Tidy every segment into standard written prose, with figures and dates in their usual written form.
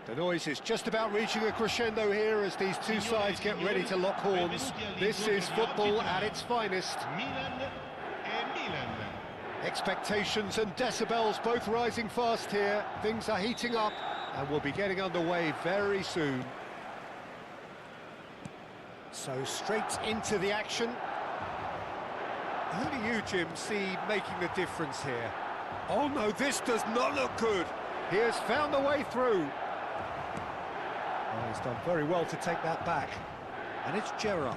The noise is just about reaching a crescendo here as these two sides get ready to lock horns. This is football at its finest. Expectations and decibels both rising fast here. Things are heating up and we'll be getting underway very soon. So straight into the action. Who do you, Jim, see making the difference here? Oh no, this does not look good. He has found the way through. Oh, he's done very well to take that back. And it's Gerrard.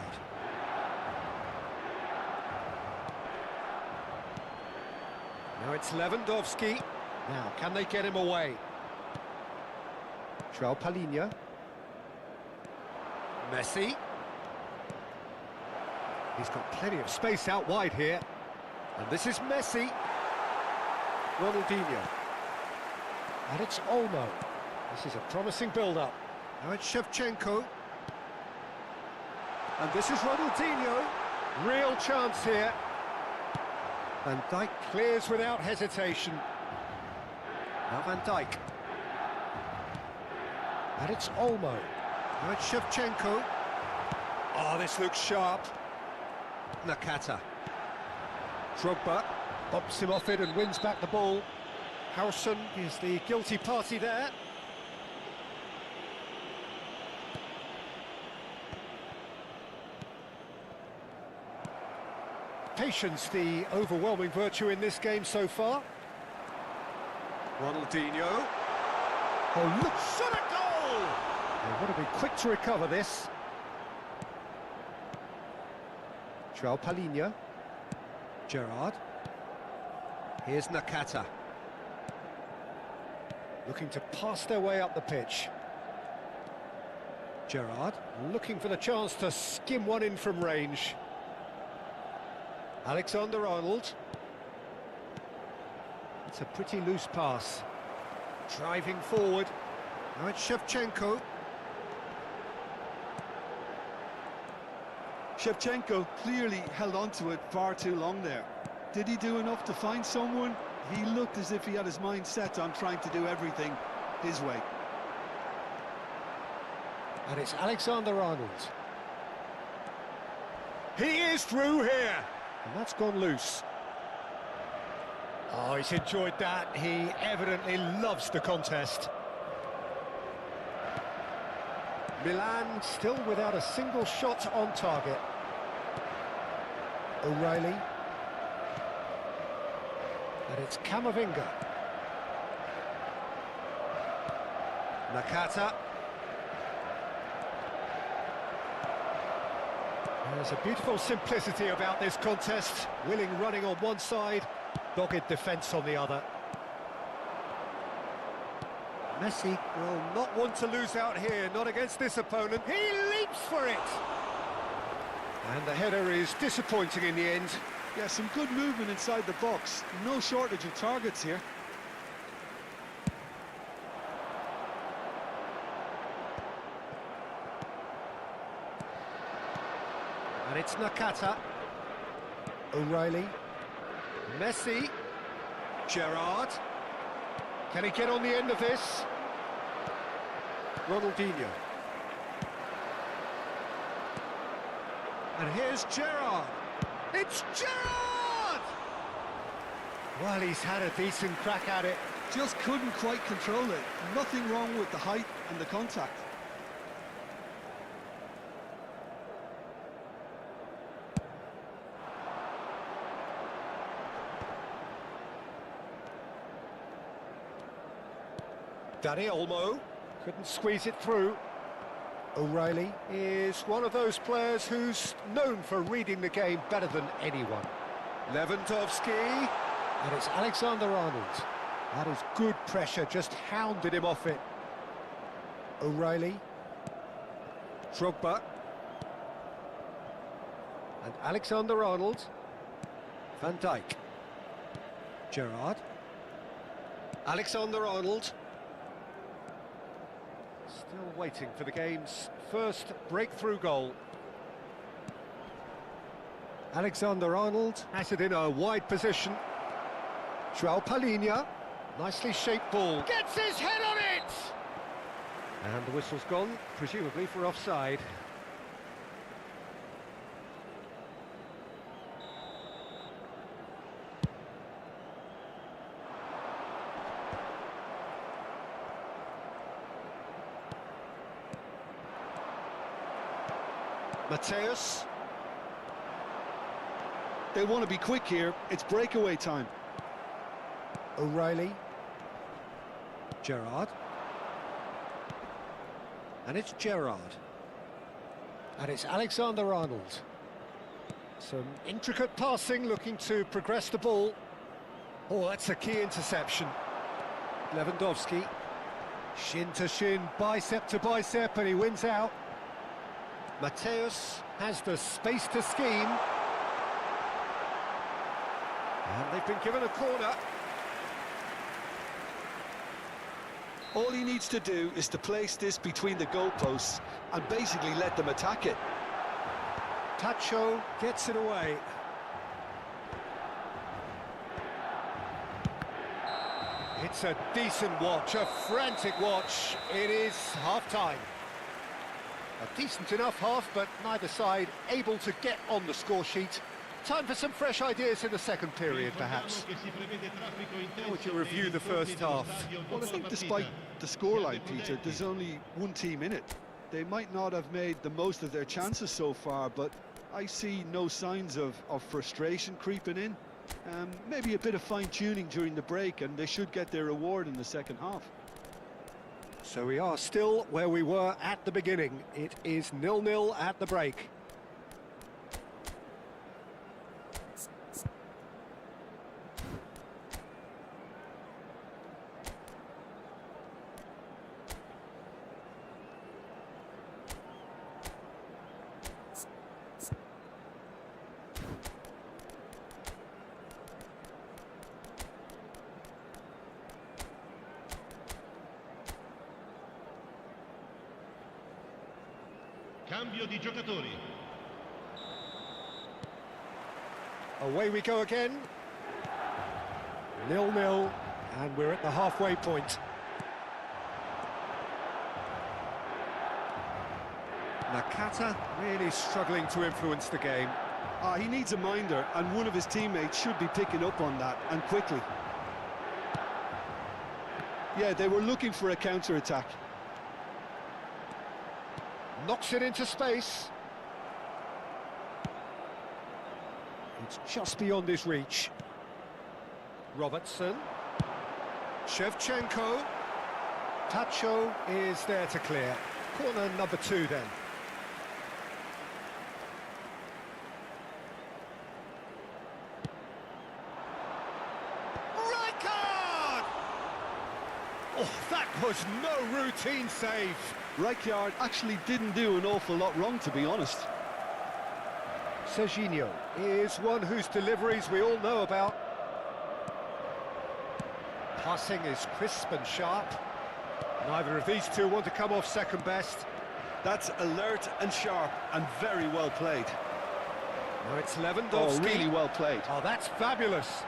Now it's Lewandowski. Now, can they get him away? João Palhinha. Messi. He's got plenty of space out wide here. And this is Messi. Ronaldinho. And it's Olmo. This is a promising build-up. Now it's Shevchenko. And this is Ronaldinho. Real chance here. Van Dijk clears without hesitation. Now Van Dijk. And it's Olmo. Now it's Shevchenko. Oh, this looks sharp. Nakata. Drogba bops him off it and wins back the ball. Harrison is the guilty party there. Patience, the overwhelming virtue in this game so far. Ronaldinho. Oh, look, shot a goal! They've got to be quick to recover this. João Palhinha. Gerrard. Here's Nakata. Looking to pass their way up the pitch. Gerrard looking for the chance to skim one in from range. Alexander-Arnold. It's a pretty loose pass. Driving forward. Now it's Shevchenko. Shevchenko clearly held on to it far too long there. Did he do enough to find someone? He looked as if he had his mind set on trying to do everything his way. And it's Alexander-Arnold. He is through here. And that's gone loose. Oh, he's enjoyed that. He evidently loves the contest. Milan still without a single shot on target. O'Reilly. And it's Camavinga. Nakata. There's a beautiful simplicity about this contest. Willing running on one side, dogged defence on the other. Messi will not want to lose out here, not against this opponent. He leaps for it! And the header is disappointing in the end. Yeah, some good movement inside the box. No shortage of targets here. And it's Nakata. O'Reilly. Messi. Gerrard. Can he get on the end of this? Ronaldinho. And here's Gerrard. It's Gerrard! Well, he's had a decent crack at it. Just couldn't quite control it. Nothing wrong with the height and the contact. Dani Olmo couldn't squeeze it through. O'Reilly is one of those players who's known for reading the game better than anyone. Lewandowski, and it's Alexander-Arnold. That is good pressure, just hounded him off it. O'Reilly. Drogba. And Alexander-Arnold. Van Dijk. Gerrard. Alexander-Arnold. Still waiting for the game's first breakthrough goal. Alexander-Arnold has it in a wide position. João Palhinha, nicely shaped ball. Gets his head on it! And the whistle's gone, presumably for offside. Mateus. They want to be quick here. It's breakaway time. O'Reilly. Gerrard. And it's Gerrard. And it's Alexander-Arnold. Some intricate passing, looking to progress the ball. Oh, that's a key interception. Lewandowski. Shin to shin, bicep to bicep, and he wins out. Mateus has the space to scheme. And they've been given a corner. All he needs to do is to place this between the goalposts and basically let them attack it. Tacho gets it away. It's a decent watch, a frantic watch. It is half-time. A decent enough half, but neither side able to get on the score sheet. Time for some fresh ideas in the second period, perhaps. How would you review the first half? Well, I think despite the scoreline, Peter, there's only one team in it. They might not have made the most of their chances so far, but I see no signs of frustration creeping in. Maybe a bit of fine-tuning during the break, and they should get their reward in the second half. So we are still where we were at the beginning. It is 0-0 at the break. Cambio di giocatori. Away we go again. 0-0, and we're at the halfway point. Nakata really struggling to influence the game. He needs a minder, and one of his teammates should be picking up on that, and quickly. Yeah, they were looking for a counter-attack. Knocks it into space. It's just beyond his reach. Robertson. Shevchenko. Tacho is there to clear. Corner number 2 then. Right card! Oh, that was no routine save. Rijkaard actually didn't do an awful lot wrong, to be honest. Serginho is one whose deliveries we all know about. Passing is crisp and sharp. Neither of these two want to come off second best. That's alert and sharp and very well played. Now it's Lewandowski. Oh, really well played. Oh, that's fabulous.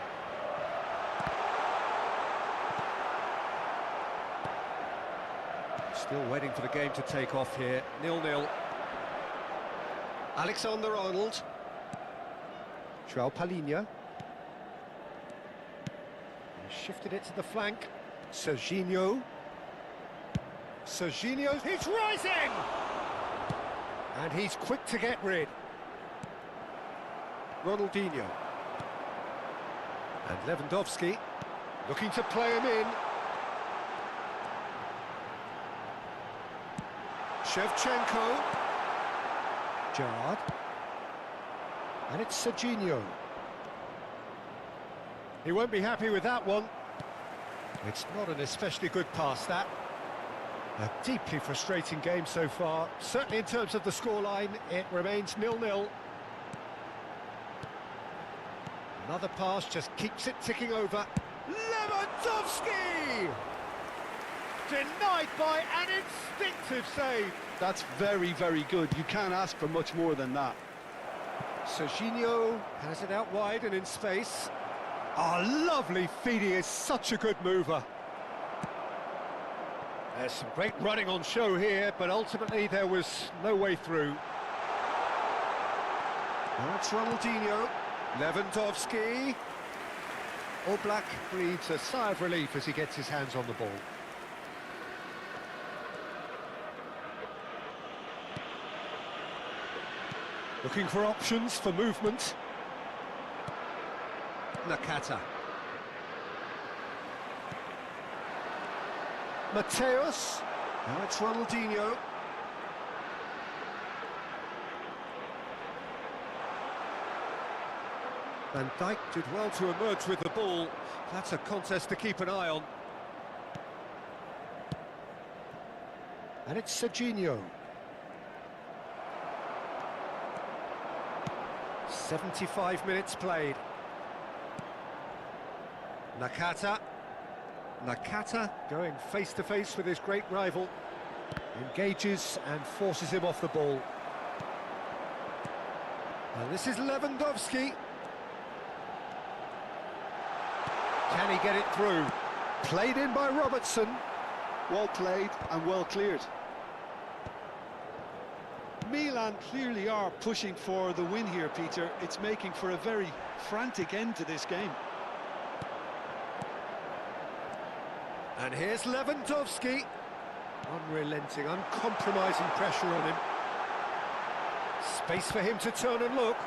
Still waiting for the game to take off here. 0-0. Alexander-Arnold. João Palhinha. He shifted it to the flank. Serginho. Serginho, he's rising! And he's quick to get rid. Ronaldinho. And Lewandowski looking to play him in. Shevchenko. Gerrard. And it's Serginho. He won't be happy with that one. It's not an especially good pass, that. A deeply frustrating game so far. Certainly in terms of the scoreline, it remains 0-0. Another pass just keeps it ticking over. Lewandowski! Denied by an instinctive save. That's very, very good. You can't ask for much more than that. Serginho has it out wide and in space. Lovely feed. He is such a good mover. There's some great running on show here, but ultimately there was no way through. Now it's Ronaldinho. Lewandowski. Oblak breathes a sigh of relief as he gets his hands on the ball. Looking for options for movement. Nakata. Mateus. Now it's Ronaldinho. Van Dijk did well to emerge with the ball. That's a contest to keep an eye on. And it's Serginho. 75 minutes played. Nakata. Nakata going face-to-face with his great rival. Engages and forces him off the ball. And this is Lewandowski. Can he get it through? Played in by Robertson. Well played and well cleared. Milan clearly are pushing for the win here, Peter. It's making for a very frantic end to this game. And here's Lewandowski. Unrelenting, uncompromising pressure on him. Space for him to turn and look.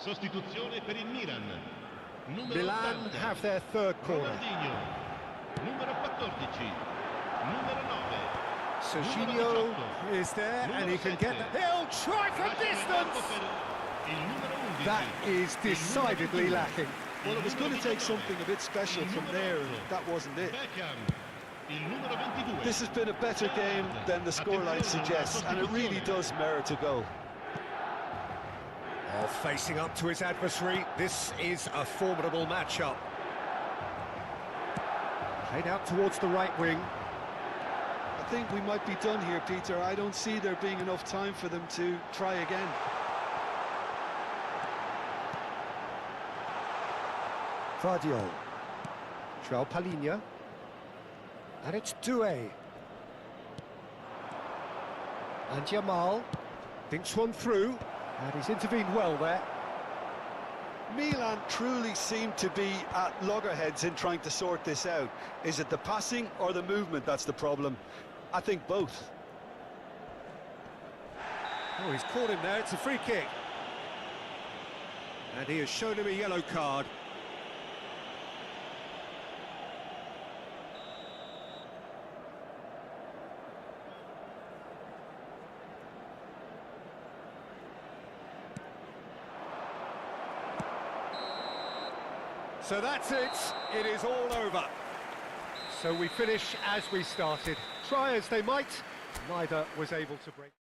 Sostituzione per il Milan. Numero Milan 80. have their third corner. Ronaldinho. Numero 14. Numero 9. Serginho is there and he can get that. He'll try for distance! That is decidedly lacking. Well, it was going to take something a bit special from there, and that wasn't it. This has been a better game than the scoreline suggests, and it really does merit a goal. Oh, facing up to his adversary, this is a formidable matchup. Played out towards the right wing. I think we might be done here, Peter. I don't see there being enough time for them to try again. Vardiol. João Palhinha. And it's Doué. And Yamal thinks one through. And he's intervened well there. Milan truly seem to be at loggerheads in trying to sort this out. Is it the passing or the movement that's the problem? I think both. Oh, he's caught him there. It's a free kick. And he has shown him a yellow card. So that's it. It is all over. So we finish as we started. Try as they might, neither was able to break.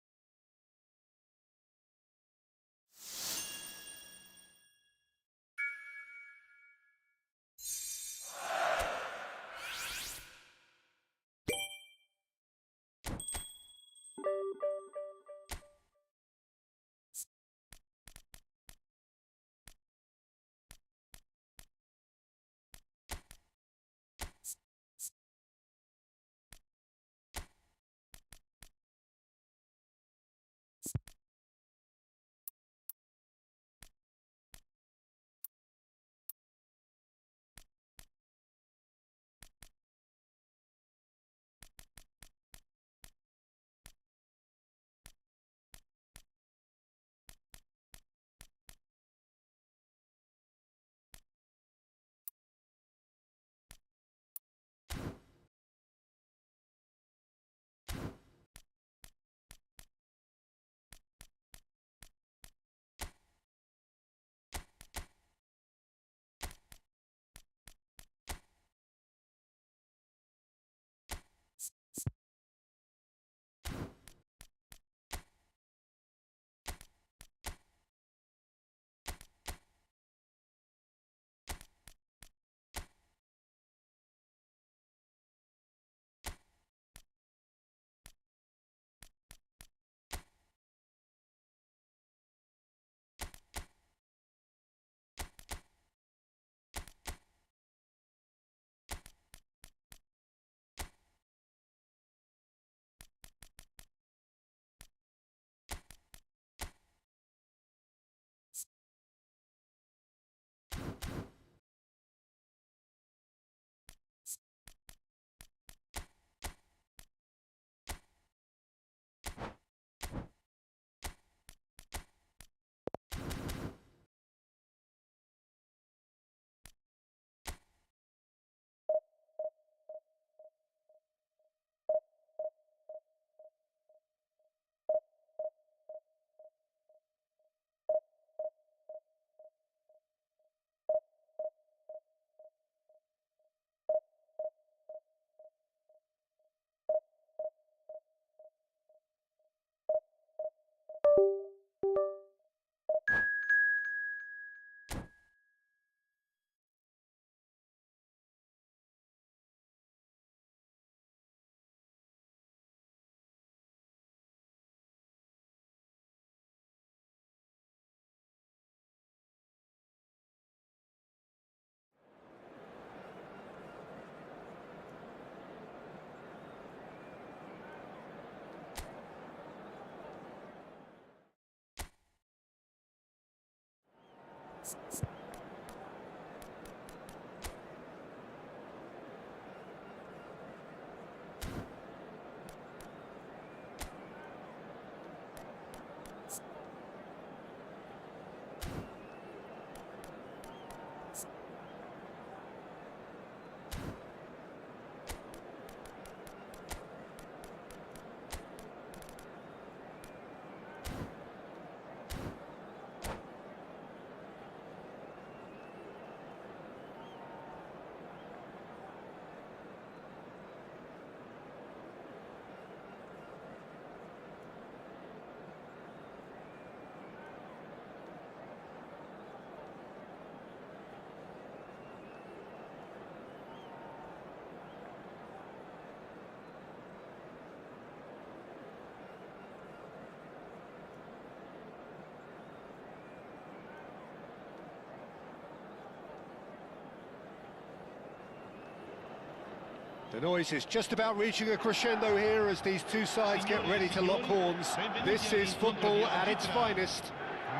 The noise is just about reaching a crescendo here as these two sides get ready to lock horns. This is football at its finest.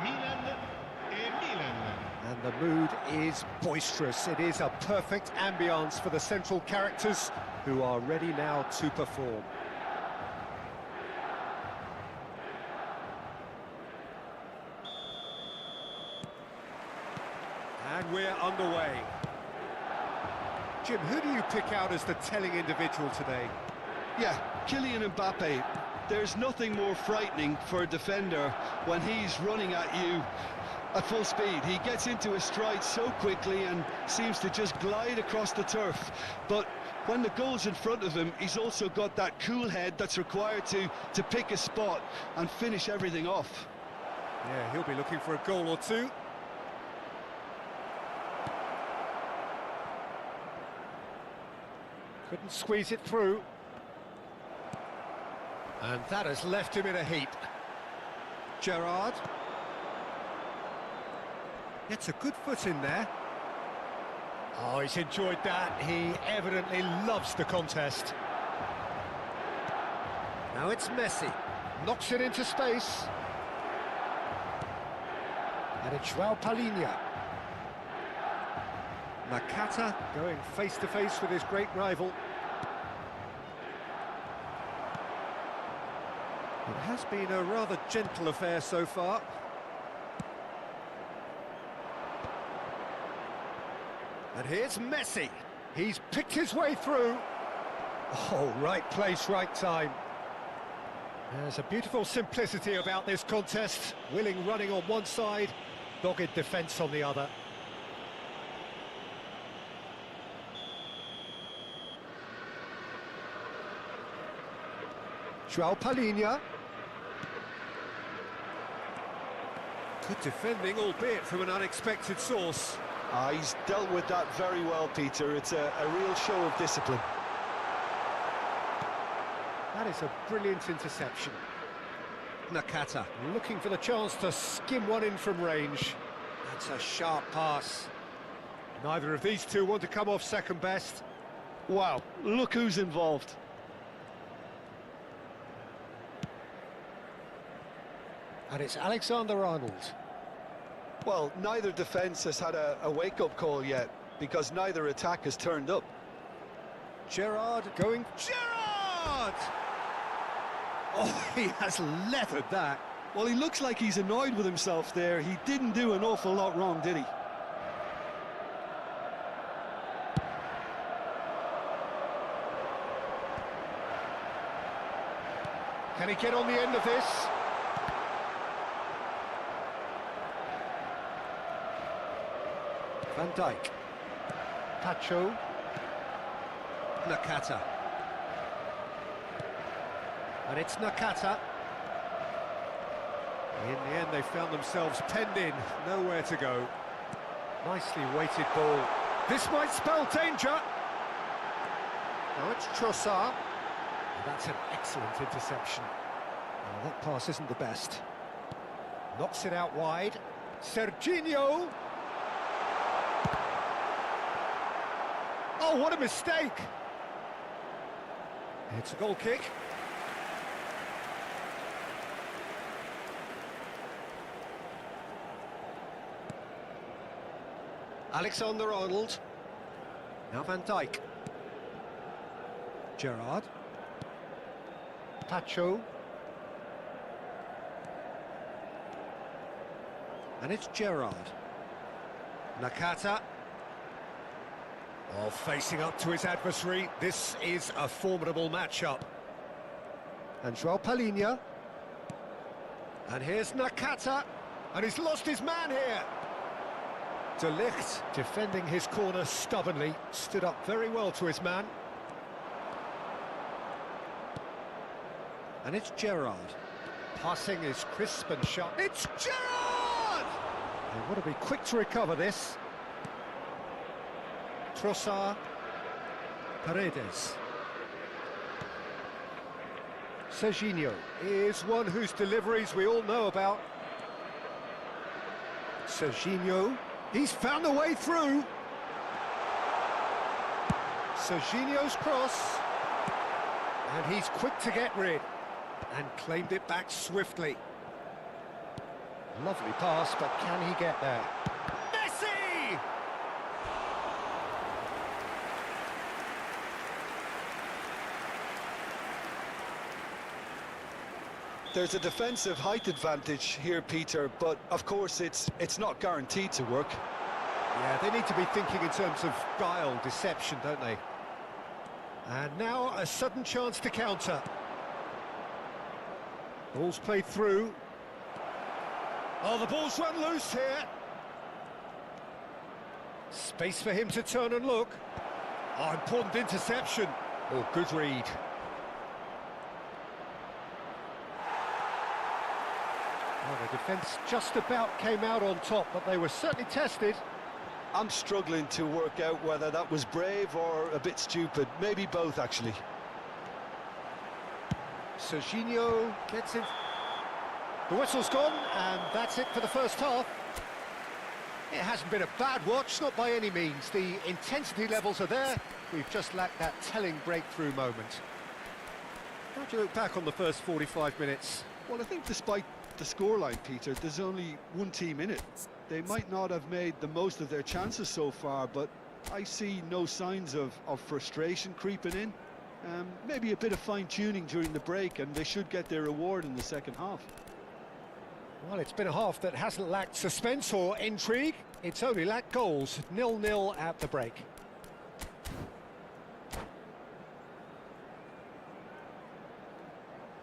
Milan e Milan. And the mood is boisterous. It is a perfect ambience for the central characters who are ready now to perform. And we're underway. Jim, who do you pick out as the telling individual today? Yeah, Kylian Mbappe. There's nothing more frightening for a defender when he's running at you at full speed. He gets into his stride so quickly and seems to just glide across the turf. But when the goal's in front of him, he's also got that cool head that's required to pick a spot and finish everything off. Yeah, he'll be looking for a goal or two. Couldn't squeeze it through. And that has left him in a heap. Gerrard. Gets a good foot in there. Oh, he's enjoyed that. He evidently loves the contest. Now it's Messi. Knocks it into space. And it's João Palhinha. Nakata going face-to-face with his great rival. It has been a rather gentle affair so far. And here's Messi. He's picked his way through. Oh, right place, right time. There's a beautiful simplicity about this contest. Willing running on one side, dogged defence on the other. João Palhinha. Good defending, albeit from an unexpected source. He's dealt with that very well, Peter. It's a real show of discipline. That is a brilliant interception. Nakata looking for the chance to skim one in from range. That's a sharp pass. Neither of these two want to come off second best. Wow, look who's involved. And it's Alexander-Arnold. Well, neither defence has had a wake-up call yet, because neither attack has turned up. Gerrard going... Gerrard! Oh, he has leathered that. Well, he looks like he's annoyed with himself there. He didn't do an awful lot wrong, did he? Can he get on the end of this? Van Dijk. Pacho. Nakata. And it's Nakata. In the end, they found themselves penned in, nowhere to go. Nicely weighted ball. This might spell danger. Now it's Trossard. That's an excellent interception. Well, that pass isn't the best. Knocks it out wide. Serginho. Oh, what a mistake! It's a goal kick. Alexander-Arnold. Now Van Dijk. Gerrard. Pacho. And it's Gerrard. Nakata. Oh, facing up to his adversary. This is a formidable matchup. And Joao Palhinha. And here's Nakata. And he's lost his man here. De Ligt, defending his corner stubbornly, stood up very well to his man. And it's Gerrard. Passing is crisp and sharp. It's Gerrard! They want to be quick to recover this. Trossard. Paredes. Serginho is one whose deliveries we all know about. Serginho, he's found a way through. Serginho's cross. And he's quick to get rid. And claimed it back swiftly. Lovely pass, but can he get there? Messi! There's a defensive height advantage here, Peter, but of course it's not guaranteed to work. Yeah, they need to be thinking in terms of guile, deception, don't they? And now a sudden chance to counter. Ball's played through. Oh, the ball's run loose here. Space for him to turn and look. Oh, important interception. Oh, good read. Oh, the defence just about came out on top, but they were certainly tested. I'm struggling to work out whether that was brave or a bit stupid. Maybe both, actually. Serginho gets in. The whistle's gone, and that's it for the first half. It hasn't been a bad watch, not by any means. The intensity levels are there. We've just lacked that telling breakthrough moment. How do you look back on the first 45 minutes? Well, I think despite the scoreline, Peter, there's only one team in it. They might not have made the most of their chances so far, but I see no signs of frustration creeping in. Maybe a bit of fine-tuning during the break, and they should get their reward in the second half. Well, it's been a half that hasn't lacked suspense or intrigue. It's only lacked goals. 0-0 at the break.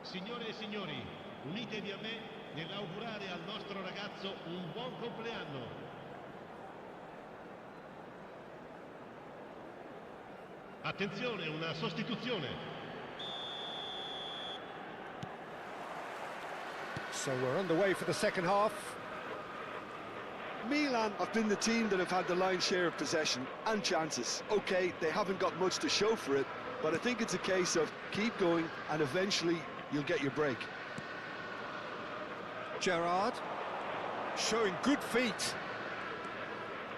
Signore e signori, unitevi a me nell'augurare al nostro ragazzo un buon compleanno. Attenzione, una sostituzione. So we're underway for the second half. Milan have been the team that have had the lion's share of possession and chances. OK, they haven't got much to show for it, but I think it's a case of keep going and eventually you'll get your break. Gerrard, showing good feet.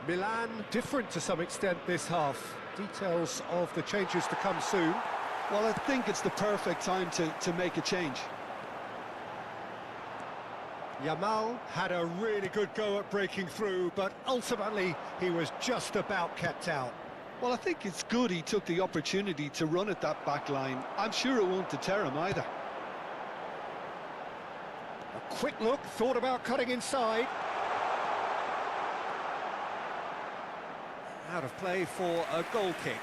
Milan, different to some extent this half. Details of the changes to come soon. Well, I think it's the perfect time to make a change. Yamal had a really good go at breaking through, but ultimately he was just about kept out. Well, I think it's good he took the opportunity to run at that back line. I'm sure it won't deter him either. A quick look, thought about cutting inside. Out of play for a goal kick.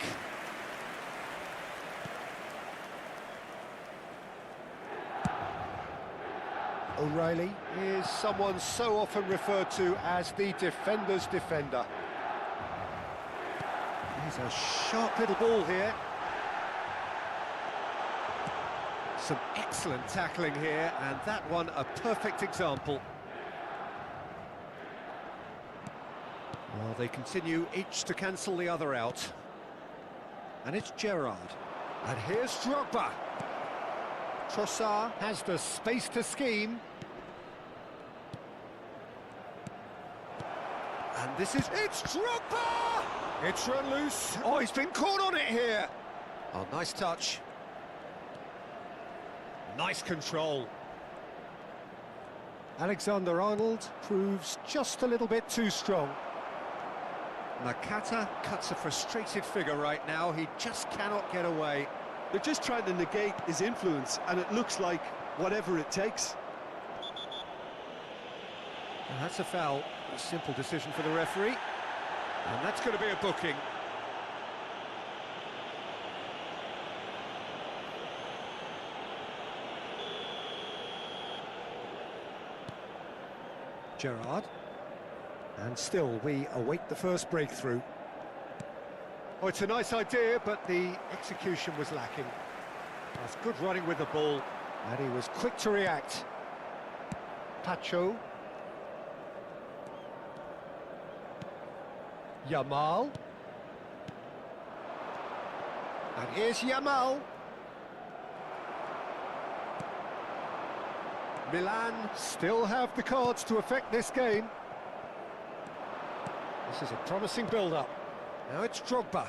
O'Reilly is someone so often referred to as the defender's defender. He's a sharp little ball here. Some excellent tackling here, and that one a perfect example. Well, they continue each to cancel the other out. And it's Gerrard. And here's Drogba. Trossard has the space to scheme. And this is... It's Drogba! It's run loose. Oh, he's been caught on it here. Oh, nice touch. Nice control. Alexander-Arnold proves just a little bit too strong. Nakata cuts a frustrated figure right now. He just cannot get away. They're just trying to negate his influence, and it looks like whatever it takes. And that's a foul. A simple decision for the referee. And that's going to be a booking. Gerrard. And still, we await the first breakthrough. Oh, it's a nice idea, but the execution was lacking. That's good running with the ball, and he was quick to react. Pacho. Yamal. And here's Yamal. Milan still have the cards to affect this game. This is a promising build-up. Now it's Drogba.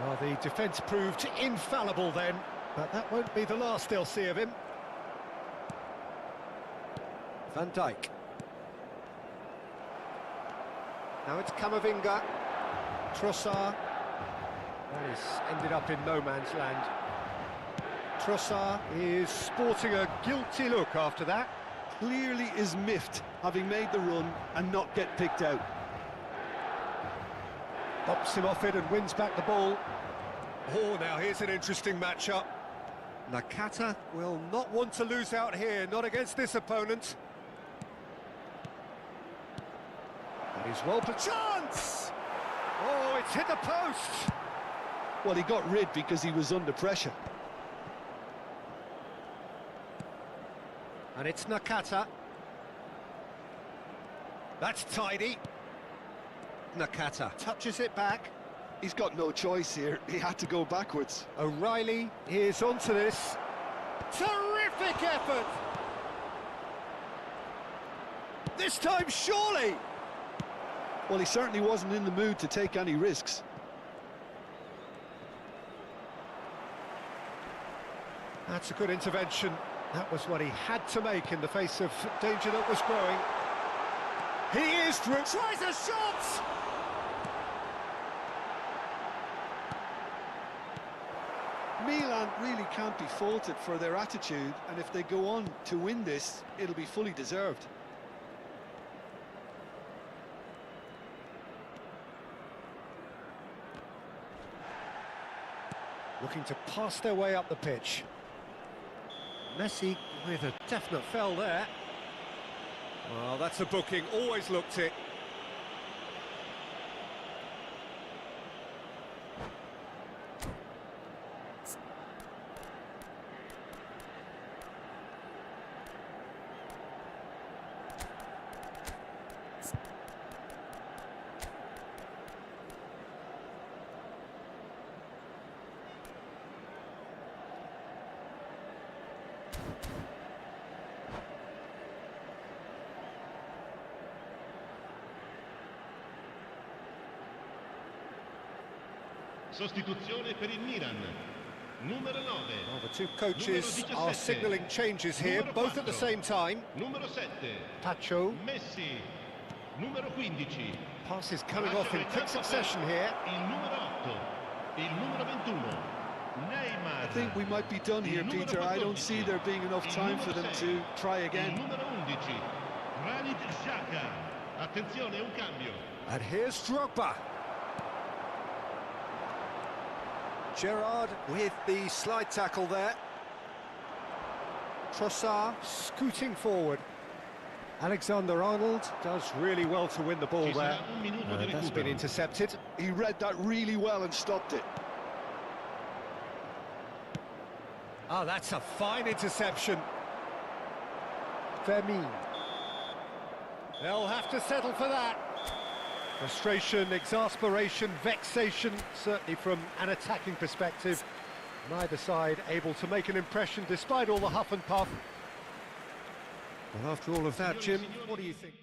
Well, the defence proved infallible then, but that won't be the last they'll see of him. Van Dijk. Now it's Camavinga. Trossard. That has ended up in no man's land. Trossard is sporting a guilty look after that. Clearly is miffed, having made the run and not get picked out. Bops him off it and wins back the ball. Oh, now here's an interesting matchup. Nakata will not want to lose out here, not against this opponent. And he's well put. Chance! Oh, it's hit the post! Well, he got rid because he was under pressure. And it's Nakata. That's tidy. Nakata touches it back. He's got no choice here. He had to go backwards. O'Reilly is onto this. Terrific effort! This time, surely! Well, he certainly wasn't in the mood to take any risks. That's a good intervention. That was what he had to make in the face of danger that was growing. He is through. Tries a shot! Milan really can't be faulted for their attitude, and if they go on to win this, it'll be fully deserved. Looking to pass their way up the pitch. Messi with a definite foul there. Well, that's a booking, always looked it. Sostituzione per il Milan. Numero 9. Well, the two coaches are signalling changes here, both at the same time. Numero 7. Pacho. Messi. Numero 15. Passes coming off in quick succession here. Il numero 8. Il numero 21. Neymar. I think we might be done here, Peter. I don't see there being enough time for them to try again. Numero 11. Granit Xhaka. Attenzione, un cambio. And here's Drogba. Gerrard with the slide tackle there. Trossard scooting forward. Alexander-Arnold does really well to win the ball there. That's been intercepted. He read that really well and stopped it. Oh, that's a fine interception. Vermin. They'll have to settle for that. Frustration, exasperation, vexation, certainly from an attacking perspective. Neither side able to make an impression despite all the huff and puff. Well, after all of that, Jim, what do you think?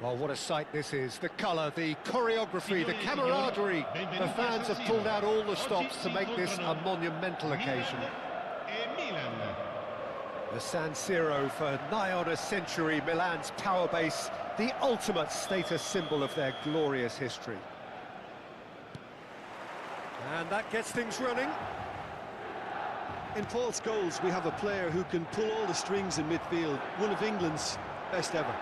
Well, what a sight this is. The colour, the choreography, the camaraderie. The fans have pulled out all the stops to make this a monumental occasion. The San Siro for nigh on a century, Milan's power base, the ultimate status symbol of their glorious history. And that gets things running. In Paul Scholes, we have a player who can pull all the strings in midfield, one of England's best ever.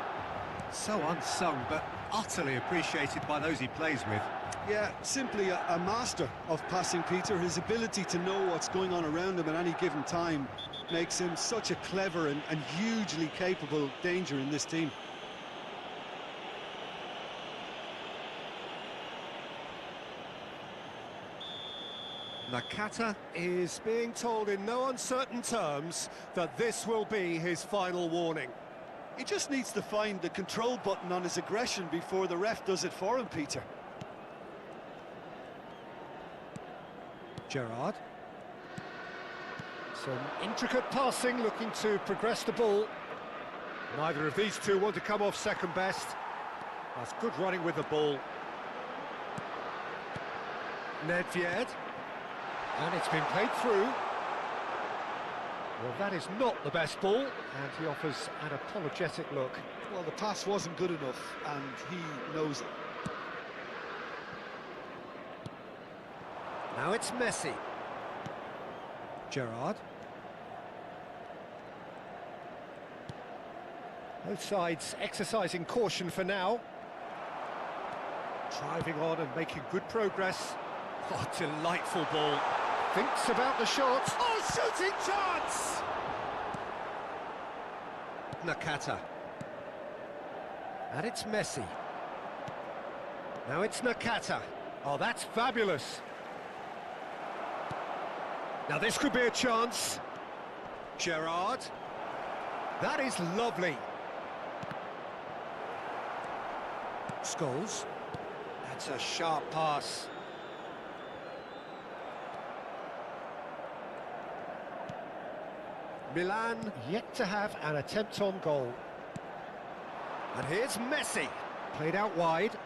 So unsung, but utterly appreciated by those he plays with. Yeah, simply a master of passing, Peter. His ability to know what's going on around him at any given time makes him such a clever and hugely capable danger in this team. Nakata is being told in no uncertain terms that this will be his final warning. He just needs to find the control button on his aggression before the ref does it for him, Peter. Gerrard. Some intricate passing, looking to progress the ball. Neither of these two want to come off second best. That's good running with the ball. Nedved. And it's been played through. Well, that is not the best ball, and he offers an apologetic look. Well, the pass wasn't good enough, and he knows it. Now it's Messi. Gerrard. Both sides exercising caution for now. Driving on and making good progress. Oh, delightful ball. Thinks about the shot. Oh, shooting chance! Nakata. And it's Messi. Now it's Nakata. Oh, that's fabulous. Now this could be a chance. Gerrard. That is lovely. Scholes. That's a sharp pass. Milan yet to have an attempt on goal. And here's Messi. Played out wide.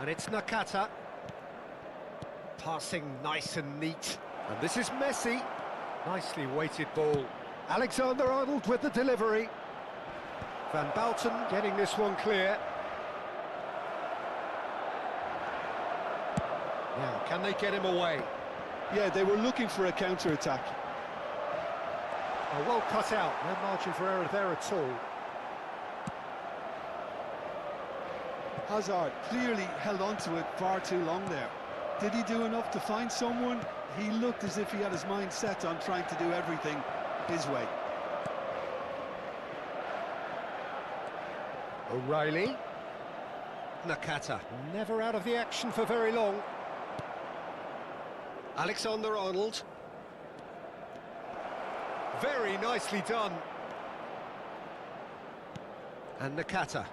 And it's Nakata. Passing nice and neat. And this is Messi. Nicely weighted ball. Alexander-Arnold with the delivery. Van Bouten getting this one clear. Now, can they get him away? Yeah, they were looking for a counter-attack. Oh, well cut out. No margin for error there at all. Hazard clearly held on to it far too long there. Did he do enough to find someone? He looked as if he had his mind set on trying to do everything his way. O'Reilly. Nakata, never out of the action for very long. Alexander-Arnold. Very nicely done. And Nakata.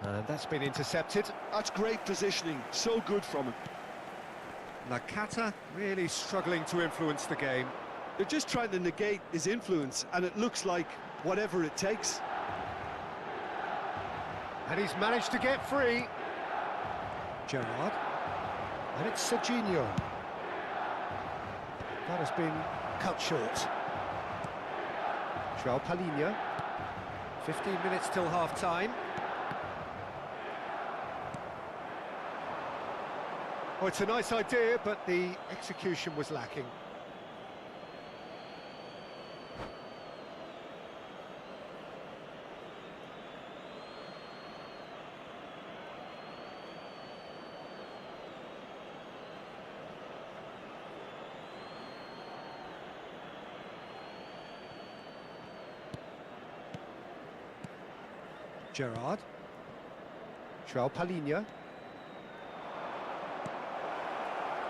And that's been intercepted. That's great positioning, so good from him. Nakata really struggling to influence the game. They're just trying to negate his influence, and it looks like whatever it takes. And he's managed to get free. Gerrard. And it's Serginho. That has been cut short. João Palhinha. 15 minutes till half-time. Oh, it's a nice idea, but the execution was lacking. Gerrard. João Palhinha.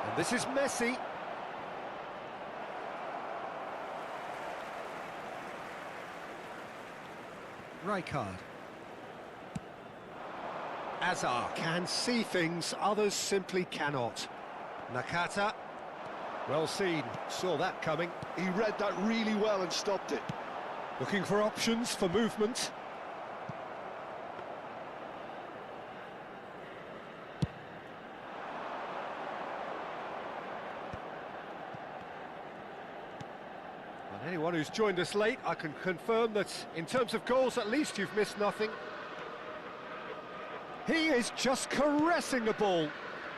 And this is Messi. Rijkaard. Azar can see things others simply cannot. Nakata. Well seen, saw that coming. He read that really well and stopped it. Looking for options for movement. And anyone who's joined us late, I can confirm that in terms of goals, at least you've missed nothing. He is just caressing the ball.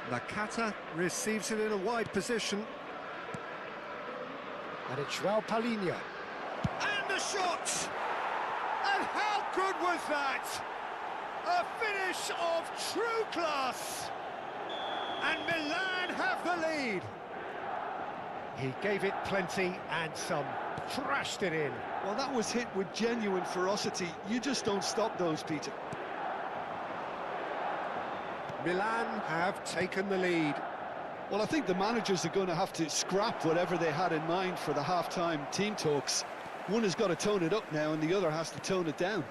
Nakata receives it in a wide position. And it's João Palhinha. And the shot! And how good was that? A finish of true class! And Milan have the lead. He gave it plenty and some. Thrashed it in. Well, that was hit with genuine ferocity. You just don't stop those, Peter. Milan have taken the lead. Well, I think the managers are going to have to scrap whatever they had in mind for the half-time team talks. One has got to tone it up now and the other has to tone it down.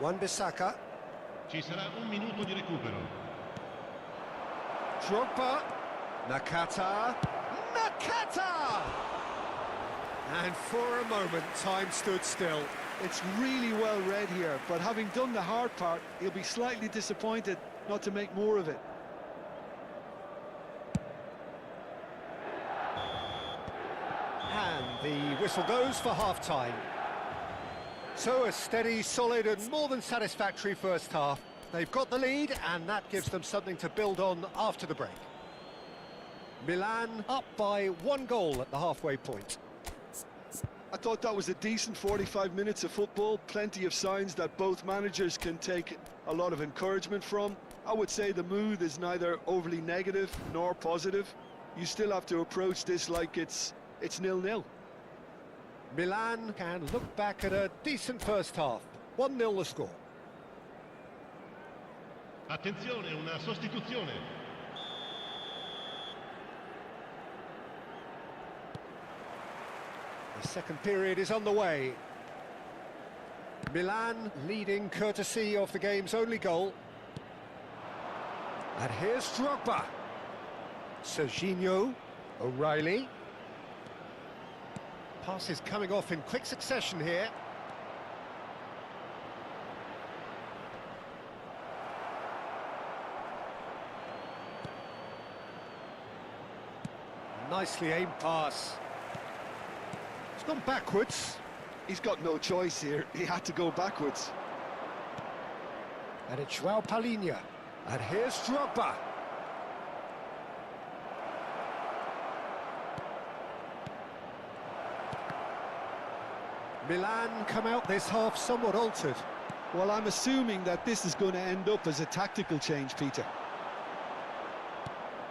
Wan-Bissaka. Ci sarà un minuto di recupero. Drogba. Nakata. Nakata! And for a moment, time stood still. It's really well read here, but having done the hard part, he'll be slightly disappointed not to make more of it. And the whistle goes for half-time. So a steady, solid and more than satisfactory first half. They've got the lead and that gives them something to build on after the break. Milan up by 1 goal at the halfway point. I thought that was a decent 45 minutes of football, plenty of signs that both managers can take a lot of encouragement from. I would say the mood is neither overly negative nor positive. You still have to approach this like it's 0-0. Milan can look back at a decent first half. 1-0 the score. Attenzione, una sostituzione. The second period is underway. Milan leading courtesy of the game's only goal. And here's Drogba. Serginho. O'Reilly. Passes coming off in quick succession here. nicely aimed pass. It's gone backwards. He's got no choice here. He had to go backwards. And it's João Palhinha. And here's Drogba. Milan come out this half somewhat altered. Well, I'm assuming that this is going to end up as a tactical change, Peter.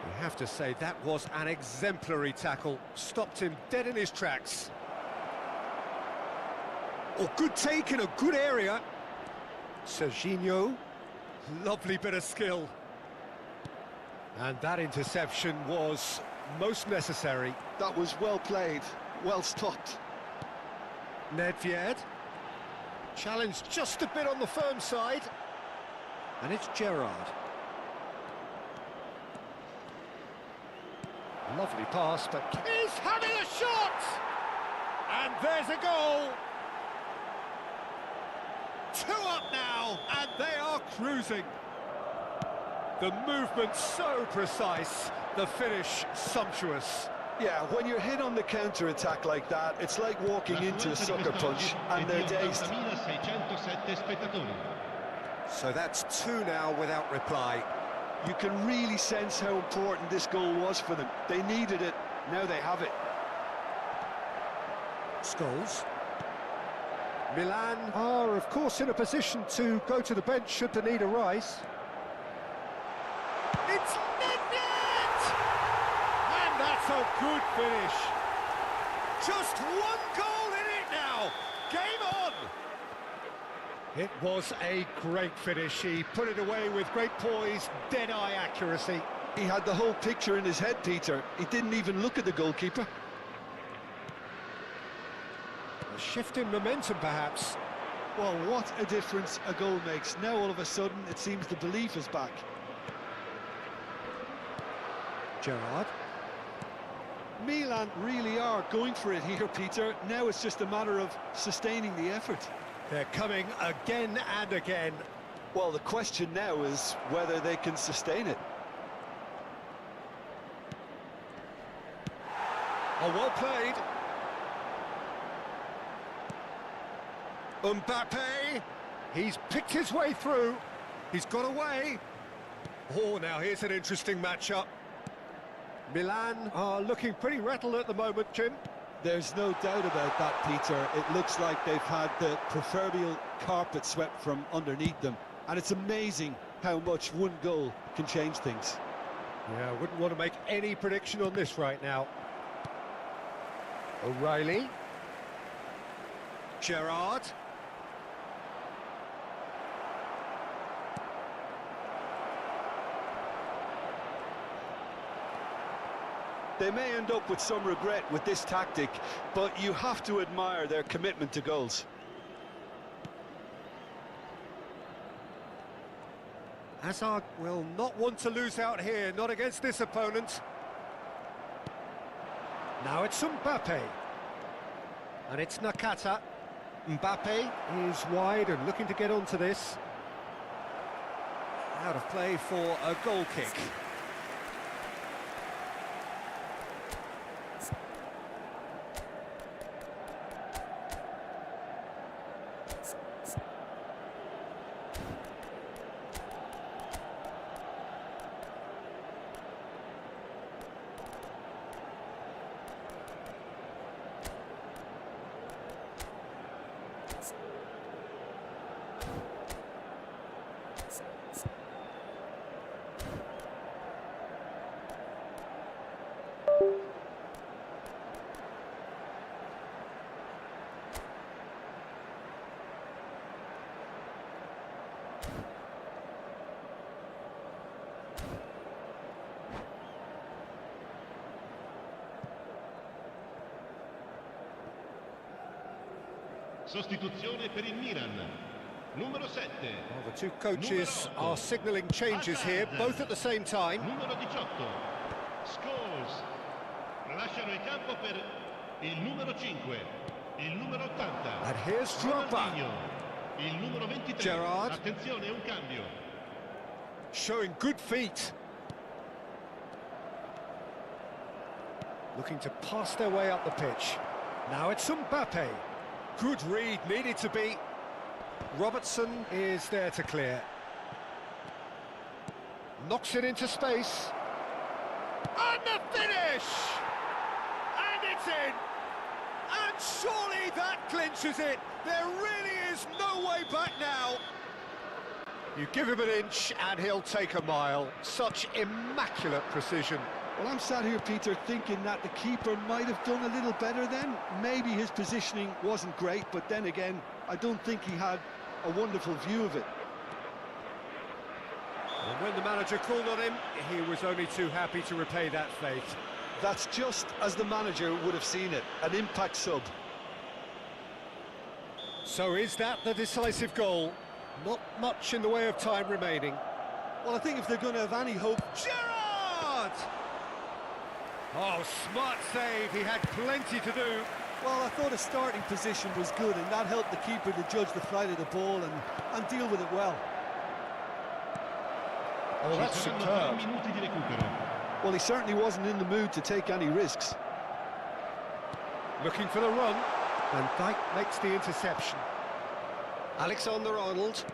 You have to say that was an exemplary tackle. Stopped him dead in his tracks. Oh, good take in a good area. Serginho. Lovely bit of skill. And that interception was most necessary. That was well played, well stopped. Nedved. Challenged just a bit on the firm side. And it's Gerrard. Lovely pass, but he's having a shot! And there's a goal! 2 up now, and they are cruising. The movement so precise, the finish sumptuous. Yeah, when you're hit on the counter-attack like that, it's like walking into a sucker punch, and they're dazed. So that's 2 now without reply. You can really sense how important this goal was for them. They needed it, now they have it. Scholes. Milan are, of course, in a position to go to the bench should the need arise. It's Nedved! And that's a good finish. Just 1 goal in it now. Game on! It was a great finish. He put it away with great poise, dead-eye accuracy. He had the whole picture in his head, Peter. He didn't even look at the goalkeeper. A shift in momentum, perhaps. Well, what a difference a goal makes. Now, all of a sudden, it seems the belief is back. Gerrard. Milan really are going for it here, Peter. Now it's just a matter of sustaining the effort. They're coming again and again. Well, the question now is whether they can sustain it. Oh, well played. Mbappe, he's picked his way through. He's got away. Oh, now here's an interesting matchup. Milan are looking pretty rattled at the moment, Jim. There's no doubt about that, Peter. It looks like they've had the proverbial carpet swept from underneath them. And it's amazing how much 1 goal can change things. Yeah, I wouldn't want to make any prediction on this right now. O'Reilly. Gerrard. They may end up with some regret with this tactic, but you have to admire their commitment to goals. Hazard will not want to lose out here, not against this opponent. Now it's Mbappe. And it's Nakata. Mbappe is wide and looking to get onto this. Out of play for a goal kick. Sostituzione per il Milan. Numero 7. Well, the 2 coaches are signalling changes here, both at the same time. Numero 18. Scholes. Lasciano il campo per il numero 5. Il numero 80. And here's Drogba. Il numero 23. Gerrard. Attenzione, un cambio. Showing good feet. looking to pass their way up the pitch. Now it's Mbappe. Good read, needed to be. Robertson is there to clear. Knocks it into space. And the finish! And it's in! And surely that clinches it. There really is no way back now. You give him an inch and he'll take a mile. Such immaculate precision. Well, I'm sat here, Peter, thinking that the keeper might have done a little better then. Maybe his positioning wasn't great, but then again, I don't think he had a wonderful view of it. And when the manager called on him, he was only too happy to repay that faith. That's just as the manager would have seen it, an impact sub. So is that the decisive goal? Not much in the way of time remaining. Well, I think if they're going to have any hope... Gerrard! Oh, smart save, he had plenty to do. Well, I thought his starting position was good, and that helped the keeper to judge the flight of the ball and deal with it well. Oh, that's superb. Well, he certainly wasn't in the mood to take any risks. Looking for the run. Van Dijk makes the interception. Alexander-Arnold,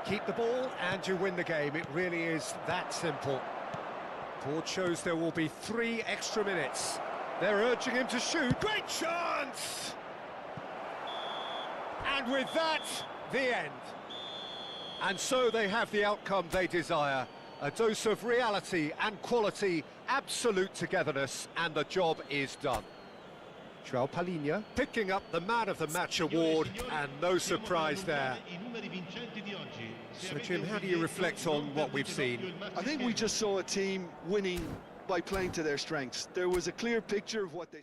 keep the ball and you win the game. It really is that simple. Board shows there will be 3 extra minutes. They're urging him to shoot. Great chance! And with that, the end. And so they have the outcome they desire. A dose of reality and quality, absolute togetherness, and the job is done. João Palhinha picking up the Man of the Match award, and no surprise there. So, Jim, how do you reflect on what we've seen? I think we just saw a team winning by playing to their strengths. There was a clear picture of what they...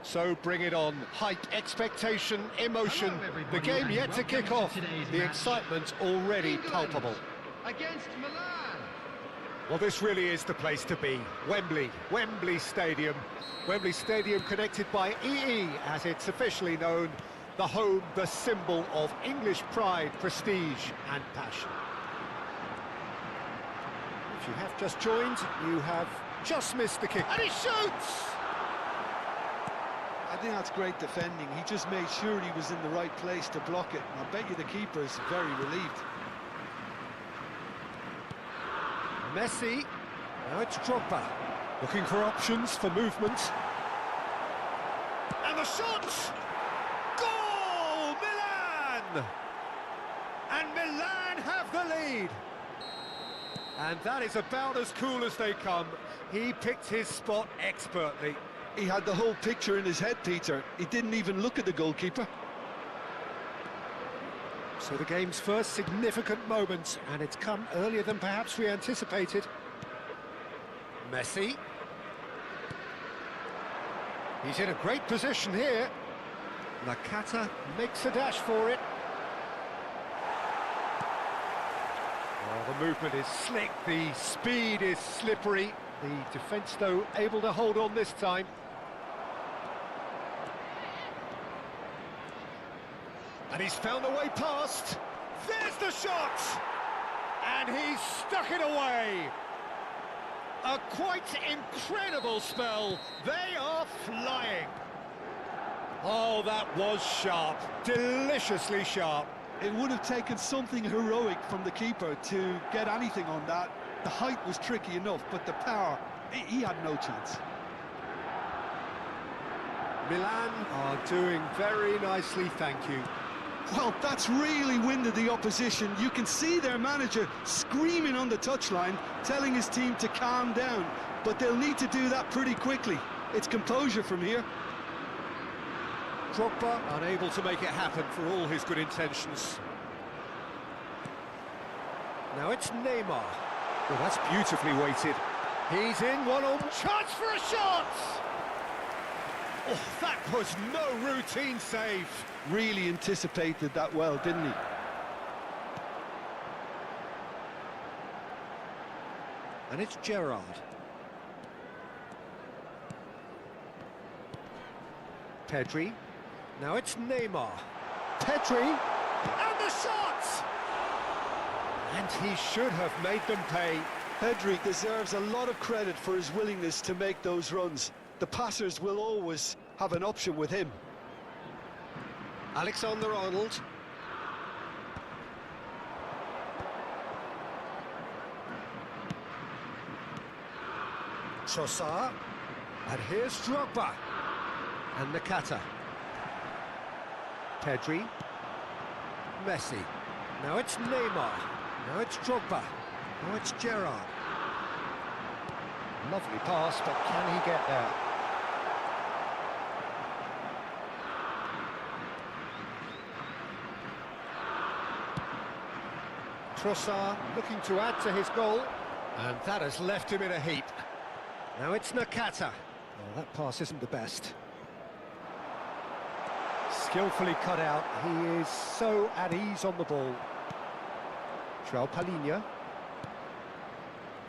So bring it on. Hype, expectation, emotion. The game yet to kick off. The excitement already palpable. Against Milan. Well, this really is the place to be. Wembley Stadium. Wembley Stadium connected by EE, as it's officially known. The home, the symbol of English pride, prestige and passion. If you have just joined, you have just missed the kick. And he shoots! I think that's great defending. He just made sure he was in the right place to block it. And I bet you the keeper is very relieved. Messi. Now it's Drogba. Looking for options for movement. And the shot! Goal! Milan! And Milan have the lead. And that is about as cool as they come. He picked his spot expertly. He had the whole picture in his head, Peter. He didn't even look at the goalkeeper. So the game's first significant moment, and it's come earlier than perhaps we anticipated. Messi. He's in a great position here. Nakata makes a dash for it. Oh, the movement is slick, the speed is slippery. The defence, though, able to hold on this time. And he's found a way past. There's the shot! And he's stuck it away. A quite incredible spell. They are flying. Oh, that was sharp. Deliciously sharp. It would have taken something heroic from the keeper to get anything on that. The height was tricky enough, but the power, he had no chance. Milan are doing very nicely, thank you. Well, that's really winded the opposition. You can see their manager screaming on the touchline, telling his team to calm down. But they'll need to do that pretty quickly. It's composure from here. Drogba unable to make it happen for all his good intentions. Now it's Neymar. Well, that's beautifully weighted. He's in, one-on chance for a shot! Oh, that was no routine save. Really anticipated that well, didn't he? And it's Gerrard. Pedri. Now it's Neymar. Pedri. And the shot! And he should have made them pay. Pedri deserves a lot of credit for his willingness to make those runs. The passers will always have an option with him. Alexander-Arnold. Trossard. And here's Drogba. And Nakata. Pedri. Messi. Now it's Neymar. Now it's Drogba. Now it's Gerrard. Lovely pass, but can he get there? Trossard looking to add to his goal, and that has left him in a heap. Now it's Nakata. Oh, that pass isn't the best. Skillfully cut out. He is so at ease on the ball. João Palhinha.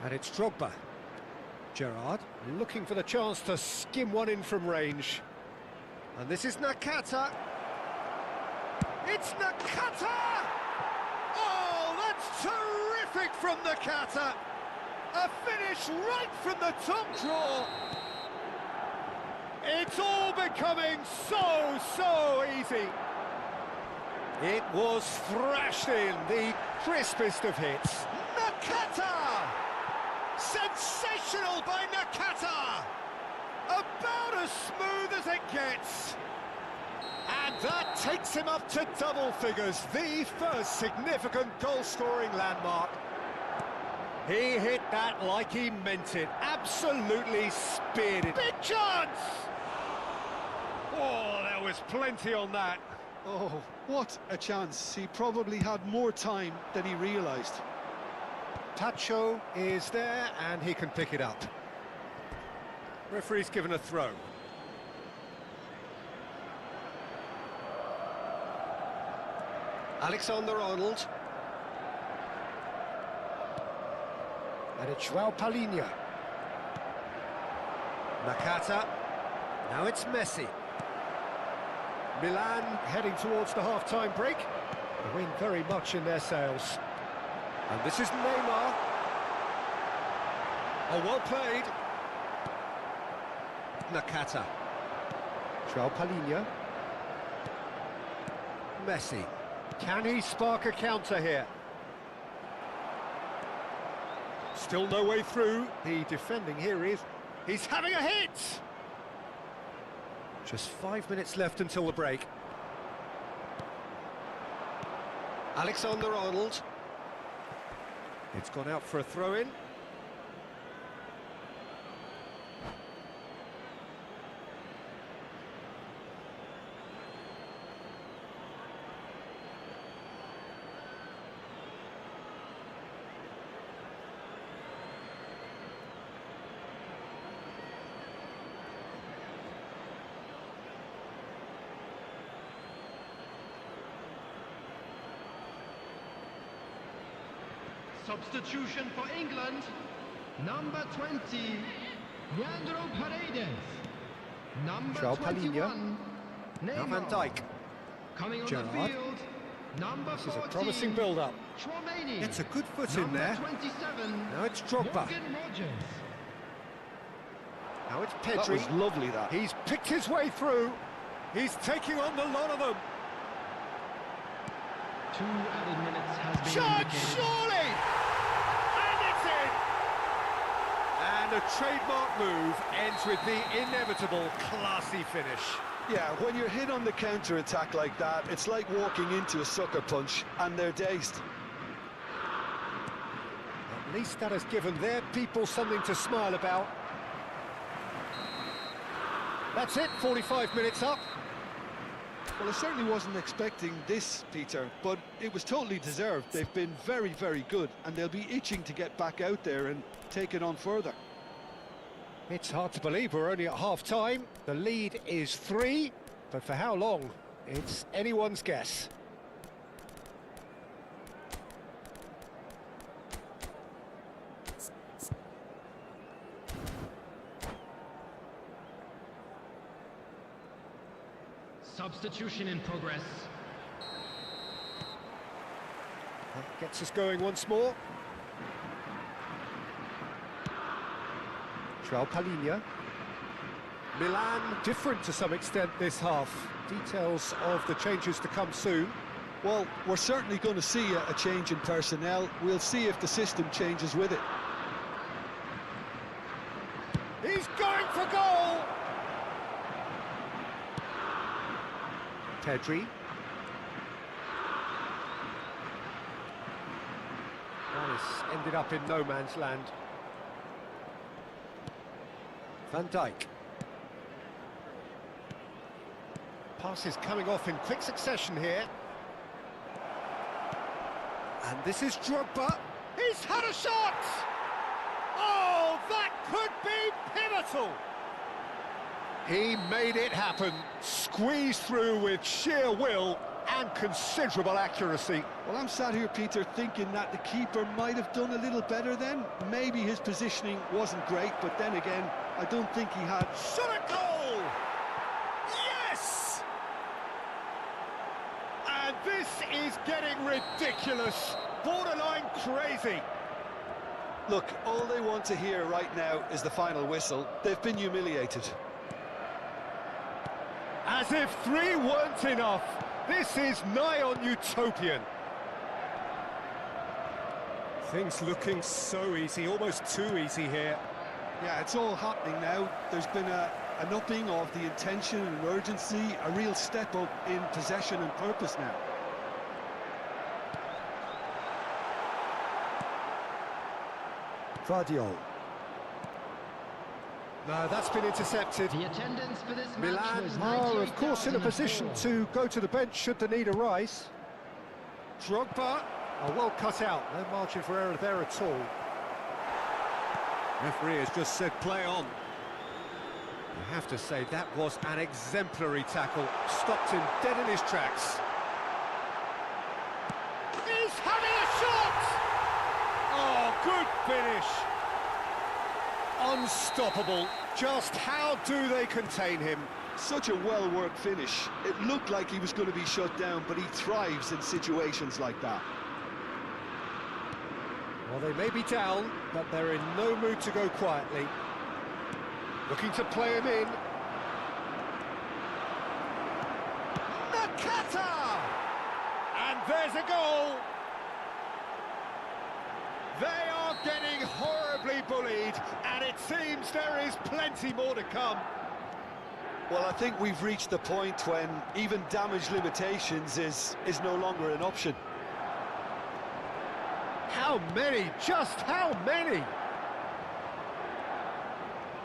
And it's Drogba. Gerrard looking for the chance to skim one in from range. And this is Nakata. It's Nakata! Oh, that's terrific from Nakata! A finish right from the top draw. It's all becoming so easy. It was thrashed in, the crispest of hits. Nakata! Sensational by Nakata! About as smooth as it gets. And that takes him up to double figures, the first significant goal-scoring landmark. He hit that like he meant it, absolutely speared it. Big chance! Oh, there was plenty on that. Oh, what a chance. He probably had more time than he realised. Tacho is there, and he can pick it up. Referee's given a throw. Alexander-Arnold. And it's Joao Palhinha. Nakata. Now it's Messi. Milan heading towards the half-time break. The wind very much in their sails. And this is Neymar. Oh, well played. Nakata. Joao Palhinha. Messi. Can he spark a counter here? Still no way through. The defending here is... He's having a hit! Just 5 minutes left until the break. Alexander-Arnold. It's gone out for a throw-in. Substitution for England, number 20, Leandro Paredes. Number Joao 21, Now Neymar. Van Dijk. Coming on Gerrard. the field, number This is 14, a promising build-up. Chouameni. It's a good foot in Number there. 27, Now it's Drogba. Morgan Rogers. Now it's That Pedri. was lovely, that. He's picked his way through. He's taking on the lot of them. 2 added minutes has been Shot, indicated. surely! And it's in! And a trademark move ends with the inevitable classy finish. Yeah, when you're hit on the counter-attack like that, it's like walking into a sucker punch, and they're dazed. At least that has given their people something to smile about. That's it, 45 minutes up. Well, I certainly wasn't expecting this, Peter, but it was totally deserved. They've been very, very good, and they'll be itching to get back out there and take it on further. It's hard to believe we're only at half-time. The lead is 3, but for how long? It's anyone's guess. Substitution in progress. That gets us going once more. Joao Palhinha. Milan different to some extent this half. Details of the changes to come soon. Well, we're certainly going to see a change in personnel. We'll see if the system changes with it. He's going for goal! Pedri. Well, it's ended up in no man's land. Van Dijk. Passes coming off in quick succession here. And this is Drogba. He's had a shot! Oh, that could be pivotal! He made it happen, squeezed through with sheer will and considerable accuracy. Well, I'm sat here, Peter, thinking that the keeper might have done a little better then. Maybe his positioning wasn't great, but then again, I don't think he had... Shot a goal! Yes! And this is getting ridiculous, borderline crazy. Look, all they want to hear right now is the final whistle. They've been humiliated. As if 3 weren't enough, this is nigh on utopian. Things looking so easy, almost too easy here. Yeah, it's all happening now. There's been an upping of the intention and urgency, a real step up in possession and purpose now. Vardiol. No, that's been intercepted. The attendance for this Milan match was are, of course, in a 98,004. position to go to the bench should the need arise. Drogba, oh, well cut out. No margin for error there at all. Referee has just said play on. You have to say that was an exemplary tackle. Stopped him dead in his tracks. finish. Unstoppable. Just how do they contain him? Such a well-worked finish. It looked like he was going to be shut down, but he thrives in situations like that. Well, they may be down, but they're in no mood to go quietly. Looking to play him in. Nakata! And there's a goal! They are getting horribly bullied, and it seems there is plenty more to come. Well, I think we've reached the point when even damage limitations is no longer an option. How many? Just how many?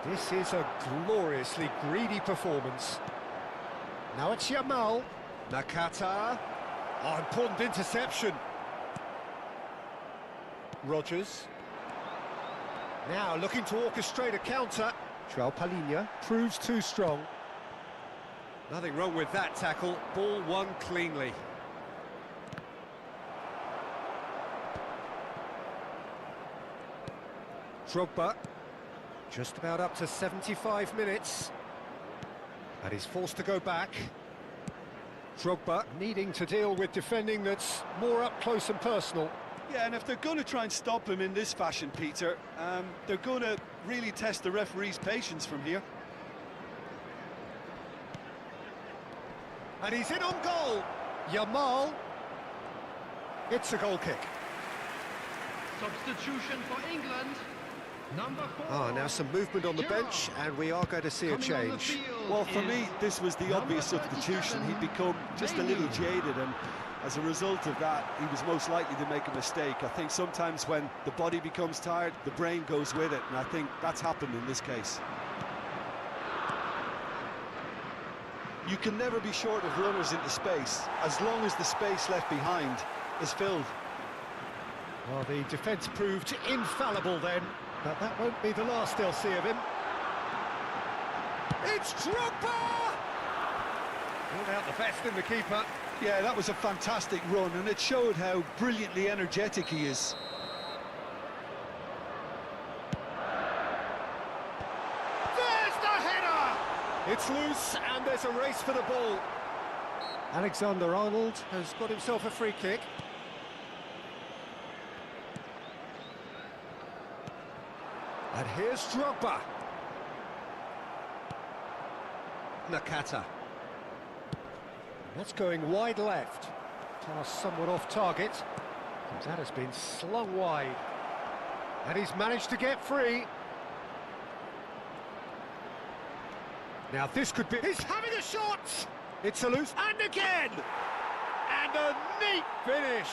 This is a gloriously greedy performance. Now it's Yamal. Nakata. Oh, important interception. Rodgers. Now looking to orchestrate a counter. João Palhinha proves too strong. Nothing wrong with that tackle. Ball won cleanly. Drogba, just about up to 75 minutes. And he's forced to go back. Drogba needing to deal with defending that's more up close and personal. Yeah, and if they're going to try and stop him in this fashion, Peter, they're going to really test the referee's patience from here. And he's in on goal. Yamal. It's a goal kick. Substitution for England. Number 4. Ah, now some movement on the bench, and we are going to see a change. Well, for me, this was the obvious substitution. He'd become just a little jaded, and as a result of that, he was most likely to make a mistake. I think sometimes when the body becomes tired, the brain goes with it, and I think that's happened in this case. You can never be short of runners into space, as long as the space left behind is filled. Well, the defence proved infallible then, but that won't be the last they'll see of him. It's Drogba! Pulled out the best in the keeper. Yeah, that was a fantastic run, and it showed how brilliantly energetic he is. There's the header! It's loose, and there's a race for the ball. Alexander-Arnold has got himself a free kick. And here's Drogba. Nakata. That's going wide left. Pass somewhat off target. That has been slung wide. And he's managed to get free. Now this could be... He's having a shot! It's a loose... And again! And a neat finish!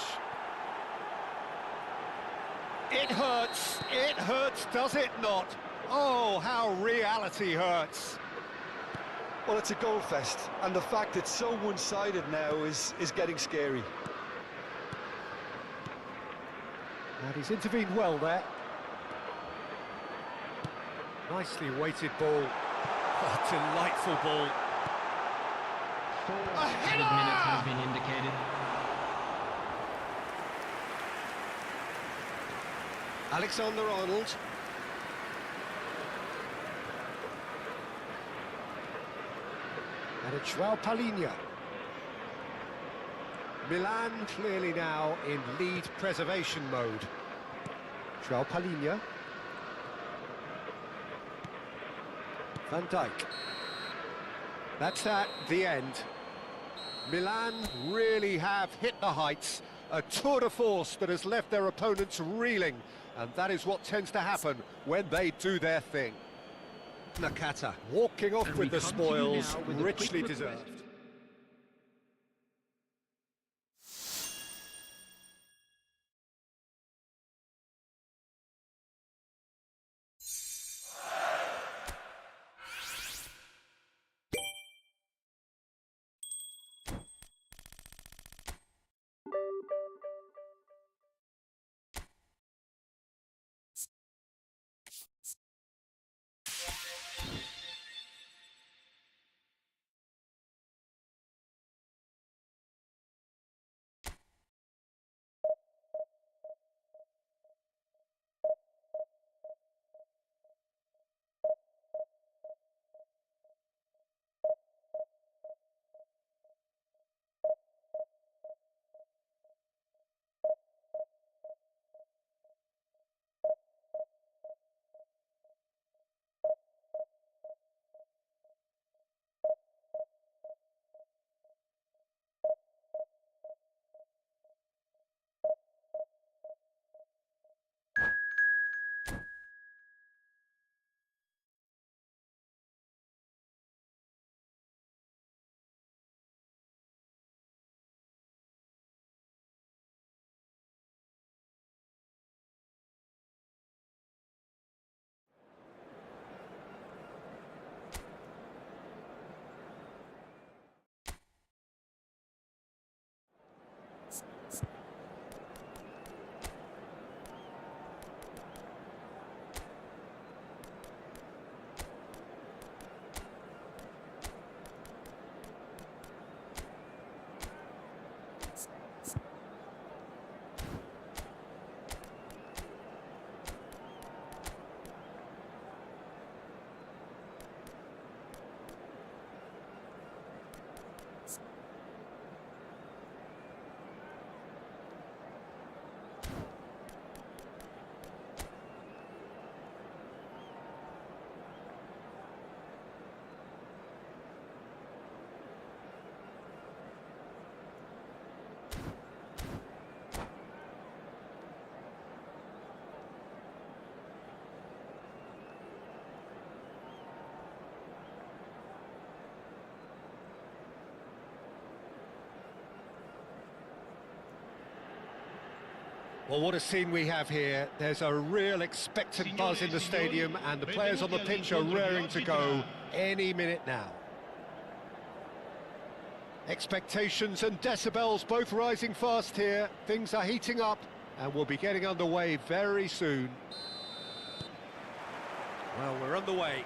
It hurts, does it not? Oh, how reality hurts. Well, it's a goal fest, and the fact it's so one-sided now is getting scary. And he's intervened well there. Nicely weighted ball. Oh, delightful ball. 4 added minutes has been indicated. Alexander-Arnold. And it's João Palhinha. Milan clearly now in lead preservation mode. João Palhinha. Van Dijk. That's the end. Milan really have hit the heights. A tour de force that has left their opponents reeling. And that is what tends to happen when they do their thing. Nakata walking off with the spoils, richly deserved. Well, what a scene we have here. There's a real expectant buzz in the stadium, and the players on the pitch are raring to go any minute now. Expectations and decibels both rising fast here. Things are heating up, and we'll be getting underway very soon. Well, we're underway.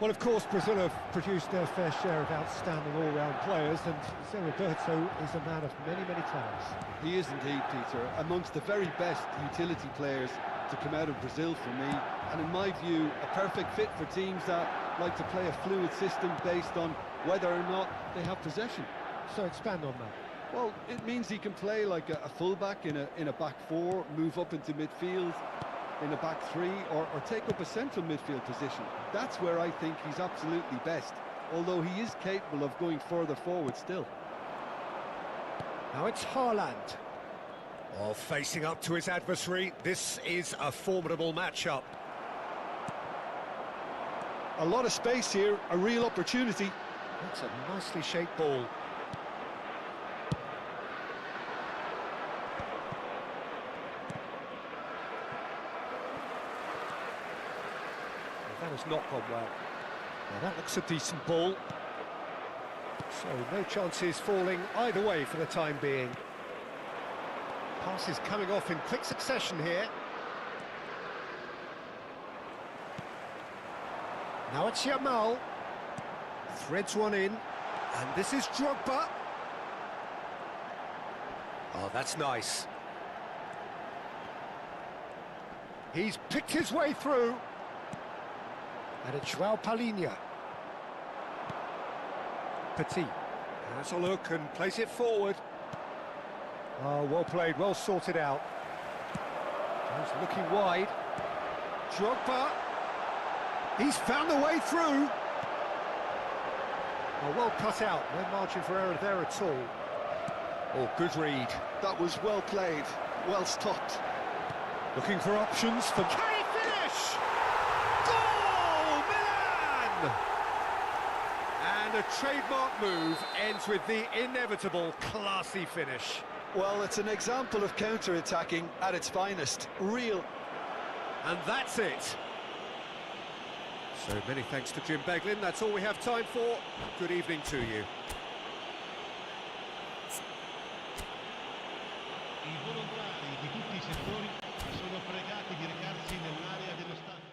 Well, of course, Brazil have produced their fair share of outstanding all-round players, and Zé Roberto is a man of many, many talents. He is indeed, Peter, amongst the very best utility players to come out of Brazil for me, and in my view, a perfect fit for teams that like to play a fluid system based on whether or not they have possession. So expand on that. Well, it means he can play like a full-back in a back four, move up into midfield in a back three, or take up a central midfield position. That's where I think he's absolutely best, although he is capable of going further forward still. Now it's Haaland. Oh, facing up to his adversary, this is a formidable matchup. A lot of space here, a real opportunity. That's a nicely shaped ball. That has not gone well. Now that looks a decent ball. So no chances falling either way for the time being. Passes coming off in quick succession here. Now it's Yamal. Threads one in. And this is Drogba. Oh, that's nice. He's picked his way through. And it's João Palhinha. Petit has a look and plays it forward. Oh, well played, well sorted out. He's looking wide. Drogba. He's found the way through. Oh, well cut out. No margin for error there at all. Oh, good read. That was well played, well stopped. Looking for options for... Can he finish? Goal, Milan! And a trademark move ends with the inevitable classy finish. Well, it's an example of counter-attacking at its finest. Real. And that's it. So many thanks to Jim Beglin. That's all we have time for. Good evening to you. I volontari di tutti i settori sono pregati di recarsi nell'area dello stadio.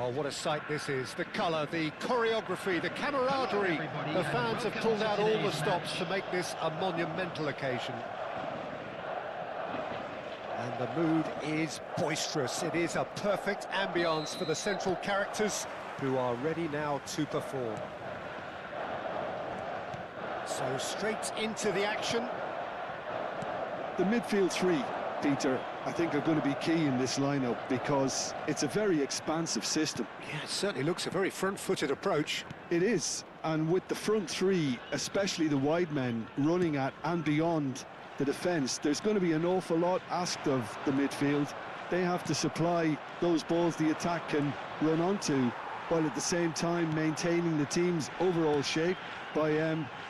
Oh, what a sight this is. The colour, the choreography, the camaraderie. The fans have pulled out all the stops to make this a monumental occasion. And the mood is boisterous. It is a perfect ambience for the central characters who are ready now to perform. So straight into the action. The midfield three, Peter, I think are going to be key in this lineup because it's a very expansive system. Yeah, it certainly looks a very front-footed approach. It is, and with the front three, especially the wide men running at and beyond the defence, there's going to be an awful lot asked of the midfield. They have to supply those balls the attack can run onto, while at the same time maintaining the team's overall shape by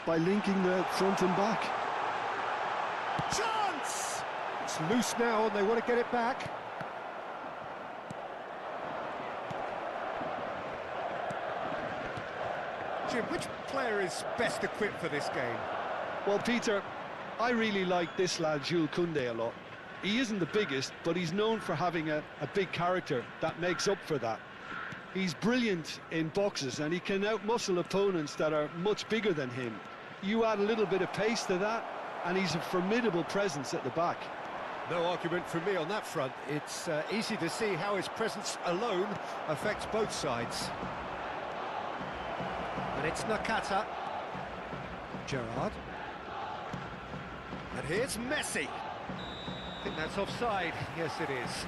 linking the front and back. Chance! It's loose now and they want to get it back. Jim, which player is best equipped for this game? Well, Peter, I really like this lad, Jules Koundé, a lot. He isn't the biggest, but he's known for having a big character that makes up for that. He's brilliant in boxes and he can outmuscle opponents that are much bigger than him. You add a little bit of pace to that and he's a formidable presence at the back. No argument from me on that front. It's easy to see how his presence alone affects both sides. And it's Nakata. Gerrard. And here's Messi. I think that's offside. Yes, it is.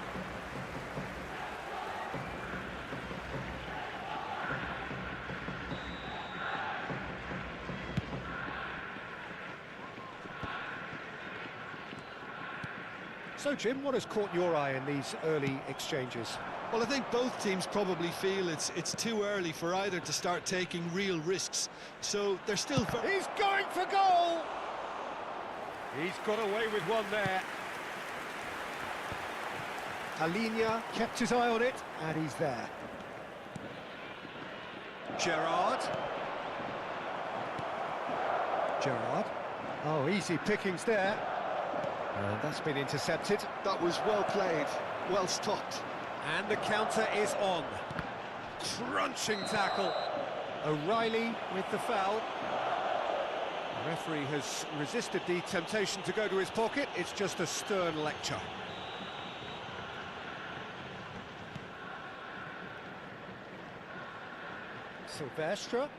So, Jim, what has caught your eye in these early exchanges? Well, I think both teams probably feel it's too early for either to start taking real risks. So they're still... He's going for goal! He's got away with one there. Alina kept his eye on it, and he's there. Gerrard. Gerrard. Oh, easy pickings there. And that's been intercepted. That was well played, well stopped. And the counter is on. Crunching tackle. O'Reilly with the foul. The referee has resisted the temptation to go to his pocket. It's just a stern lecture. Silvestre.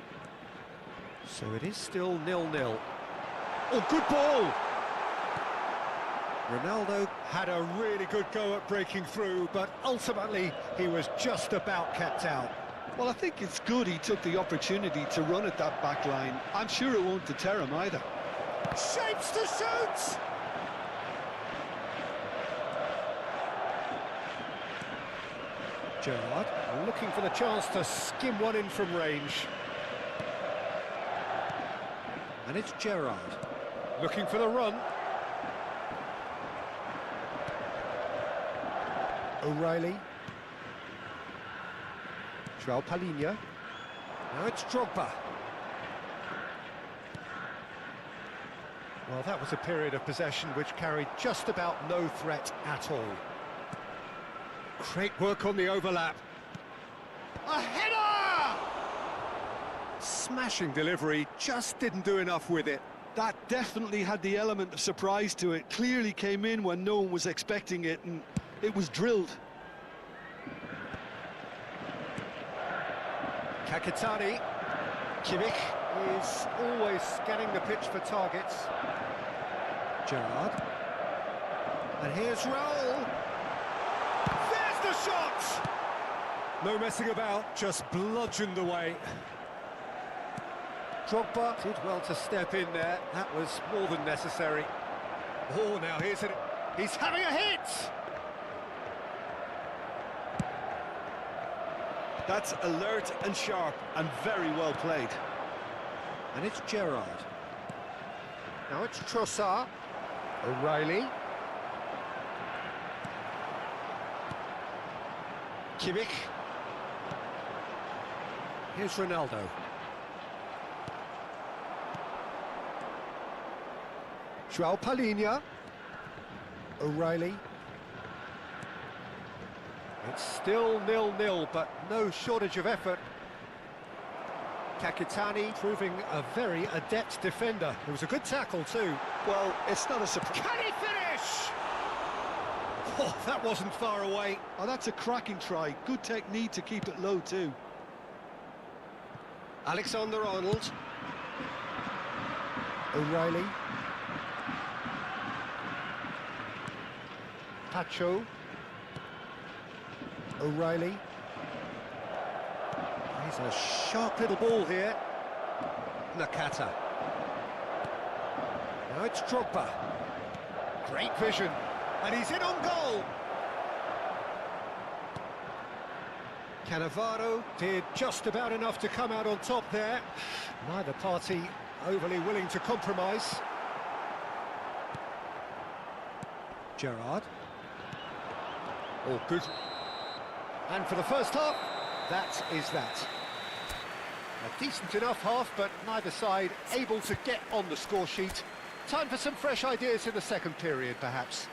So it is still 0-0. Oh, good ball! Ronaldo had a really good go at breaking through, but ultimately he was just about kept out. Well, I think it's good he took the opportunity to run at that back line. I'm sure it won't deter him either. Shapes to shoot! Gerrard looking for the chance to skim one in from range. And it's Gerrard looking for the run. O'Reilly. João Palhinha. Now it's Drogba. Well, that was a period of possession which carried just about no threat at all. Great work on the overlap. A header! Smashing delivery, just didn't do enough with it. That definitely had the element of surprise to it. Clearly came in when no one was expecting it, and it was drilled. Kakitani. Kimmich is always scanning the pitch for targets. Gerrard. And here's Raul. There's the shot! No messing about, just bludgeoned away. Drogba did well to step in there. That was more than necessary. Oh, now here's it. He's having a hit! That's alert and sharp and very well played. And it's Gerrard. Now it's Trossard. O'Reilly. Kimmich. Here's Ronaldo. João Palhinha. O'Reilly. It's still 0-0, but no shortage of effort. Kakitani proving a very adept defender. It was a good tackle too. Well, it's not a surprise. Can he finish? Oh, that wasn't far away. Oh, that's a cracking try. Good technique to keep it low too. Alexander-Arnold. O'Reilly. Pacho. O'Reilly. He's a sharp little ball here. Nakata. Now it's Drogba. Great vision. And he's in on goal. Cannavaro did just about enough to come out on top there. Neither party overly willing to compromise. Gerrard. Oh, good. And for the first half, that is that. A decent enough half, but neither side able to get on the score sheet. Time for some fresh ideas in the second period, perhaps.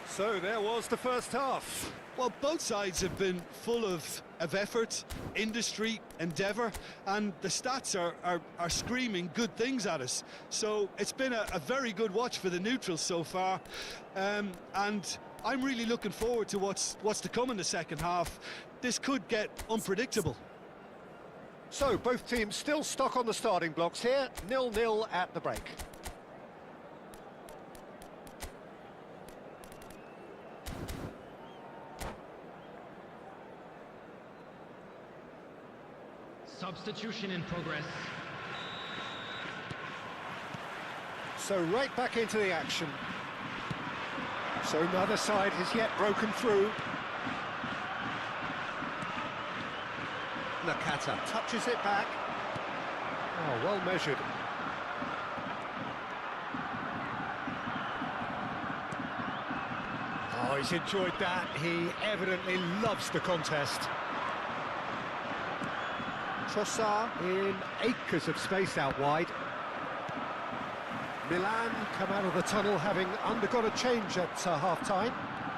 So there was the first half. Well, both sides have been full of effort, industry, endeavour, and the stats are screaming good things at us. So it's been a very good watch for the neutrals so far, and I'm really looking forward to what's to come in the second half. This could get unpredictable. So both teams still stuck on the starting blocks here, 0-0 at the break. Substitution in progress. So right back into the action. So neither side has yet broken through. Nakata touches it back. Oh, well measured. Oh, he's enjoyed that. He evidently loves the contest. Trossard in acres of space out wide. Milan come out of the tunnel having undergone a change at half-time.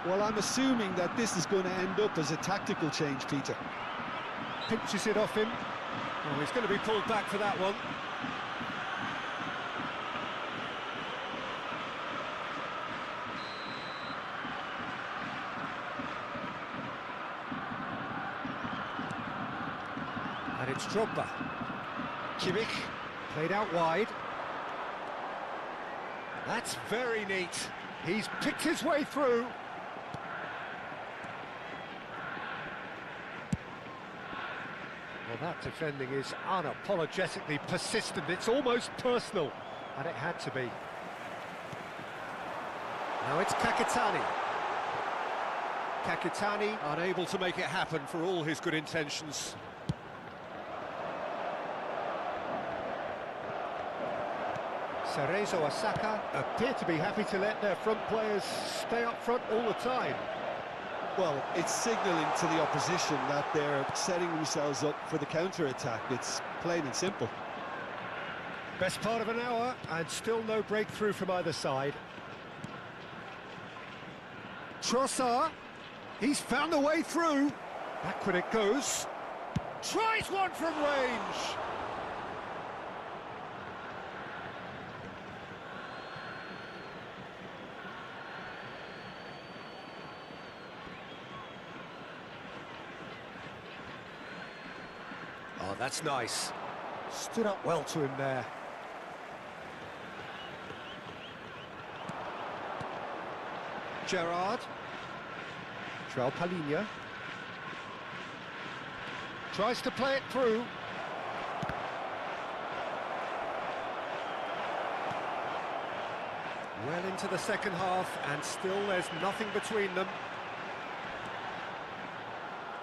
Well, I'm assuming that this is going to end up as a tactical change, Peter. Pinches it off him. Oh, he's going to be pulled back for that one. And it's Drogba. Kimmich played out wide. That's very neat. He's picked his way through. Well, that defending is unapologetically persistent. It's almost personal, and it had to be. Now it's Kakitani. Kakitani unable to make it happen for all his good intentions. Cerezo Osaka appear to be happy to let their front players stay up front all the time. Well, it's signalling to the opposition that they're setting themselves up for the counter-attack. It's plain and simple. Best part of an hour, and still no breakthrough from either side. Trossard, he's found a way through. Backward it goes. Tries one from range. Oh, that's nice. Stood up well to him there. Gerrard. João Palhinha. Tries to play it through. Well into the second half, and still there's nothing between them.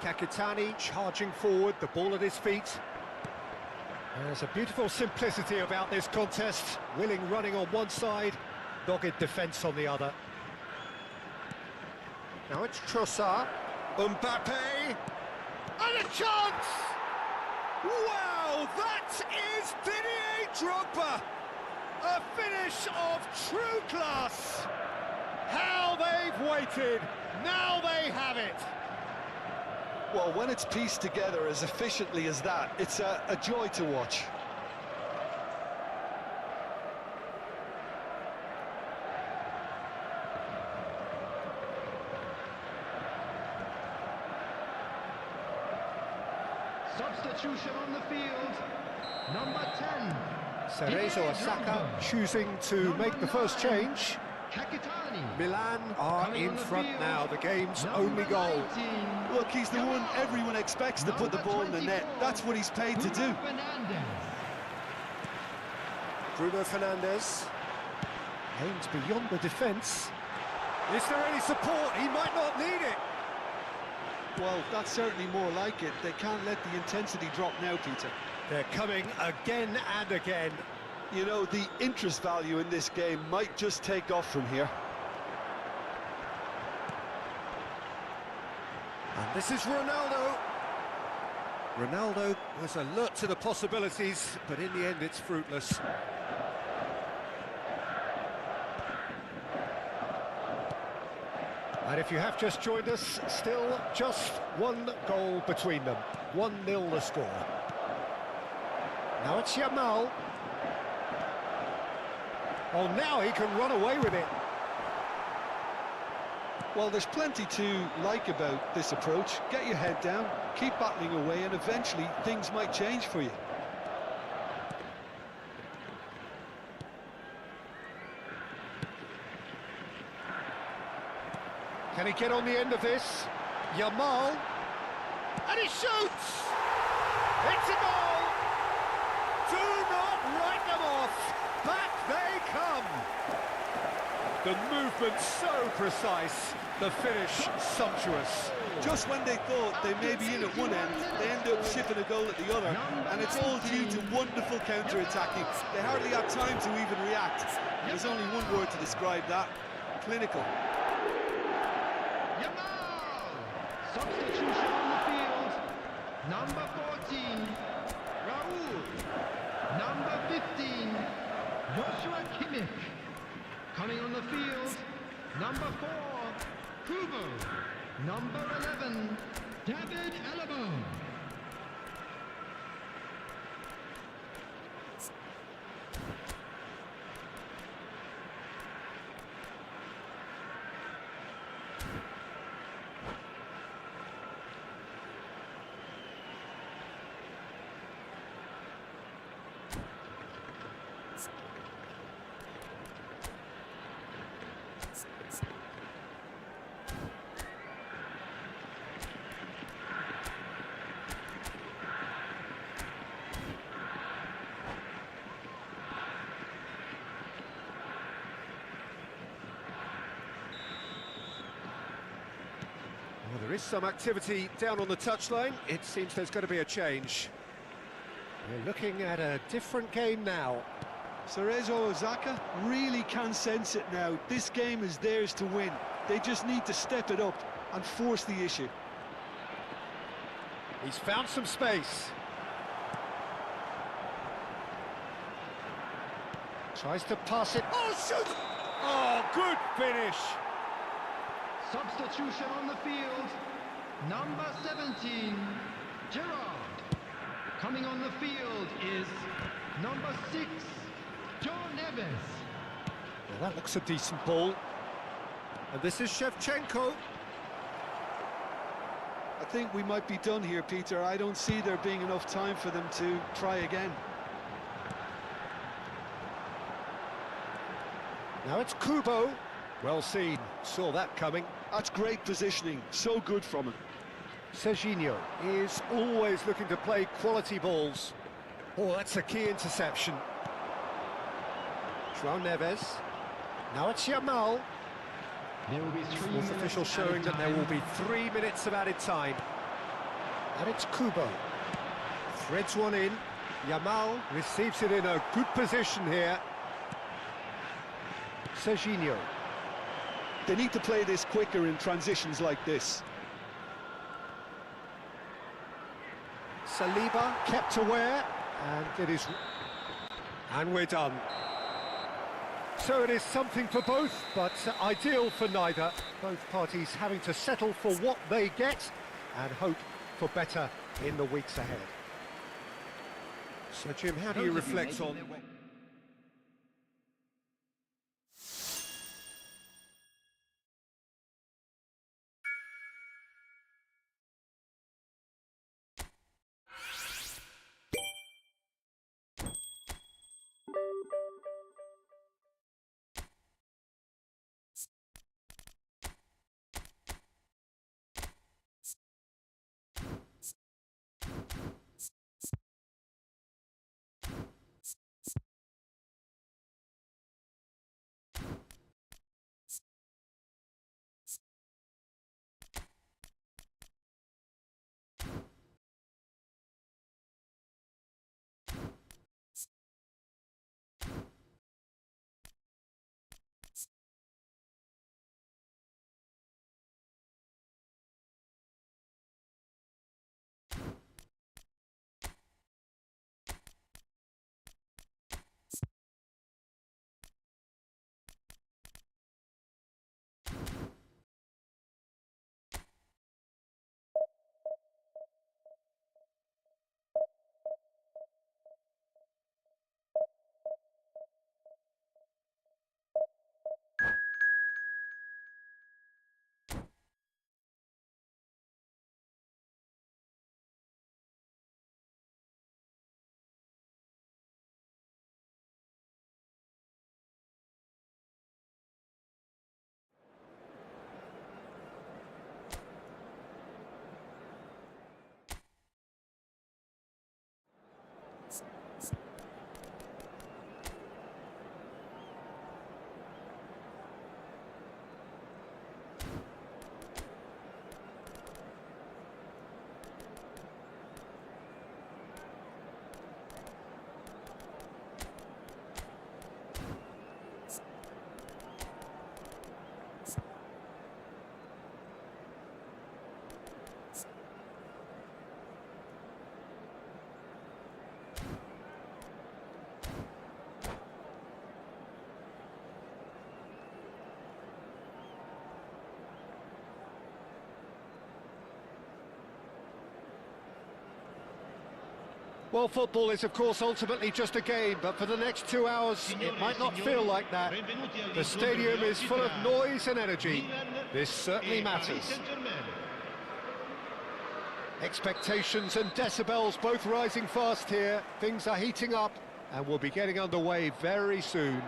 Kakitani charging forward, the ball at his feet. There's a beautiful simplicity about this contest. Willing running on one side, dogged defence on the other. Now it's Trossard. Mbappe! And a chance! Wow, that is Didier Drogba! A finish of true class! How they've waited! Now they have it! Well, when it's pieced together as efficiently as that, it's a joy to watch. Substitution on the field. Number 10. Cerezo Osaka choosing to make the first change. Kakitani. Milan are in front now, the game's only goal. Look, he's the one everyone expects to put the ball in the net. That's what he's paid to do. Bruno Fernandes aims beyond the defence. Is there any support? He might not need it. Well, that's certainly more like it. They can't let the intensity drop now, Peter. They're coming again and again. You know, the interest value in this game might just take off from here. And this is Ronaldo. Ronaldo was alert to the possibilities, but in the end it's fruitless. And if you have just joined us, still just one goal between them. 1-0 the score. Now it's Yamal. Oh, now he can run away with it. Well, there's plenty to like about this approach. Get your head down, keep battling away, and eventually things might change for you. Can he get on the end of this? Yamal. And he shoots! It's a goal! Do not write them off! Back they come! The movement so precise, the finish sumptuous. Just when they thought they may be in at one end, they end up shipping a goal at the other, and it's all due to wonderful counter-attacking. They hardly have time to even react. There's only one word to describe that: clinical. Substitution on the field. Number 14, Raul. Number 15, Joshua Kimmich. Coming on the field, number 4, Kubo. Number 11, David Alaba. Well, there is some activity down on the touchline. It seems there's going to be a change. We're looking at a different game now. Cerezo Osaka really can sense it now. This game is theirs to win. They just need to step it up and force the issue. He's found some space. Tries to pass it. Oh, shoot! Oh, good finish. Substitution on the field. Number 17, Gerard. Coming on the field is number 6, Joe Neves. Well, that looks a decent ball. And this is Shevchenko. I think we might be done here, Peter. I don't see there being enough time for them to try again. Now it's Kubo. Well seen, saw that coming. That's great positioning, so good from him. Serginho is always looking to play quality balls. Oh, that's a key interception. João Neves. Now it's Yamal. There will be 3 Fourth minutes official of showing added that there time. will be 3 minutes of added time. And it's Kubo. Threads one in. Yamal receives it in a good position here. Serginho. They need to play this quicker in transitions like this. Saliba kept aware, and it is... And we're done. So it is something for both, but ideal for neither. Both parties having to settle for what they get and hope for better in the weeks ahead. So, Jim, how do you reflect on... Well, football is, of course, ultimately just a game, but for the next 2 hours, it might not feel like that. The stadium is full of noise and energy. This certainly matters. Expectations and decibels both rising fast here. Things are heating up, and we'll be getting underway very soon.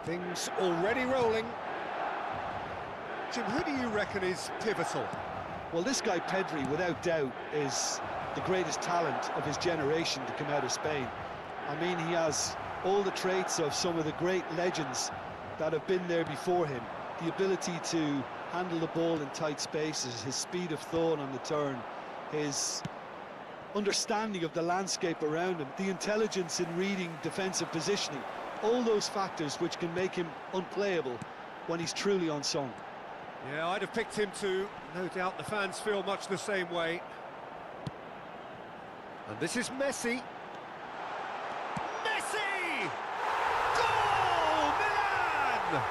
Things already rolling. Jim, who do you reckon is pivotal? Well, this guy Pedri, without doubt, is the greatest talent of his generation to come out of Spain. I mean, he has all the traits of some of the great legends that have been there before him. The ability to handle the ball in tight spaces, his speed of thought on the turn, his understanding of the landscape around him, the intelligence in reading defensive positioning, all those factors which can make him unplayable when he's truly on song. Yeah, I'd have picked him too. No doubt the fans feel much the same way. And this is Messi. Messi! Goal! Milan!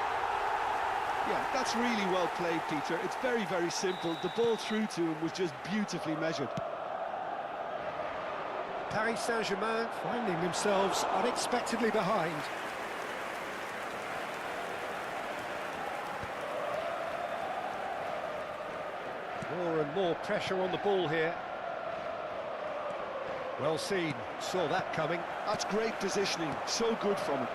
Yeah, that's really well played, Peter. It's very, very simple. The ball through to him was just beautifully measured. Paris Saint-Germain finding themselves unexpectedly behind. More and more pressure on the ball here. Well seen, saw that coming. That's great positioning, so good from him.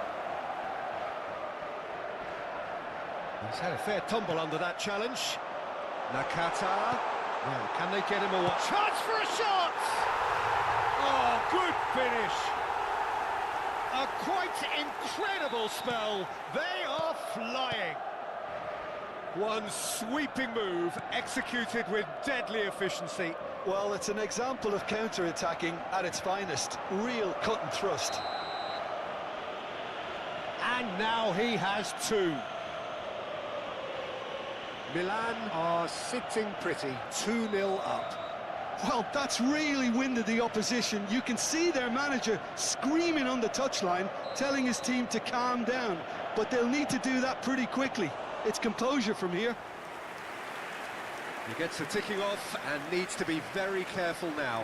He's had a fair tumble under that challenge. Nakata. Now, can they get him a watch? Chance for a shot! Oh, good finish. A quite incredible spell. They are flying. One sweeping move, executed with deadly efficiency. Well, it's an example of counter-attacking at its finest. Real cut and thrust. And now he has two. Milan are sitting pretty, 2-0 up. Well, that's really winded the opposition. You can see their manager screaming on the touchline, telling his team to calm down. But they'll need to do that pretty quickly. It's composure from here. He gets the ticking off and needs to be very careful now.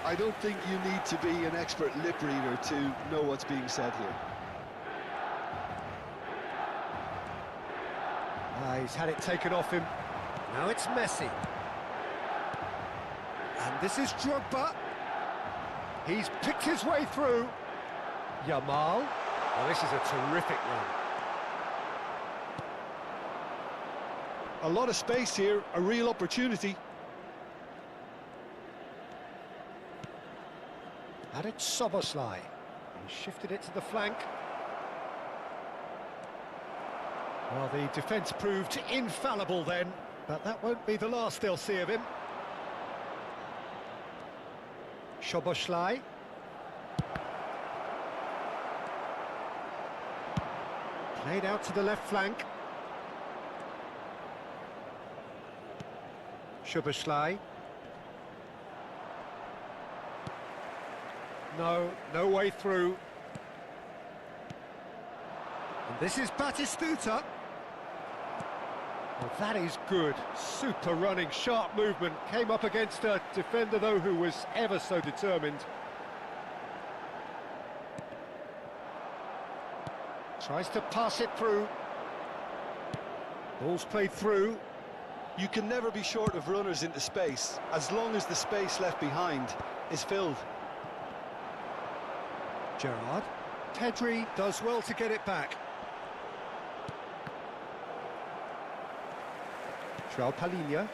I don't think you need to be an expert lip reader to know what's being said here. He's had it taken off him. Now it's Messi. And this is Drogba. He's picked his way through. Yamal. Well, this is a terrific run. A lot of space here, a real opportunity. And it's Szoboszlai. He shifted it to the flank. Well, the defence proved infallible then, but that won't be the last they'll see of him. Szoboszlai. Played out to the left flank. Szoboszlai. No way through. And this is Batistuta. Well, that is good. Super running, sharp movement. Came up against a defender, though, who was ever so determined. Tries to pass it through. Ball's played through. You can never be short of runners into space, as long as the space left behind is filled. Gerrard. Pedri does well to get it back. João Palhinha.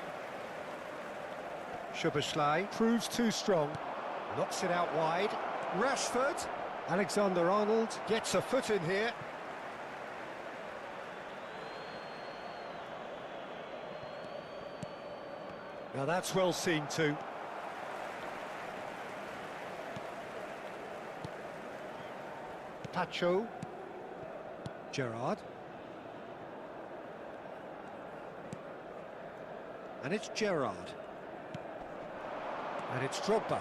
Szoboszlai proves too strong. Knocks it out wide. Rashford. Alexander-Arnold gets a foot in here. Now that's well seen too. Pacho. Gerrard. And it's Gerrard. And it's Drogba.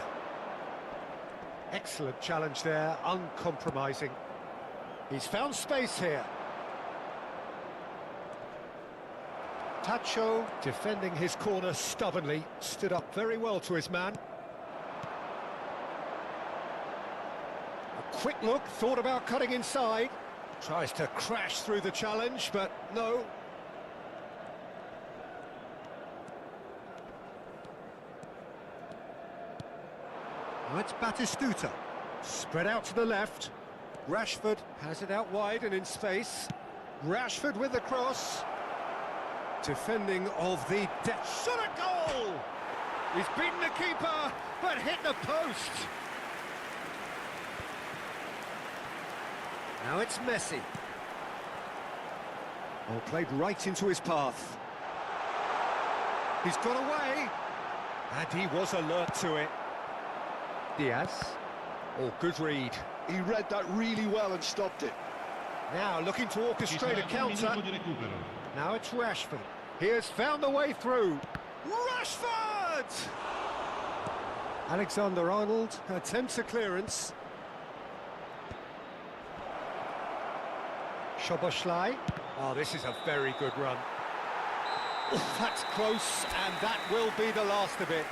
Excellent challenge there, uncompromising. He's found space here. Pacho defending his corner stubbornly, stood up very well to his man. A quick look, thought about cutting inside. Tries to crash through the challenge, but no. Now it's Batistuta. Spread out to the left. Rashford has it out wide and in space. Rashford with the cross. Defending of the shot a goal! He's beaten the keeper, but hit the post. Now it's Messi. Oh, played right into his path. He's got away, and he was alert to it. Diaz. Oh, good read. He read that really well and stopped it. Now looking to orchestrate a counter. Now it's Rashford. He has found the way through. Rashford! Alexander-Arnold attempts a clearance. Szoboszlai. Oh, this is a very good run. Oh, that's close, and that will be the last of it.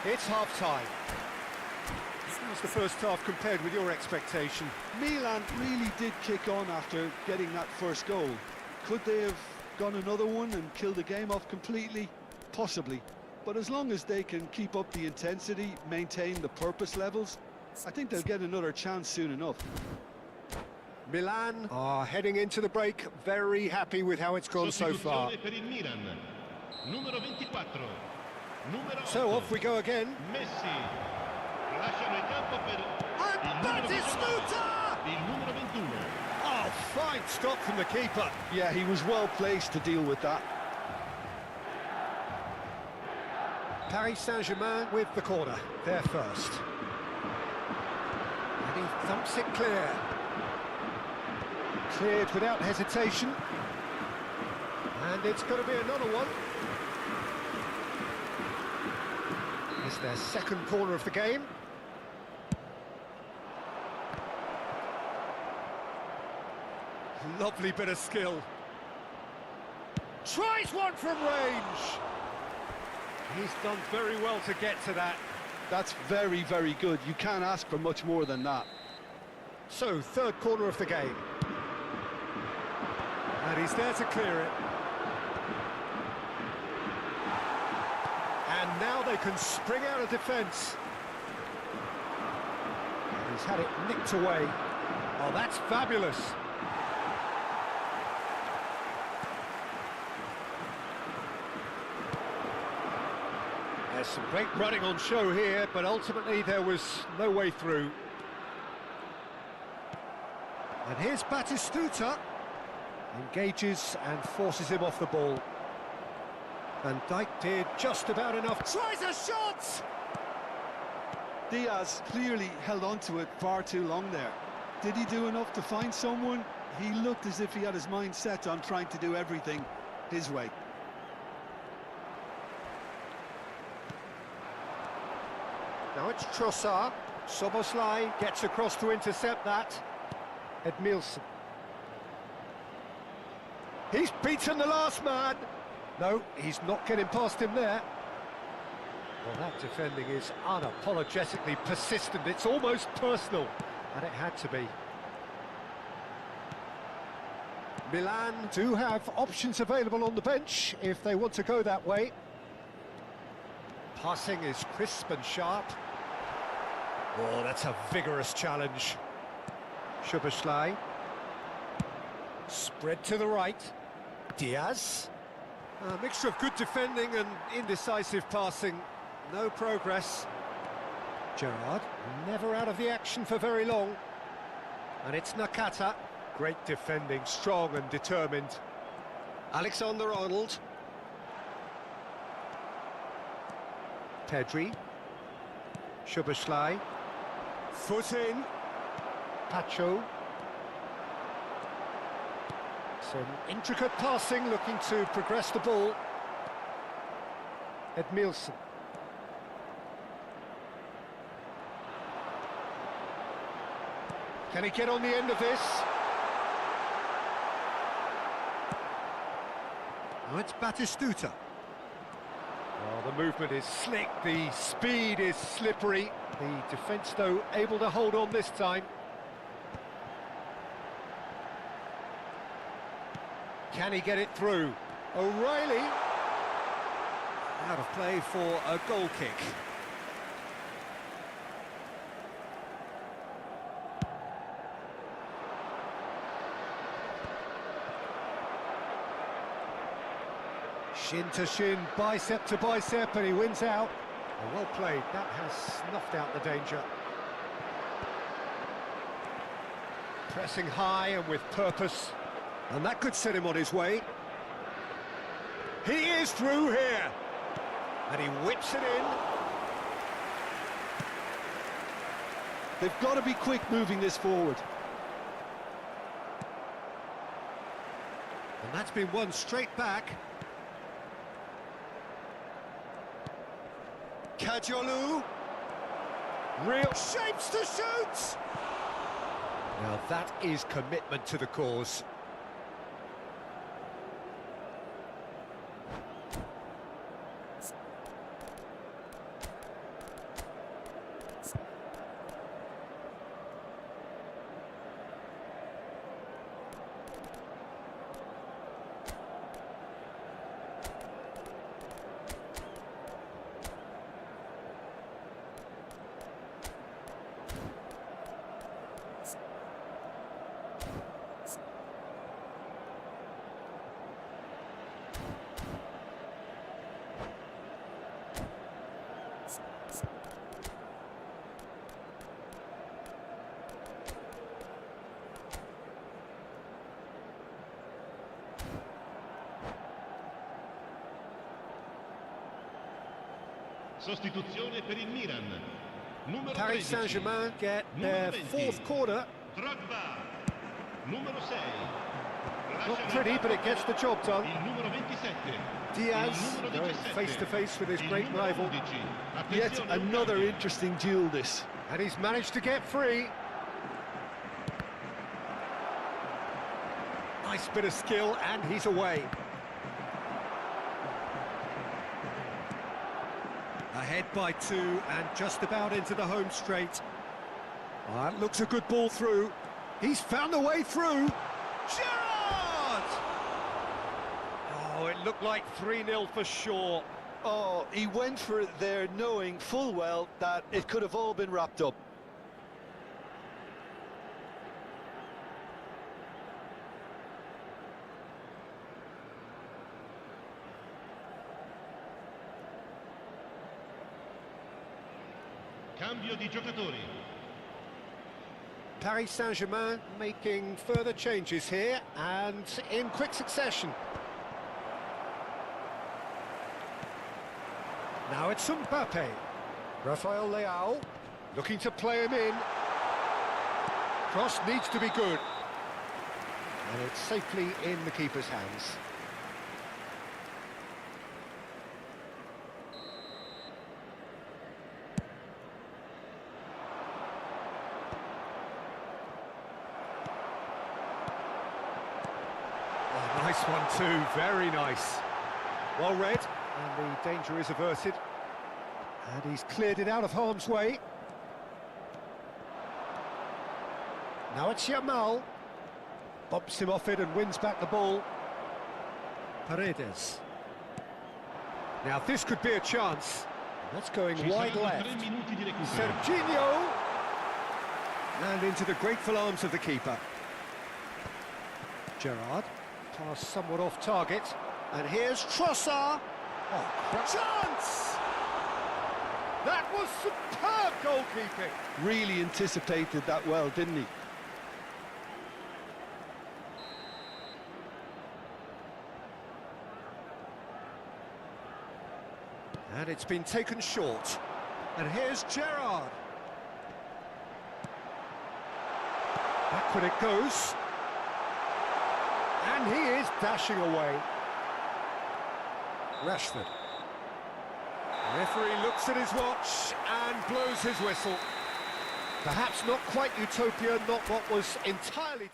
It's half-time. How's the first half compared with your expectation? Milan really did kick on after getting that first goal. Could they have gone another one and killed the game off completely? Possibly. But as long as they can keep up the intensity, maintain the purpose levels, I think they'll get another chance soon enough. Milan are heading into the break, very happy with how it's gone so far. So off we go again. And Batistuta! Oh, fine stop from the keeper. Yeah, he was well placed to deal with that. Paris Saint-Germain with the corner, they're first. And he thumps it clear. Cleared without hesitation. And it's going to be another one. It's their second corner of the game. Lovely bit of skill. Tries one from range. He's done very well to get to that. That's very, very good. You can't ask for much more than that. So, third corner of the game. And he's there to clear it. And now they can spring out of defence. He's had it nicked away. Oh, that's fabulous. There's some great running on show here, but ultimately there was no way through. And here's Batistuta. Engages and forces him off the ball. Van Dijk did just about enough. Tries a shot! Diaz clearly held on to it far too long there. Did he do enough to find someone? He looked as if he had his mind set on trying to do everything his way. Now it's Trossard. Szoboszlai gets across to intercept that. Edmilson. He's beaten the last man. No, he's not getting past him there. Well, that defending is unapologetically persistent. It's almost personal, and it had to be. Milan do have options available on the bench if they want to go that way. Passing is crisp and sharp. Oh, that's a vigorous challenge. Szoboszlai. Spread to the right. Diaz. A mixture of good defending and indecisive passing. No progress. Gerrard, never out of the action for very long. And it's Nakata. Great defending, strong and determined. Alexander-Arnold. Pedri. Szoboszlai. Foot in. Pacho. Some intricate passing, looking to progress the ball. Edmilson. Can he get on the end of this? Oh, it's Batistuta. Oh, the movement is slick, the speed is slippery. The defence, though, able to hold on this time. Can he get it through? O'Reilly. Out of play for a goal kick. Shin to shin, bicep to bicep, and he wins out. Oh, well played, that has snuffed out the danger. Pressing high and with purpose, and that could set him on his way. He is through here, and he whips it in. They've got to be quick moving this forward. And that's been won straight back. Kajolu. Real shapes to shoot! Now that is commitment to the cause. Sostituzione per il Milan. Numero Paris 13. Saint-Germain get Numero their 20. fourth corner. Drogba. Numero 6. Not pretty, but it gets the job done. Il numero 27. Diaz Il numero going 17. face to face with his Il great numero rival. 11. Yet Attenzione, un another cambio. interesting duel, this. And he's managed to get free. Nice bit of skill, and he's away. Ahead by 2 and just about into the home straight. Oh, that looks a good ball through. He's found a way through. Gerrard! Oh, it looked like 3-0 for sure. Oh, he went for it there, knowing full well that it could have all been wrapped up. Cambio di giocatori. Paris Saint-Germain making further changes here and in quick succession. Now it's Mbappe. Rafael Leao looking to play him in. Cross needs to be good. And it's safely in the keeper's hands. Oh, nice one too, very nice. Well read, and the danger is averted. And he's cleared it out of harm's way. Now it's Yamal. Bumps him off it and wins back the ball. Paredes. Now this could be a chance. That's going Ci wide saranno left. 3 minuti di recupero. Serginho! And into the grateful arms of the keeper. Gerrard. Pass somewhat off target. And here's Trossard. Oh, chance! That was superb goalkeeping. Really anticipated that well, didn't he? And it's been taken short. And here's Gerrard. Backward it goes. And he is dashing away. Rashford. The referee looks at his watch and blows his whistle. Perhaps not quite utopia, not what was entirely...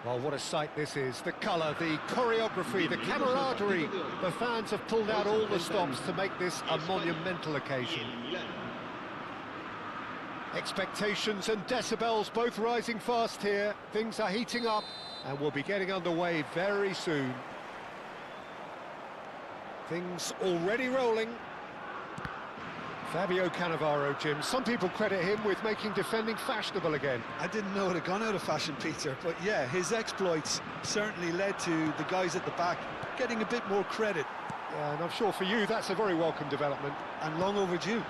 Well, what a sight this is. The colour, the choreography, the camaraderie. The fans have pulled out all the stops to make this a monumental occasion. Expectations and decibels both rising fast here. Things are heating up and we'll be getting underway very soon. Things already rolling. Fabio Cannavaro, Jim. Some people credit him with making defending fashionable again. I didn't know it had gone out of fashion, Peter, but yeah, his exploits certainly led to the guys at the back getting a bit more credit. Yeah, and I'm sure for you that's a very welcome development. And long overdue.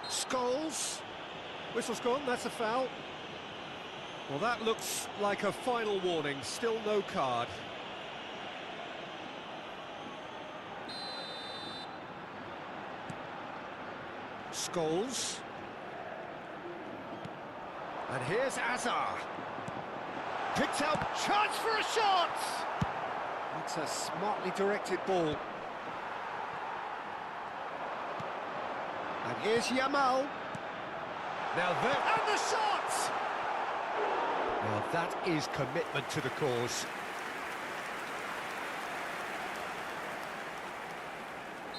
Scholes. Whistle's gone, that's a foul. Well, that looks like a final warning. Still no card. Scholes. And here's Azar. Picked out, chance for a shot! It's a smartly directed ball. And here's Yamal. Now there, and the shot! Well, that is commitment to the cause.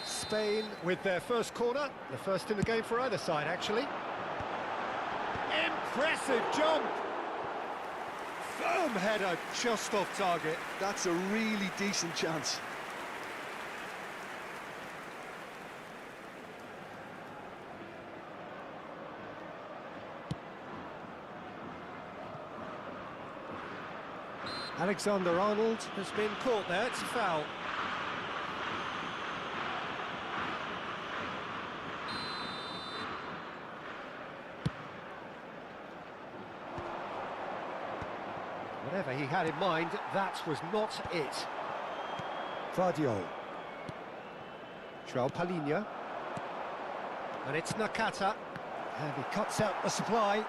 Spain with their first corner, the first in the game for either side, actually. Impressive jump! Firm header, just off target. That's a really decent chance. Alexander-Arnold has been caught there, it's a foul. Whatever he had in mind, that was not it. Vardio. João Palhinha. And it's Nakata. And he cuts out the supply.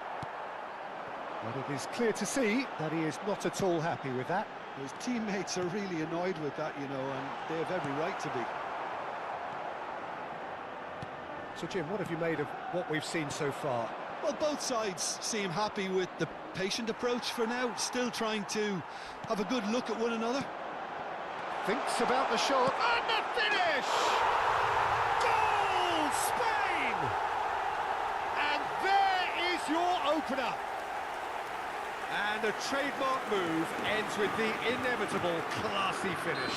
But it is clear to see that he is not at all happy with that. His teammates are really annoyed with that, you know, and they have every right to be. So, Jim, what have you made of what we've seen so far? Well, both sides seem happy with the patient approach for now, still trying to have a good look at one another. Thinks about the shot, and the finish! Goal, Spain! And there is your opener. And the trademark move ends with the inevitable classy finish.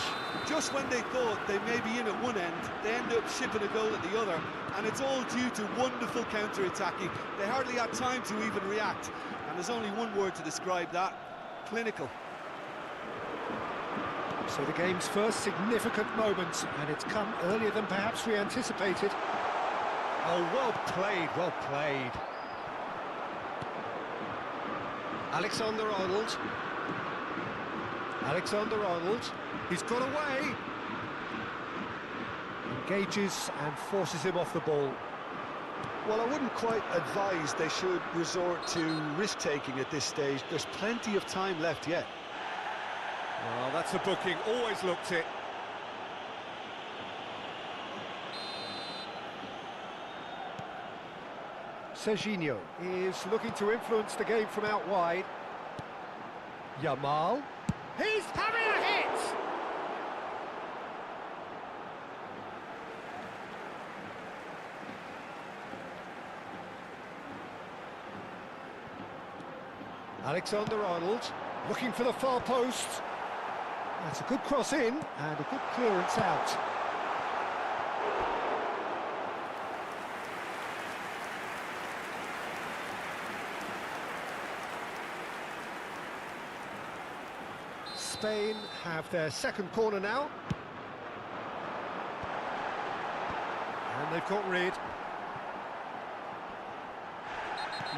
Just when they thought they may be in at one end, they end up shipping a goal at the other, and it's all due to wonderful counter-attacking. They hardly had time to even react, and there's only one word to describe that: clinical. So the game's first significant moment, and it's come earlier than perhaps we anticipated. Oh, well played, well played. Alexander-Arnold. Alexander-Arnold. He's got away. Engages and forces him off the ball. Well, I wouldn't quite advise they should resort to risk-taking at this stage. There's plenty of time left yet. Well, that's a booking. Always looked it. Serginho is looking to influence the game from out wide. Yamal. He's having a hit! Alexander-Arnold looking for the far post. That's a good cross in and a good clearance out. Spain have their second corner now. And they've got rid.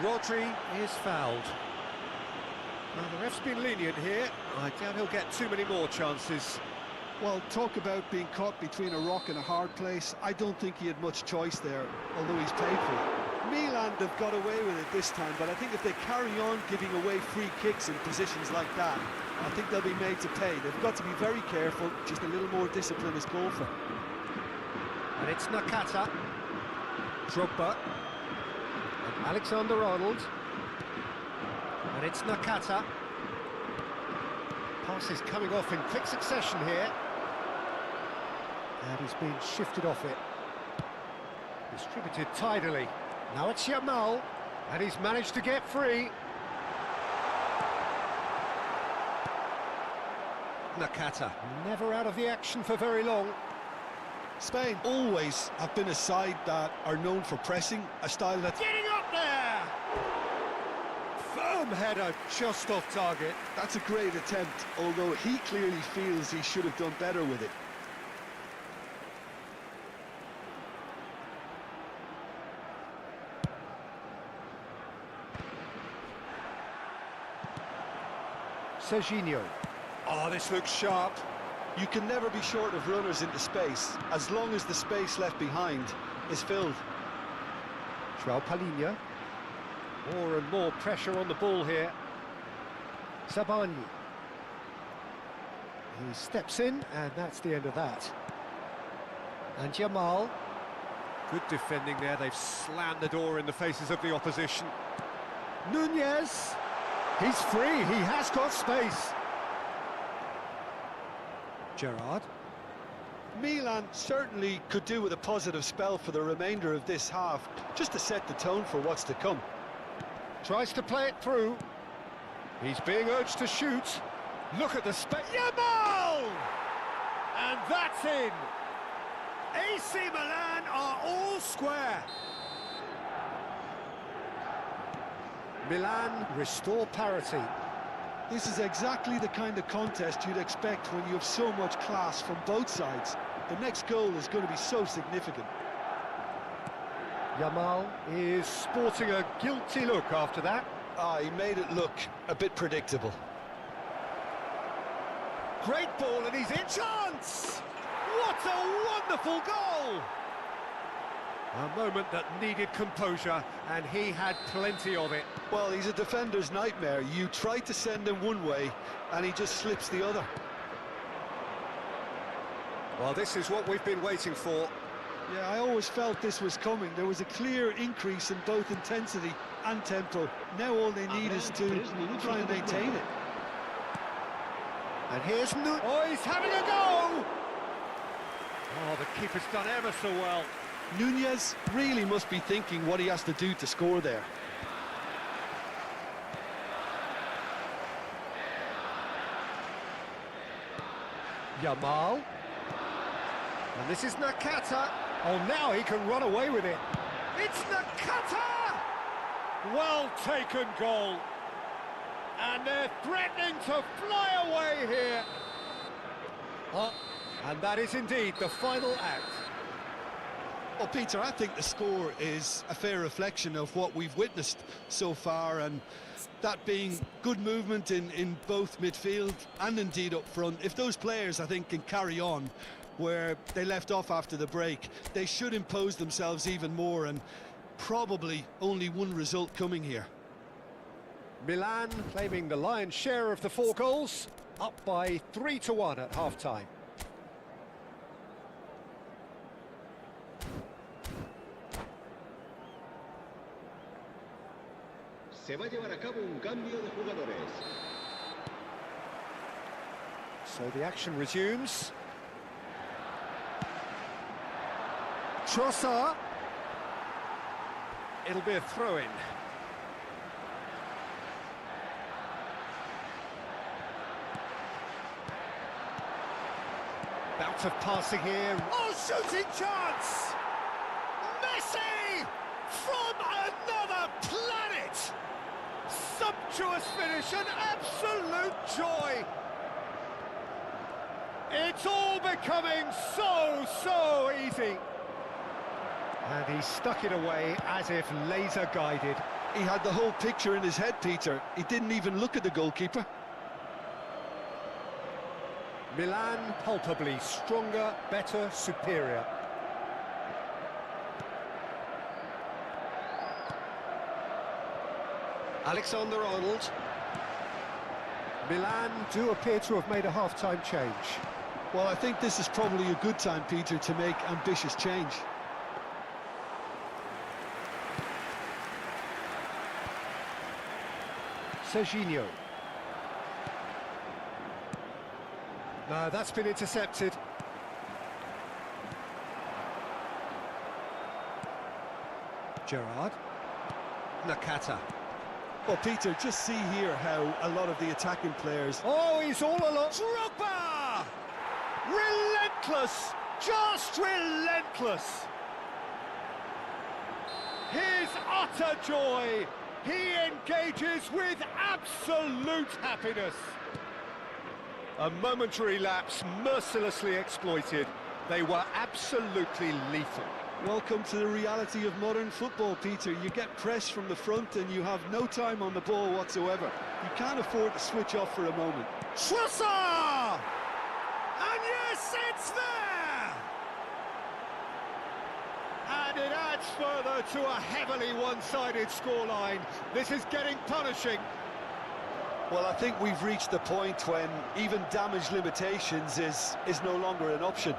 Rodri is fouled. Now, the ref's been lenient here. I doubt he'll get too many more chances. Well, talk about being caught between a rock and a hard place. I don't think he had much choice there, although he's paid for it. Milan have got away with it this time, but I think if they carry on giving away free kicks in positions like that, I think they'll be made to pay. They've got to be very careful. Just a little more discipline is called for. And it's Nakata. Drogba. And Alexander-Arnold. And it's Nakata. Passes coming off in quick succession here. And he's been shifted off it. Distributed tidily. Now it's Yamal, and he's managed to get free. Nakata, never out of the action for very long. Spain always have been a side that are known for pressing, a style that's... Getting up there! Firm header, just off target. That's a great attempt, although he clearly feels he should have done better with it. Serginho. Oh, this looks sharp. You can never be short of runners into space, as long as the space left behind is filled. João Palhinha. More and more pressure on the ball here. Sabani. He steps in, and that's the end of that. And Yamal. Good defending there. They've slammed the door in the faces of the opposition. Nunez. He's free. He has got space. Gerrard. Milan certainly could do with a positive spell for the remainder of this half, just to set the tone for what's to come. Tries to play it through. He's being urged to shoot. Look at the space. Yamal! And that's in. AC Milan are all square. Milan restore parity. This is exactly the kind of contest you'd expect when you have so much class from both sides. The next goal is going to be so significant. Yamal is sporting a guilty look after that. He made it look a bit predictable. Great ball, and he's in. Chance! What a wonderful goal! A moment that needed composure, and he had plenty of it. Well, he's a defender's nightmare. You try to send him one way, and he just slips the other. Well, this is what we've been waiting for. Yeah, I always felt this was coming. There was a clear increase in both intensity and tempo. Now all they need is to try and maintain it. And here's Oh, he's having a go! Oh, the keeper's done ever so well. Nunez really must be thinking what he has to do to score there. Yamal. And this is Nakata. Oh, now he can run away with it. It's Nakata! Well taken goal. And they're threatening to fly away here. Oh, and that is indeed the final act. Well, Peter, I think the score is a fair reflection of what we've witnessed so far, and that being good movement in both midfield and indeed up front. If those players, I think, can carry on where they left off after the break, they should impose themselves even more, and probably only one result coming here. Milan claiming the lion's share of the 4 goals, up by 3-1 at half-time. Se va a llevar a cabo un cambio de jugadores. So the action resumes. Trossard. It'll be a throw-in. Bout of passing here. Oh, shooting chance! Messi! From another planet! Sumptuous finish, an absolute joy! It's all becoming so easy. And he stuck it away as if laser guided. He had the whole picture in his head, Peter. He didn't even look at the goalkeeper. Milan palpably stronger, better, superior. Alexander-Arnold. Milan do appear to have made a half-time change. Well, I think this is probably a good time, Peter, to make ambitious change. Serginho. No, that's been intercepted. Gerrard. Nakata. Well, Peter, just see here how a lot of the attacking players... Oh, he's all along. Drogba! Relentless! Just relentless! His utter joy! He engages with absolute happiness. A momentary lapse mercilessly exploited. They were absolutely lethal. Welcome to the reality of modern football, Peter. You get pressed from the front and you have no time on the ball whatsoever. You can't afford to switch off for a moment. Schlusser! And yes, it's there! And it adds further to a heavily one-sided scoreline. This is getting punishing. Well, I think we've reached the point when even damage limitations is no longer an option.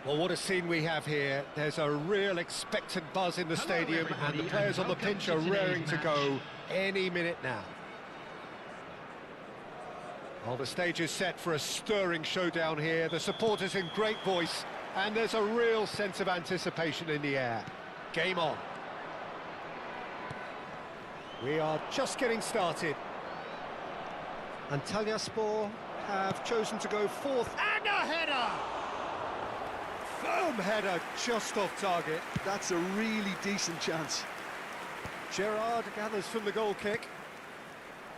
Well, what a scene we have here. There's a real expectant buzz in the stadium, and the players on the pitch are raring to go any minute now. Well, the stage is set for a stirring showdown here. The supporters in great voice, and there's a real sense of anticipation in the air. Game on. We are just getting started. Antalyaspor have chosen to go forth, and a header! Firm header, just off target. That's a really decent chance. Gerrard gathers from the goal kick.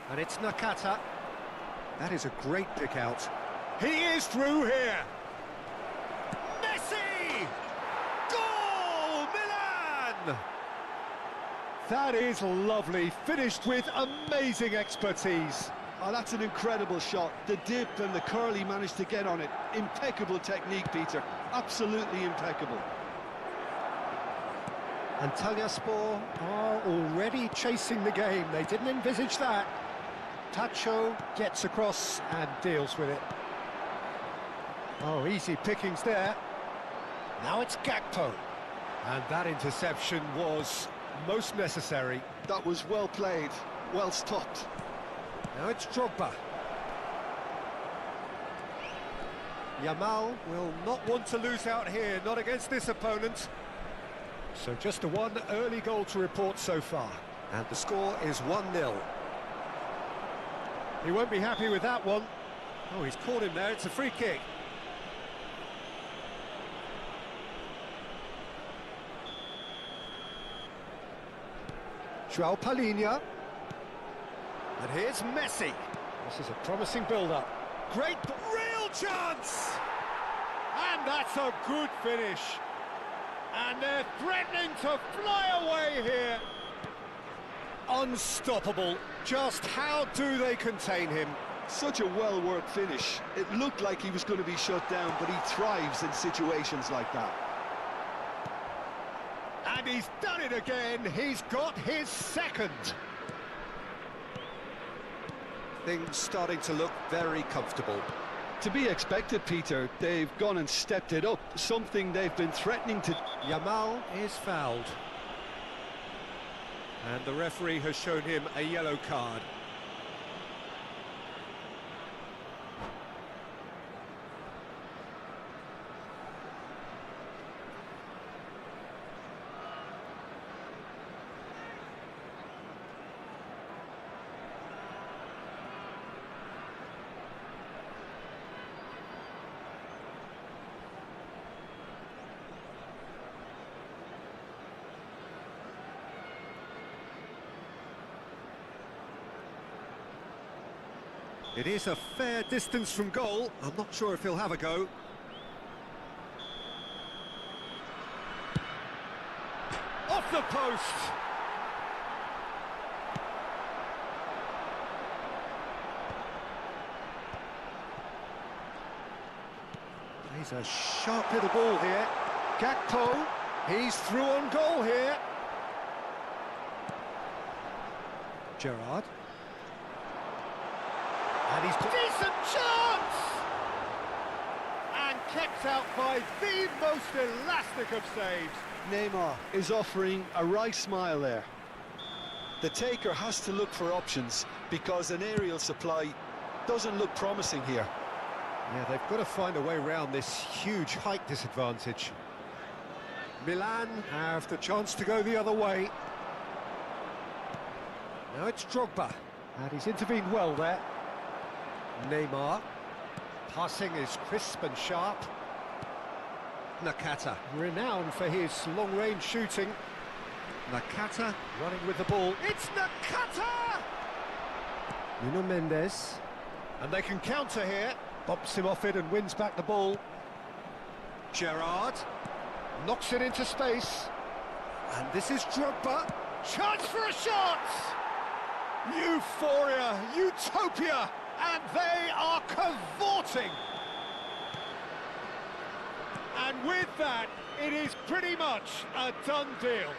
And it's Nakata. That is a great pick out. He is through here! Messi! Goal! Milan! That is lovely, finished with amazing expertise. Oh, that's an incredible shot. The dip and the curl he managed to get on it. Impeccable technique, Peter. Absolutely impeccable. Antalyaspor are already chasing the game. They didn't envisage that. Tacho gets across and deals with it. Oh, easy pickings there. Now it's Gakpo. And that interception was most necessary. That was well played, well stopped. Now it's Drogba. Yamal will not want to lose out here, not against this opponent. So just the one early goal to report so far. And the score is 1-0. He won't be happy with that one. Oh, he's caught him there, it's a free kick. João Palhinha. And here's Messi. This is a promising build-up. Great, real chance! And that's a good finish. And they're threatening to fly away here. Unstoppable. Just how do they contain him? Such a well-worked finish. It looked like he was going to be shut down, but he thrives in situations like that. And he's done it again. He's got his second. Things starting to look very comfortable. To be expected, Peter. They've gone and stepped it up, something they've been threatening to... Yamal is fouled. And the referee has shown him a yellow card. It is a fair distance from goal. I'm not sure if he'll have a go. Off the post! He's a sharp hit of ball here. Gakpo, he's through on goal here. Gerrard. And he's decent chance! And kept out by the most elastic of saves. Neymar is offering a right smile there. The taker has to look for options because an aerial supply doesn't look promising here. Yeah, they've got to find a way around this huge height disadvantage. Milan have the chance to go the other way. Now it's Drogba, and he's intervened well there. Neymar, passing is crisp and sharp. Nakata, renowned for his long-range shooting. Nakata running with the ball. It's Nakata! Nuno Mendes. And they can counter here. Bumps him off it and wins back the ball. Gerrard knocks it into space. And this is Drogba. Chance for a shot! Euphoria, utopia! And they are cavorting. And with that, it is pretty much a done deal.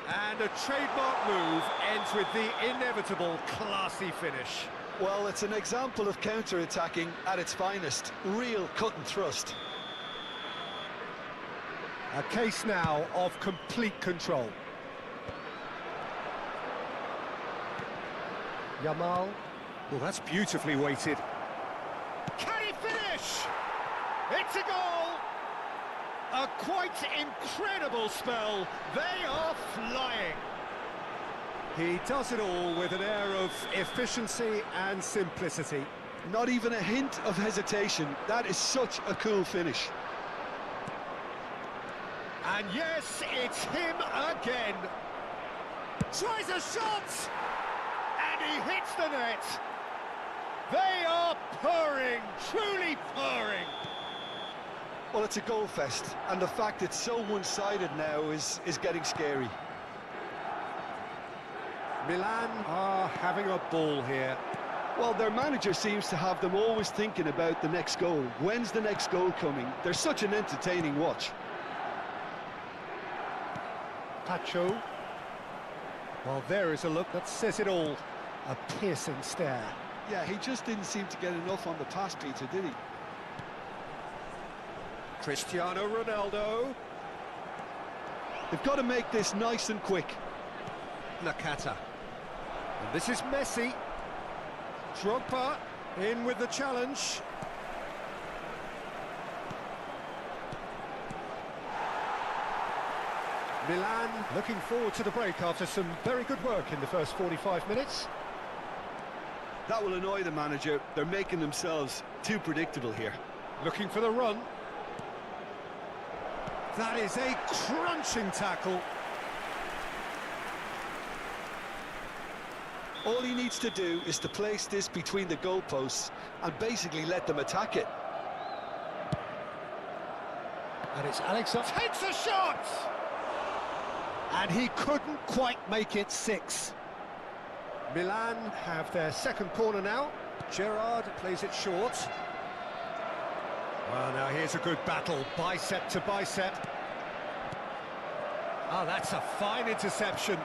And a trademark move ends with the inevitable classy finish. Well, it's an example of counter-attacking at its finest. Real cut and thrust. A case now of complete control. Yamal. Well, that's beautifully weighted. Can he finish? It's a goal! A quite incredible spell. They are flying. He does it all with an air of efficiency and simplicity. Not even a hint of hesitation. That is such a cool finish. And yes, it's him again. Tries a shot! And he hits the net. They are purring, truly purring. Well, it's a goal fest, and the fact it's so one-sided now is getting scary. Milan are having a ball here. Well, their manager seems to have them always thinking about the next goal. When's the next goal coming? They're such an entertaining watch. Pacho. Well, there is a look that says it all. A piercing stare. Yeah, he just didn't seem to get enough on the pass, Peter, did he? Cristiano Ronaldo. They've got to make this nice and quick. Nakata. And this is Messi. Drogba in with the challenge. Milan looking forward to the break after some very good work in the first 45 minutes. That will annoy the manager. They're making themselves too predictable here. Looking for the run. That is a crunching tackle. All he needs to do is to place this between the goalposts and basically let them attack it. And it's Alexander takes a shot! And he couldn't quite make it 6. Milan have their second corner now. Gerrard plays it short. Well, now here's a good battle, bicep to bicep. Oh, that's a fine interception.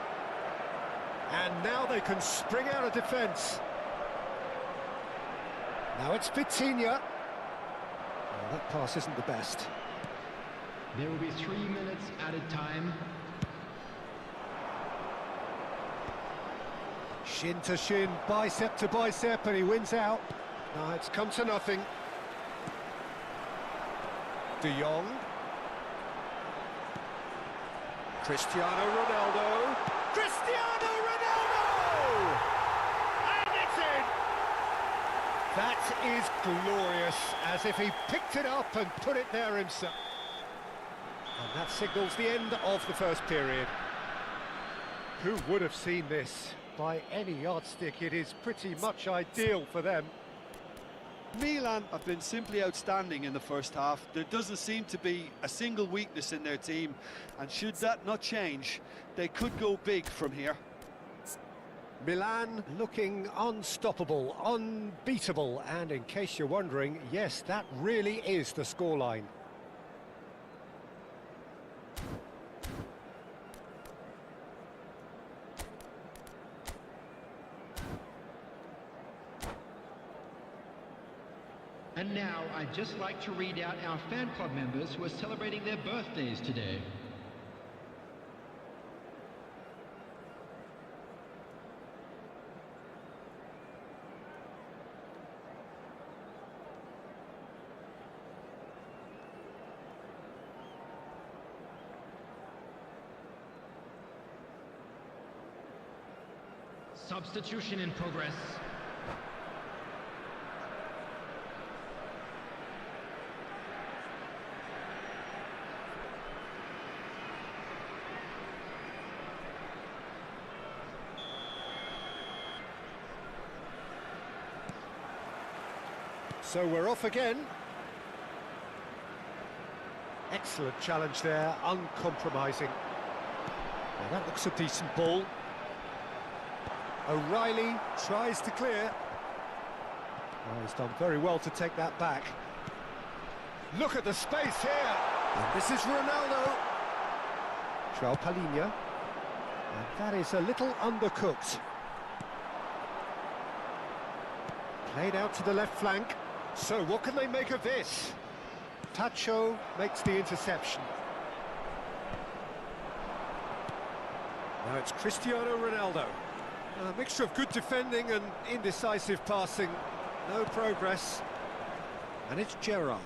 And now they can spring out of defence. Now it's Vitinha. Oh, that pass isn't the best. There will be 3 minutes added time. Shin to shin, bicep to bicep, and he wins out. No, it's come to nothing. De Jong. Cristiano Ronaldo. Cristiano Ronaldo! And it's in! That is glorious, as if he picked it up and put it there himself. And that signals the end of the first period. Who would have seen this? By any yardstick, it is pretty much ideal for them. Milan have been simply outstanding in the first half. There doesn't seem to be a single weakness in their team, and should that not change, they could go big from here. Milan looking unstoppable, unbeatable, and in case you're wondering, yes, that really is the scoreline. And now, I'd just like to read out our fan club members who are celebrating their birthdays today. Substitution in progress. So we're off again. Excellent challenge there, uncompromising. Well, that looks a decent ball. O'Reilly tries to clear. Oh, he's done very well to take that back. Look at the space here. And this is Ronaldo. João Palhinha. And that is a little undercooked. Played out to the left flank. So what can they make of this? Tacho makes the interception. Now it's Cristiano Ronaldo. A mixture of good defending and indecisive passing. No progress. And it's Gerrard.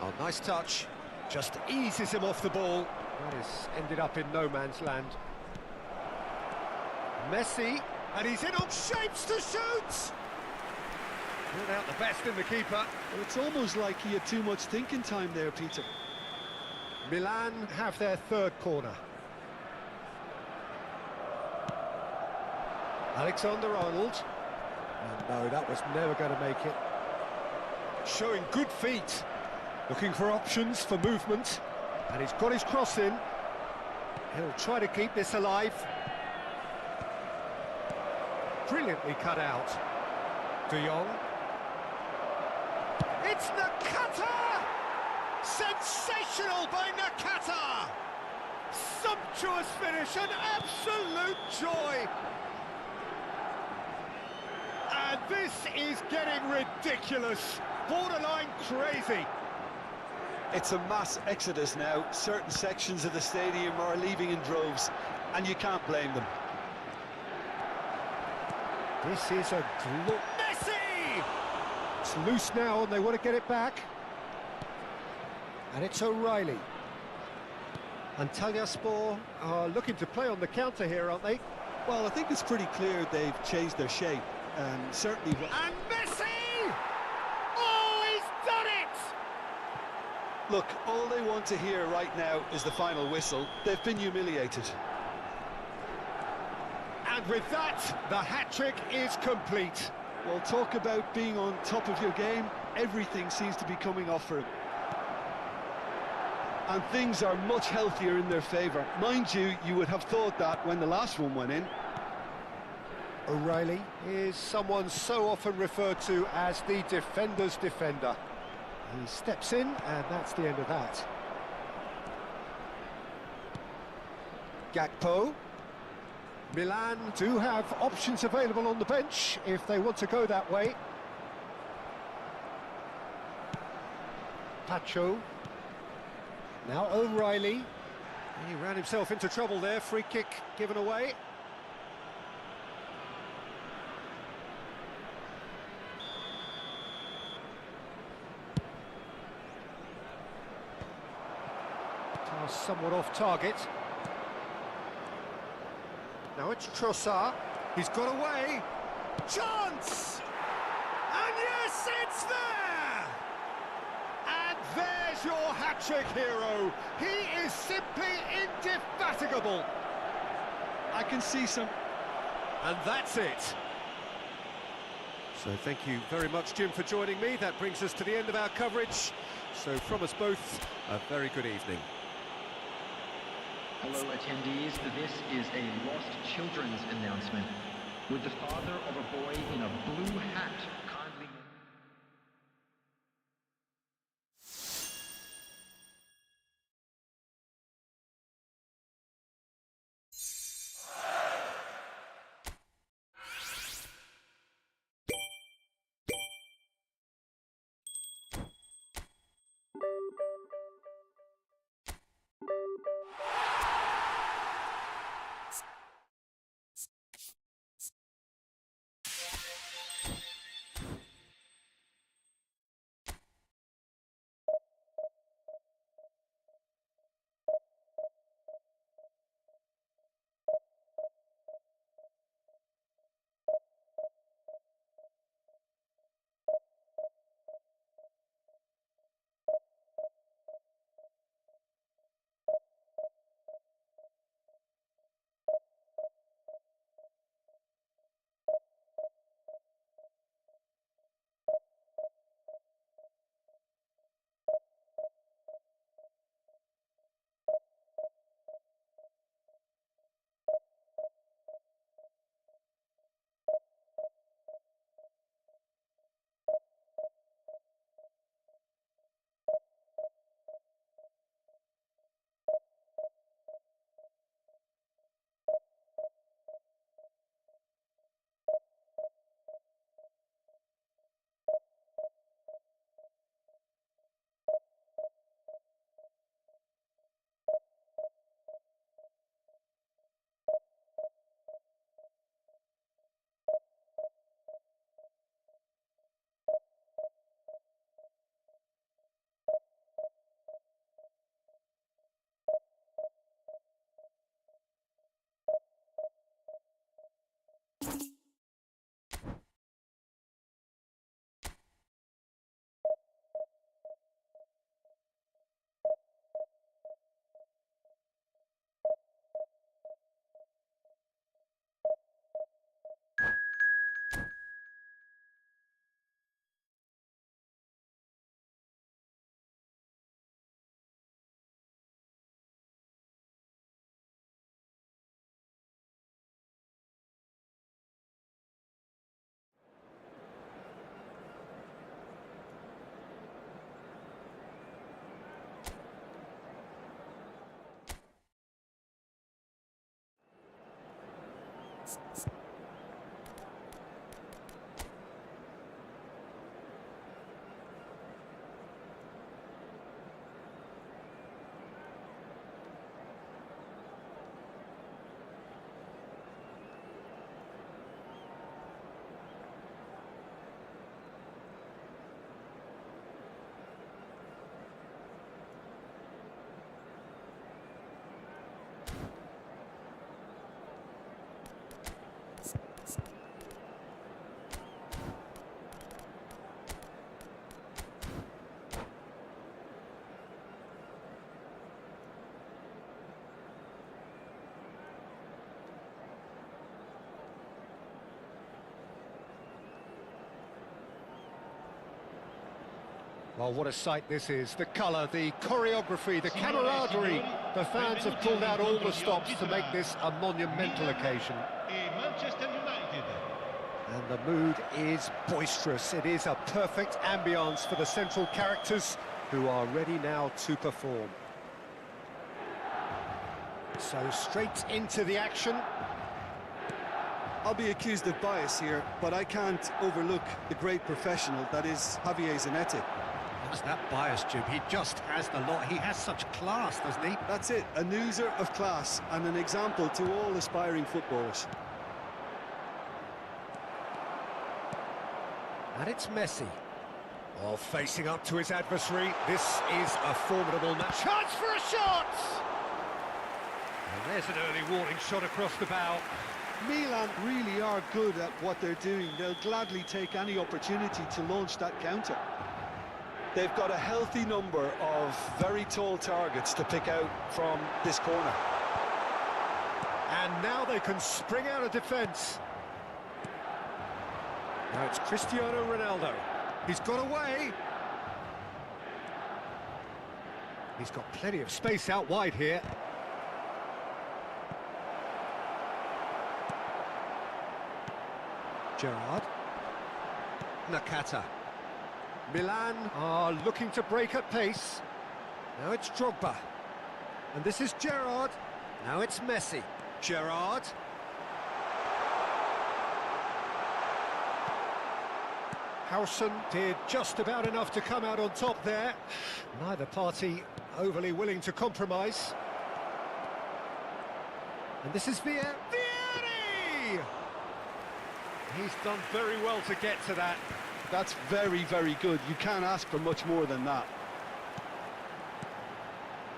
Oh, nice touch. Just eases him off the ball. That has ended up in no man's land. Messi, and he's in on shapes to shoot! Brought out the best in the keeper. Well, it's almost like he had too much thinking time there, Peter. Milan have their third corner. Alexander-Arnold. And no, that was never going to make it. Showing good feet. Looking for options for movement. And he's got his cross in. He'll try to keep this alive. Brilliantly cut out. De Jong. It's Nakata! Sensational by Nakata! Sumptuous finish, an absolute joy! And this is getting ridiculous, borderline crazy. It's a mass exodus now. Certain sections of the stadium are leaving in droves, and you can't blame them. This is a Messi! It's loose now and they want to get it back. And it's O'Reilly. Antalyaspor are looking to play on the counter here, aren't they? Well, I think it's pretty clear they've changed their shape, and certainly... And Messi! Oh, he's done it! Look, all they want to hear right now is the final whistle. They've been humiliated. And with that, the hat-trick is complete. Well, talk about being on top of your game. Everything seems to be coming off for him. And things are much healthier in their favour. Mind you, you would have thought that when the last one went in. O'Reilly is someone so often referred to as the defender's defender. He steps in, and that's the end of that. Gakpo. Milan do have options available on the bench if they want to go that way. Pacho. Now O'Reilly. He ran himself into trouble there. Free kick given away. Pass somewhat off target. Now it's Trossard. He's got away. Chance! And yes, it's there! And there's your hat-trick hero. He is simply indefatigable. I can see some... And that's it. So thank you very much, Jim, for joining me. That brings us to the end of our coverage. So from us both, a very good evening. Hello attendees, this is a lost children's announcement. Would the father of a boy in a blue hat kindly... Well, what a sight this is. The colour, the choreography, the camaraderie. The fans have pulled out all the stops to make this a monumental occasion. Manchester United. And the mood is boisterous. It is a perfect ambience for the central characters who are ready now to perform. So straight into the action. I'll be accused of bias here, but I can't overlook the great professional that is Javier Zanetti. What's that bias, Jim? He just has the lot. He has such class, doesn't he? That's it, a oozler of class and an example to all aspiring footballers. And it's Messi. Oh, facing up to his adversary. This is a formidable match. Chance for a shot! And there's an early warning shot across the bow. Milan really are good at what they're doing. They'll gladly take any opportunity to launch that counter. They've got a healthy number of very tall targets to pick out from this corner. And now they can spring out of defence. Now it's Cristiano Ronaldo. He's got away. He's got plenty of space out wide here. Gerrard. Nakata. Milan are looking to break at pace. Now it's Drogba. And this is Gerrard. Now it's Messi. Gerrard. Howson did just about enough to come out on top there. Neither party overly willing to compromise. And this is Vieri! He's done very well to get to that. That's very, very good. You can't ask for much more than that.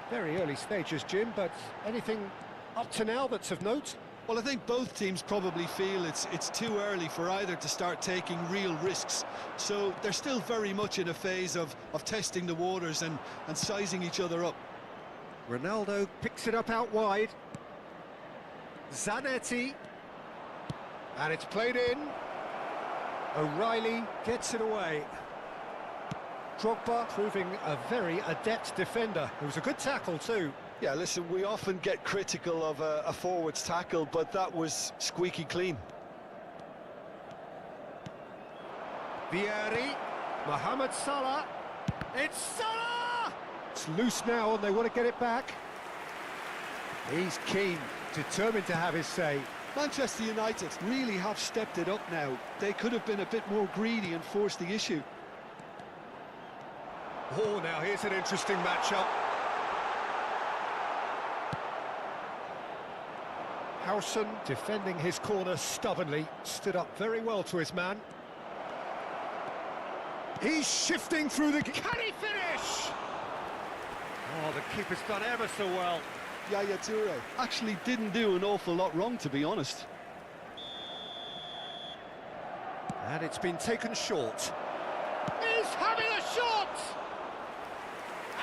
Very early stages, Jim, but anything up to now that's of note? Well, I think both teams probably feel it's too early for either to start taking real risks. So they're still very much in a phase of testing the waters and sizing each other up. Ronaldo picks it up out wide. Zanetti. And it's played in. O'Reilly gets it away. Drogba proving a very adept defender. It was a good tackle too. Yeah, listen, we often get critical of a forward's tackle, but that was squeaky clean. Vieri, Mohamed Salah. It's Salah! It's loose now and they want to get it back. He's keen, determined to have his say. Manchester United really have stepped it up now. They could have been a bit more greedy and forced the issue. Oh, now here's an interesting matchup. Howson defending his corner stubbornly, stood up very well to his man. He's shifting through the... Can he finish? Oh, the keeper's done ever so well. Yaya Toure actually didn't do an awful lot wrong, to be honest. And it's been taken short. He's having a shot!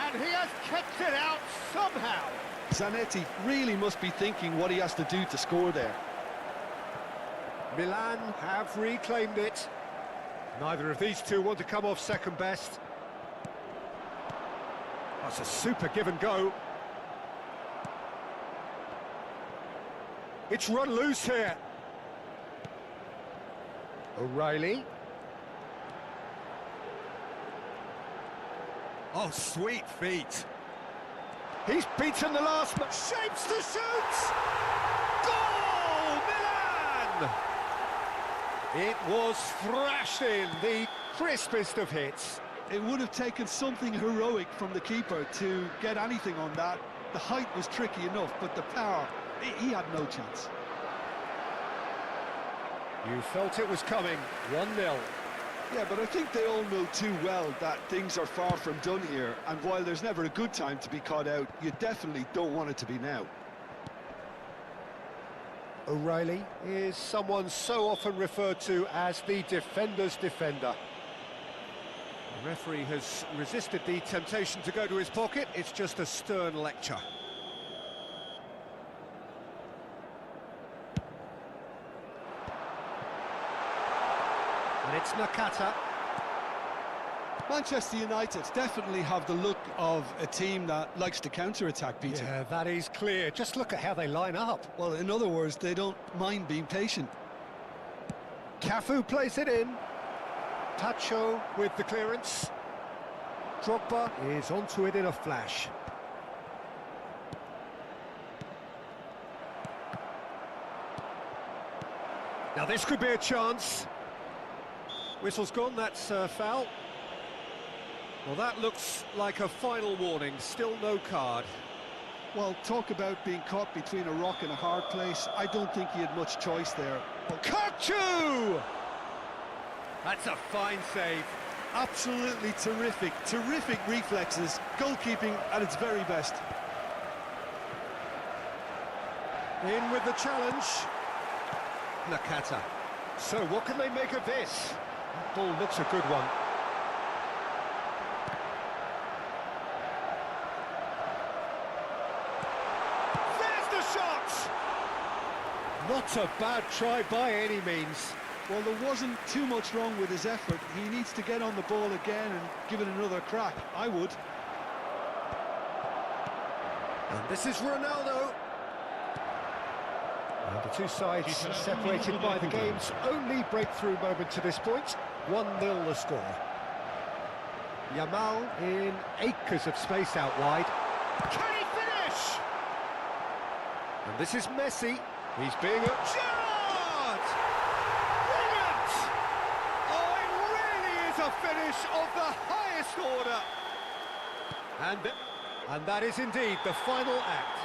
And he has kept it out somehow. Zanetti really must be thinking what he has to do to score there. Milan have reclaimed it. Neither of these two want to come off second best. That's a super give and go. It's run loose here. O'Reilly. Oh, sweet feet. He's beaten the last man. Shapes to shoot! Goal, Milan! It was thrashed in, the crispest of hits. It would have taken something heroic from the keeper to get anything on that. The height was tricky enough, but the power, he had no chance. You felt it was coming, 1-0. Yeah, but I think they all know too well that things are far from done here, and while there's never a good time to be caught out, you definitely don't want it to be now. O'Reilly is someone so often referred to as the defender's defender. The referee has resisted the temptation to go to his pocket. It's just a stern lecture. And it's Nakata. Manchester United definitely have the look of a team that likes to counter-attack, Peter. Yeah, that is clear. Just look at how they line up. Well, in other words, they don't mind being patient. Cafu plays it in. Tacho with the clearance. Drogba is onto it in a flash. Now this could be a chance. Whistle's gone, that's foul. Well, that looks like a final warning, still no card. Well, talk about being caught between a rock and a hard place. I don't think he had much choice there. Well, Kachu! That's a fine save. Absolutely terrific, terrific reflexes. Goalkeeping at its very best. In with the challenge. Nakata. So, what can they make of this? That ball looks a good one. Not a bad try by any means. Well, there wasn't too much wrong with his effort. He needs to get on the ball again and give it another crack. I would. And this is Ronaldo. And the two sides separated by the game's only breakthrough moment to this point. 1-0 the score. Yamal in acres of space out wide. Can he finish? And this is Messi. He's being a... Gerrard! Brilliant! Oh, it really is a finish of the highest order. And that is indeed the final act.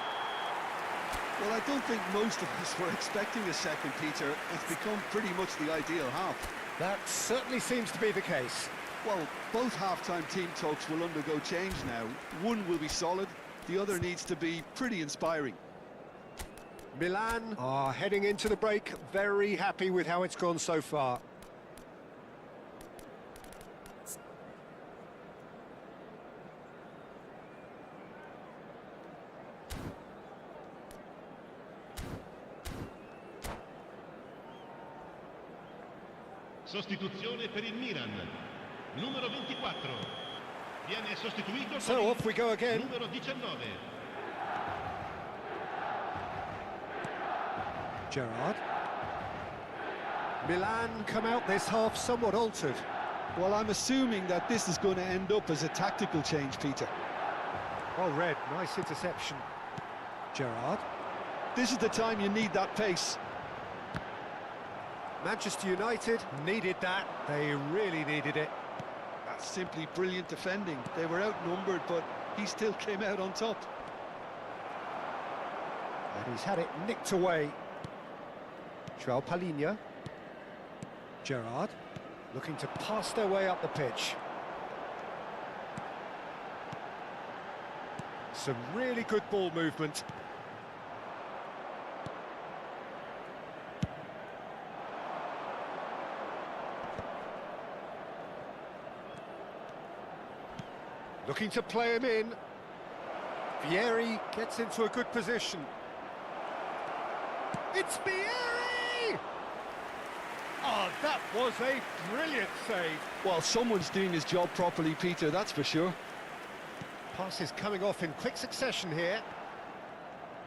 Well, I don't think most of us were expecting a second, Peter. It's become pretty much the ideal half. That certainly seems to be the case. Well, both half-time team talks will undergo change now. One will be solid, the other needs to be pretty inspiring. Milan are heading into the break, very happy with how it's gone so far. Sostituzione per il Milan. Numero 24. Viene sostituito So con off we go again. numero 19. Gerrard. Milan come out this half somewhat altered. Well, I'm assuming that this is going to end up as a tactical change, Peter. Well read, nice interception. Gerrard. This is the time you need that pace. Manchester United needed that. They really needed it. That's simply brilliant defending. They were outnumbered, but he still came out on top. And he's had it nicked away. João Palhinha. Gerrard looking to pass their way up the pitch. Some really good ball movement. Looking to play him in. Vieri gets into a good position. It's Vieri! Oh, that was a brilliant save. Well, someone's doing his job properly, Peter, that's for sure. Passes coming off in quick succession here.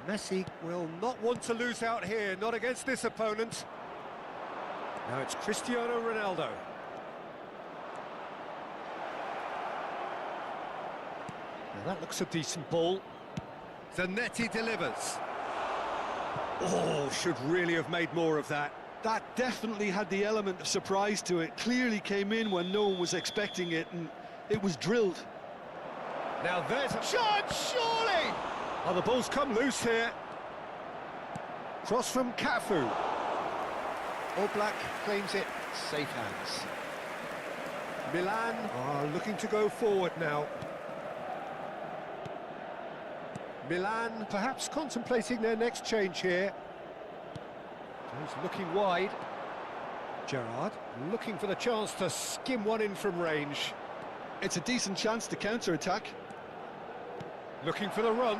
Messi will not want to lose out here, not against this opponent. Now it's Cristiano Ronaldo. Now that looks a decent ball. Zanetti delivers. Oh, should really have made more of that. That definitely had the element of surprise to it. Clearly came in when no one was expecting it, and it was drilled. Now there's a chance, surely! Oh, the ball's come loose here. Cross from Cafu. Oblak claims it, safe hands. Milan are looking to go forward now. Milan perhaps contemplating their next change here. He's looking wide. Gerrard looking for the chance to skim one in from range. It's a decent chance to counter-attack. Looking for the run.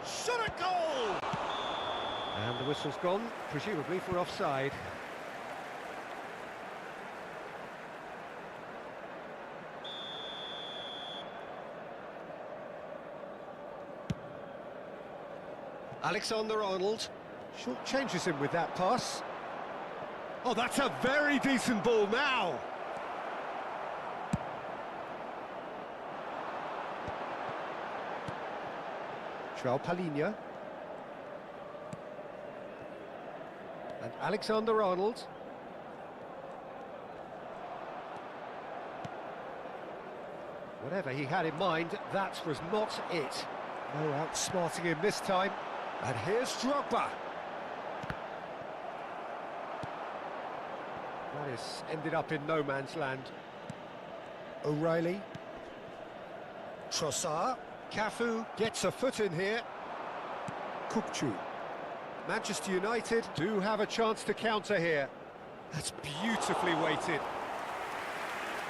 Shot a goal! And the whistle's gone, presumably for offside. Alexander-Arnold short changes him with that pass. Oh, that's a very decent ball now. Palhinha. And Alexander-Arnold. Whatever he had in mind, that was not it. No outsmarting him this time. And here's Drogba. That is ended up in no man's land. O'Reilly. Trossard. Cafu gets a foot in here. Kukçu. Manchester United do have a chance to counter here. That's beautifully weighted.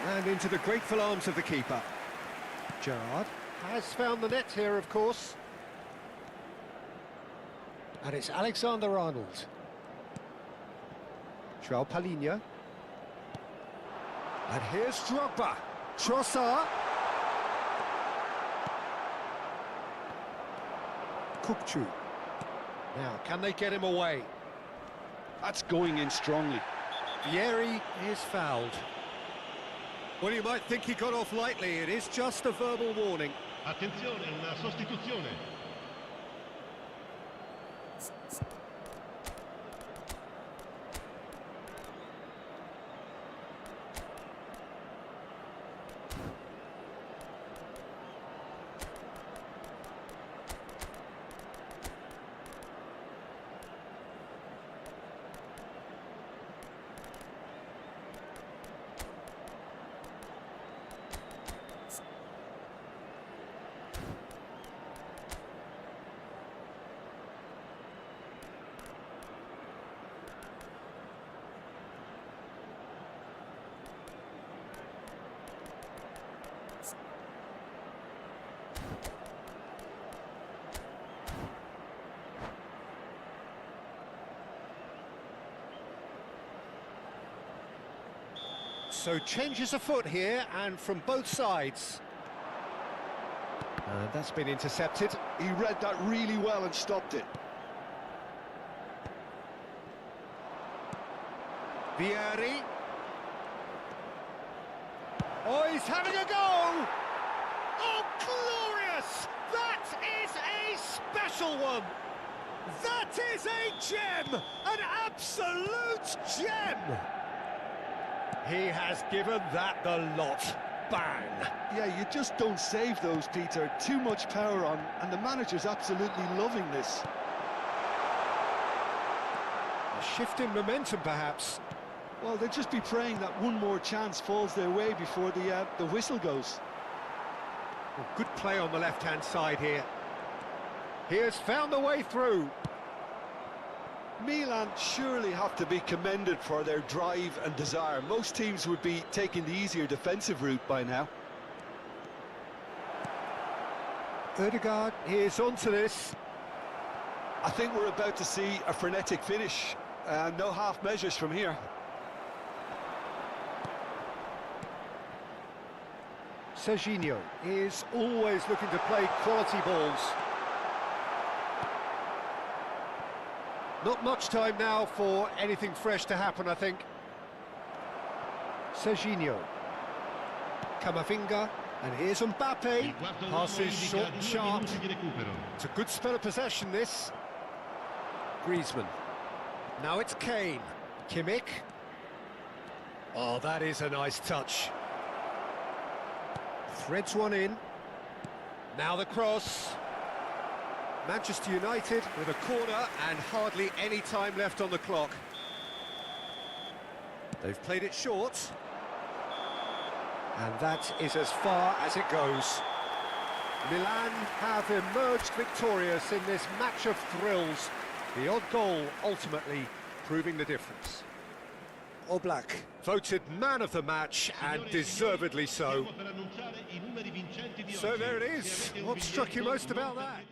And into the grateful arms of the keeper. Gerrard has found the net here, of course. And it's Alexander-Arnold. Palhinha. And here's Drogba. Trossard. Kukçu. Now, can they get him away? That's going in strongly. Vieri is fouled. Well, you might think he got off lightly. It is just a verbal warning. Attenzione, una sostituzione. So changes afoot here, and from both sides. That's been intercepted. He read that really well and stopped it. Vieri. Oh, he's having a go! Oh, glorious! That is a special one! That is a gem! An absolute gem! He has given that the lot. Bang! Yeah, you just don't save those, Peter. Too much power on, and the manager's absolutely loving this. A shift in momentum, perhaps. Well, they'll just be praying that one more chance falls their way before the whistle goes. Well, good play on the left-hand side here. He has found the way through. Milan surely have to be commended for their drive and desire. Most teams would be taking the easier defensive route by now. Ødegaard is onto this. I think we're about to see a frenetic finish. No half measures from here. Serginho is always looking to play quality balls. Not much time now for anything fresh to happen, I think. Serginho. Camavinga. And here's Mbappe. Passes short and sharp. It's a good spell of possession, this. Griezmann. Now it's Kane. Kimmich. Oh, that is a nice touch. Threads one in. Now the cross. Manchester United with a corner and hardly any time left on the clock. They've played it short. And that is as far as it goes. Milan have emerged victorious in this match of thrills. The odd goal ultimately proving the difference. Oblak voted man of the match, and deservedly so. So there it is. What struck you most about that?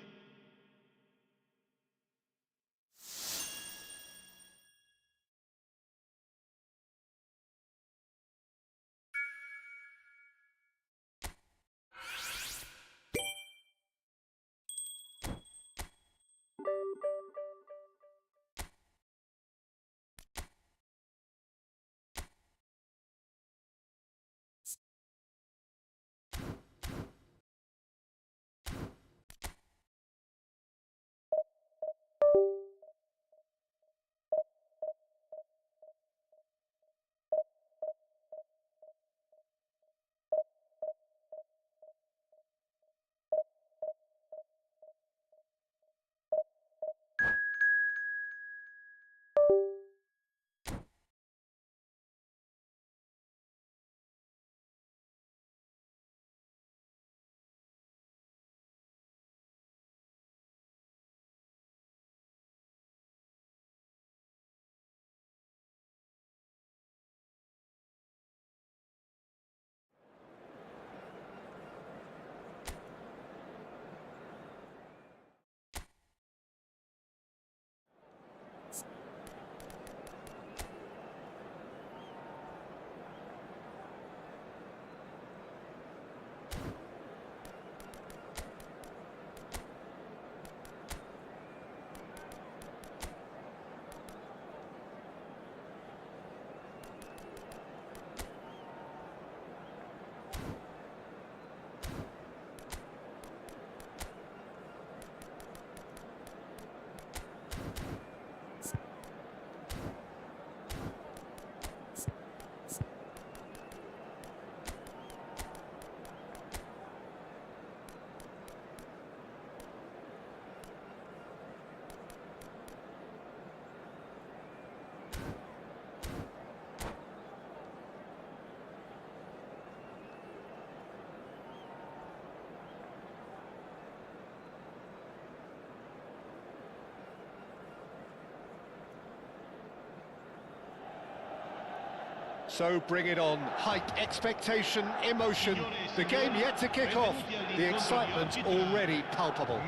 So bring it on. Hype, expectation, emotion. The game yet to kick off. The excitement already palpable.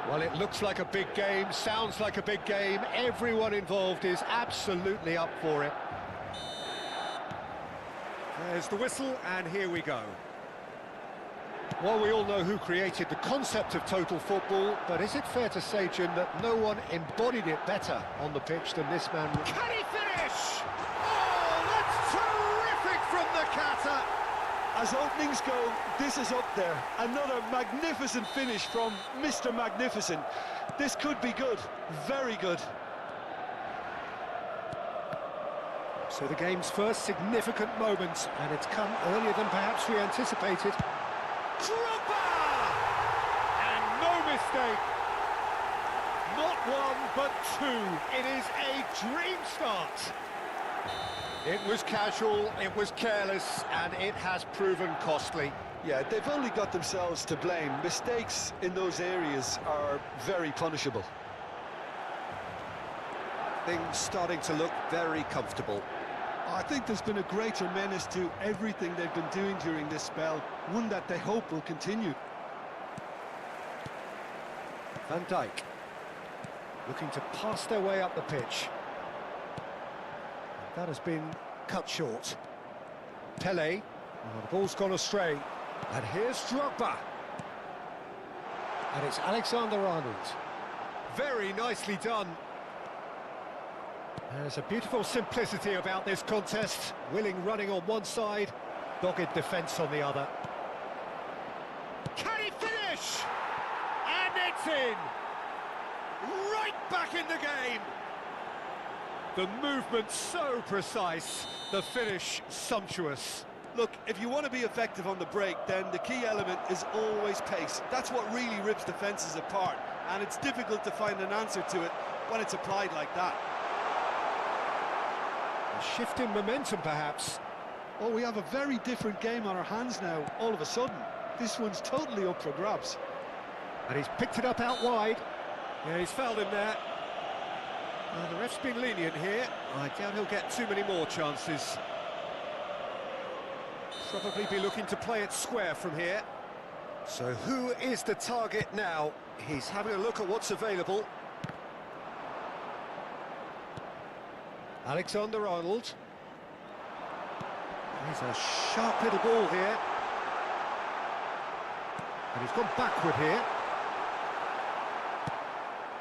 Well, it looks like a big game, sounds like a big game. Everyone involved is absolutely up for it. There's the whistle, and here we go. Well, we all know who created the concept of total football, but is it fair to say, Jim, that no one embodied it better on the pitch than this man? Can he finish? Oh, that's terrific from the Qatar! As openings go, this is up there. Another magnificent finish from Mr. Magnificent. This could be good, very good. So the game's first significant moment, and it's come earlier than perhaps we anticipated. Drogba! And no mistake. Not one, but two. It is a dream start. It was casual, it was careless, and it has proven costly. Yeah, they've only got themselves to blame. Mistakes in those areas are very punishable. Things starting to look very comfortable. I think there's been a greater menace to everything they've been doing during this spell, one that they hope will continue. Van Dijk looking to pass their way up the pitch. That has been cut short. Pele, oh, the ball's gone astray. And here's Drogba. And it's Alexander-Arnold. Very nicely done. There's a beautiful simplicity about this contest. Willing running on one side, dogged defence on the other. Can he finish? And it's in! right back in the game. The movement so precise, the finish sumptuous. Look, if you want to be effective on the break, then the key element is always pace. That's what really rips defences apart, and it's difficult to find an answer to it when it's applied like that. A shift in momentum, perhaps. Oh, we have a very different game on our hands now, all of a sudden. This one's totally up for grabs. And he's picked it up out wide. Yeah, he's fouled him there. The ref's been lenient here. I doubt he'll get too many more chances. Probably be looking to play it square from here. So who is the target now? He's having a look at what's available. Alexander-Arnold. He's a sharp little ball here. And he's gone backward here.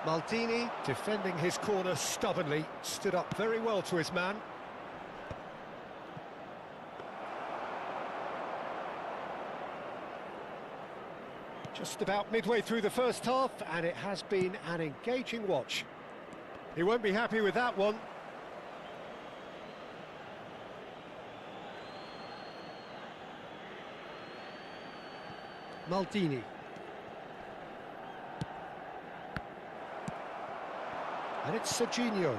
Maldini, defending his corner stubbornly, stood up very well to his man. Just about midway through the first half, and it has been an engaging watch. He won't be happy with that one. Maldini. And it's Serginho.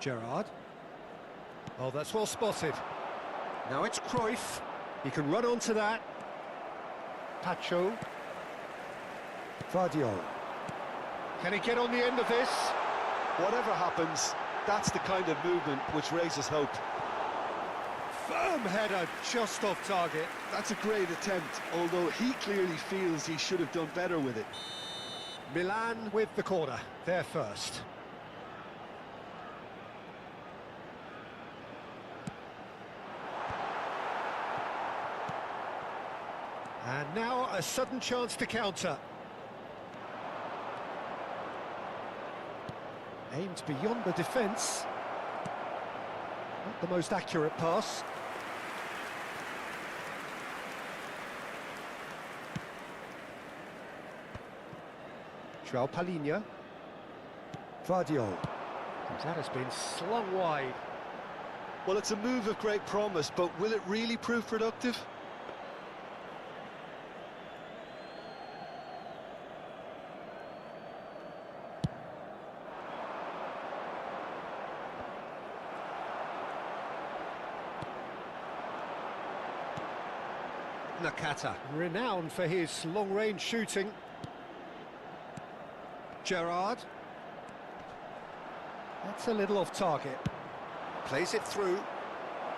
Gerrard. Oh, that's well spotted. Now it's Cruyff. He can run onto that. Pacho. Vardio. Can he get on the end of this? Whatever happens, that's the kind of movement which raises hope. Firm header, just off target. That's a great attempt, although he clearly feels he should have done better with it. Milan with the corner, they're first. And now a sudden chance to counter. Aimed beyond the defence. Not the most accurate pass. João Palhinha. Vardio. That has been slung wide. Well, it's a move of great promise, but will it really prove productive? Nakata, renowned for his long-range shooting. Gerrard. That's a little off target. Plays it through.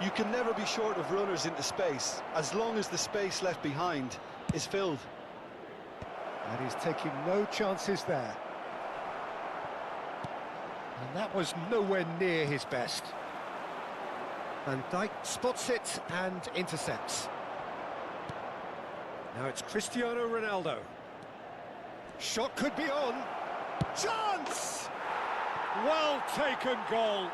You can never be short of runners into space, as long as the space left behind is filled. And he's taking no chances there. And that was nowhere near his best. Van Dijk spots it and intercepts. Now it's Cristiano Ronaldo. Shot could be on. Chance! Well taken goal.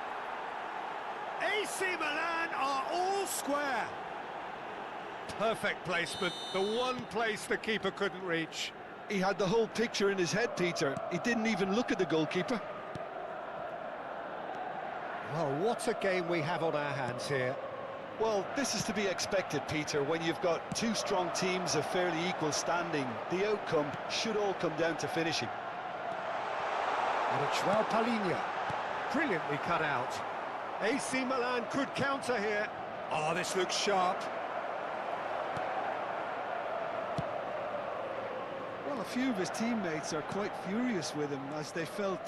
AC Milan are all square. Perfect placement, the one place the keeper couldn't reach. He had the whole picture in his head, Peter. He didn't even look at the goalkeeper. Well, what a game we have on our hands here. Well, this is to be expected, Peter. When you've got two strong teams of fairly equal standing, the outcome should all come down to finishing. And it's João Palhinha, brilliantly cut out. AC Milan could counter here. Oh, this looks sharp. Well, a few of his teammates are quite furious with him, as they felt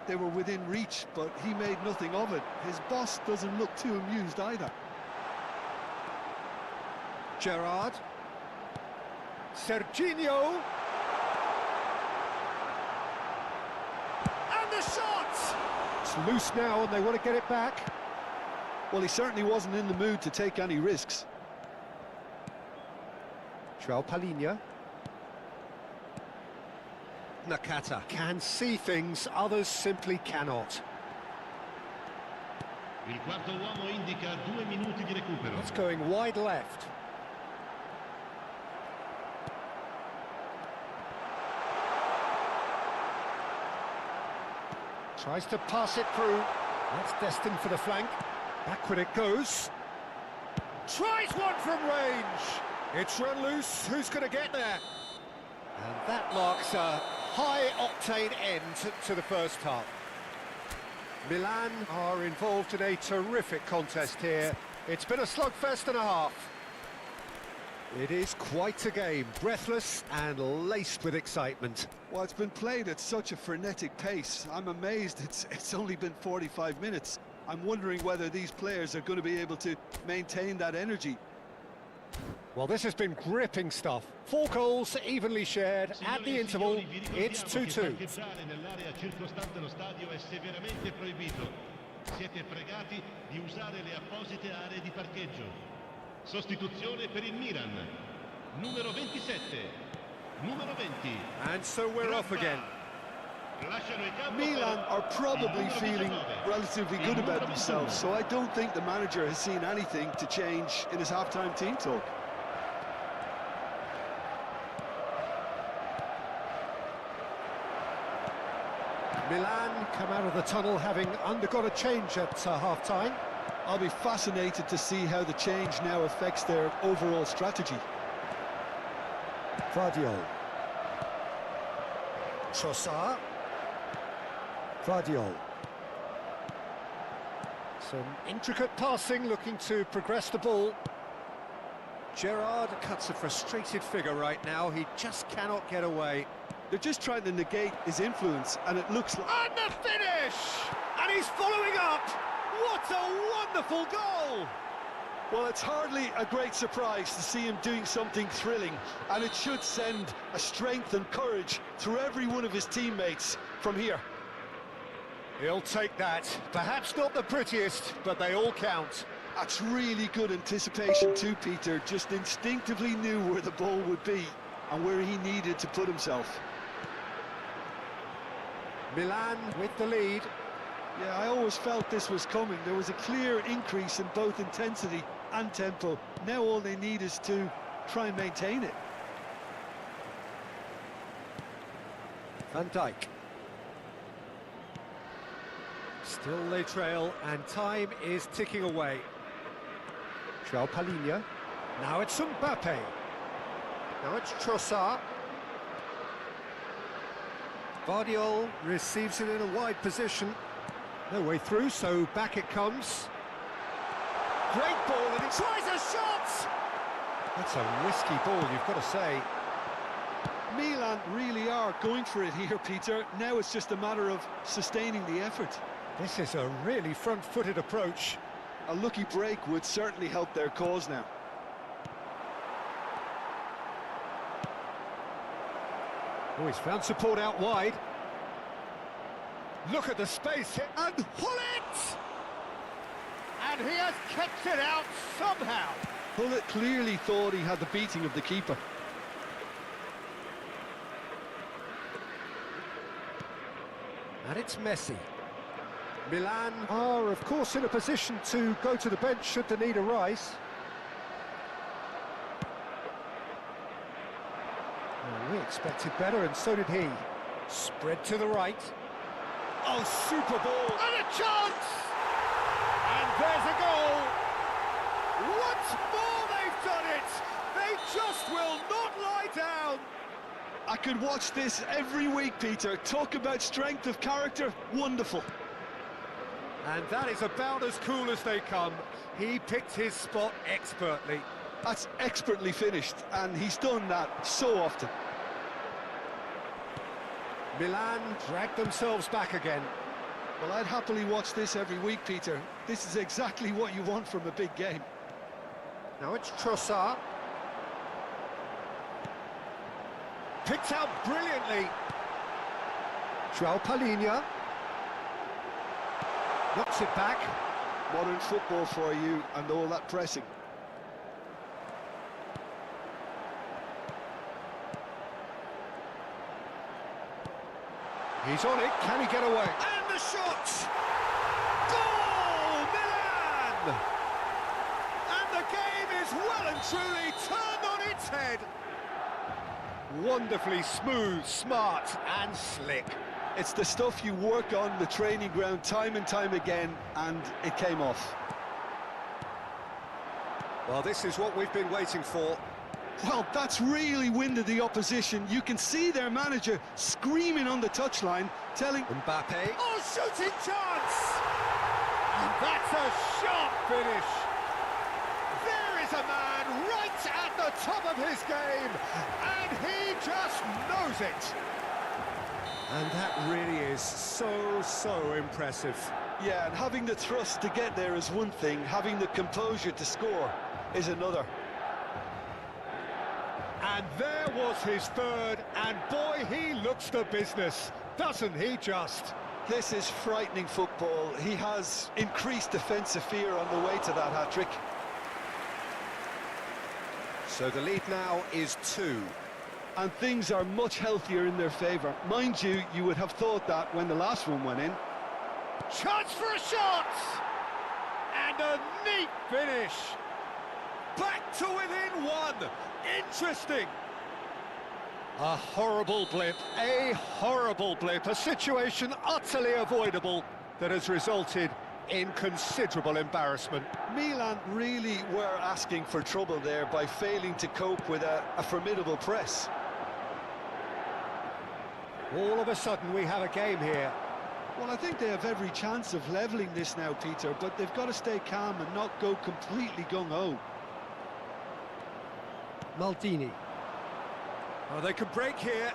they were within reach, but he made nothing of it. His boss doesn't look too amused either. Gerrard. Serginho. And the shot! It's loose now and they want to get it back. Well, he certainly wasn't in the mood to take any risks. João Palhinha. Nakata can see things others simply cannot. Il quarto uomo indica 2 minuti di recupero. It's going wide left. Tries to pass it through. That's destined for the flank. Backward it goes. Tries one from range. It's run loose. Who's going to get there? And that marks a high-octane end to the first half. Milan are involved in a terrific contest here. It's been a slugfest and a half. It is quite a game, breathless and laced with excitement. Well, it's been played at such a frenetic pace. I'm amazed it's only been 45 minutes. I'm wondering whether these players are going to be able to maintain that energy. Well, this has been gripping stuff. 4 goals evenly shared at the interval. It's 2-2. Nell'area circostante lo stadio è severamente proibito. Siete fregati di usare le apposite aree di parcheggio. Sostituzione per il Milan. Numero 27. Numero 20. And so we're off again. Milan are probably feeling relatively good about themselves, so I don't think the manager has seen anything to change in his half-time team talk. Milan come out of the tunnel having undergone a change at half-time. I'll be fascinated to see how the change now affects their overall strategy. Vardiol. Trossard. Vardiol. Some intricate passing, looking to progress the ball. Gerrard cuts a frustrated figure right now. He just cannot get away. They're just trying to negate his influence, and it looks like... And the finish! And he's following up! What a wonderful goal! Well, it's hardly a great surprise to see him doing something thrilling, and it should send a strength and courage through every one of his teammates from here. He'll take that. Perhaps not the prettiest, but they all count. That's really good anticipation too, Peter. Just instinctively knew where the ball would be and where he needed to put himself. Milan with the lead. Yeah, I always felt this was coming. There was a clear increase in both intensity and tempo. Now all they need is to try and maintain it. Van Dijk. Still they trail, and time is ticking away. João Palhinha. Now it's Mbappe. Now it's Trossard. Vardiol receives it in a wide position. No way through, so back it comes. Great ball, and he tries a shot! That's a risky ball, you've got to say. Milan really are going for it here, Peter. Now it's just a matter of sustaining the effort. This is a really front-footed approach. A lucky break would certainly help their cause now. Oh, he's found support out wide. Look at the space here, and Hullet! And he has kept it out somehow. Hullet clearly thought he had the beating of the keeper. And it's Messi. Milan are, of course, in a position to go to the bench should the need arise. Well, we expected better, and so did he. Spread to the right. Oh, super ball! And a chance! And there's a goal! Once more they've done it! They just will not lie down! I could watch this every week, Peter. Talk about strength of character, wonderful. And that is about as cool as they come. He picked his spot expertly. That's expertly finished, and he's done that so often. Milan drag themselves back again. Well, I'd happily watch this every week, Peter. This is exactly what you want from a big game. Now it's Trossard. Picked out brilliantly. João Palhinha. Knocks it back. Modern football for you and all that pressing. He's on it. Can he get away? And the shot! Goal! Milan! And the game is well and truly turned on its head. Wonderfully smooth, smart and slick. It's the stuff you work on the training ground time and time again, and it came off. Well, this is what we've been waiting for. Well, that's really winded the opposition. You can see their manager screaming on the touchline, telling... Mbappe. Oh, shooting chance! And that's a sharp finish. There is a man right at the top of his game, and he just knows it. And that really is so impressive. Yeah, and having the thrust to get there is one thing, having the composure to score is another. And there was his third, and boy, he looks the business, doesn't he just? This is frightening football. He has increased defensive fear on the way to that hat-trick. So the lead now is 2. And things are much healthier in their favour. Mind you, you would have thought that when the last one went in. Chance for a shot! And a neat finish. Back to within 1. Interesting. A horrible blip, a situation utterly avoidable that has resulted in considerable embarrassment. Milan really were asking for trouble there by failing to cope with a formidable press. All of a sudden we have a game here. Well, I think they have every chance of levelling this now, Peter, but they've got to stay calm and not go completely gung-ho. Maldini. Oh, they could break here.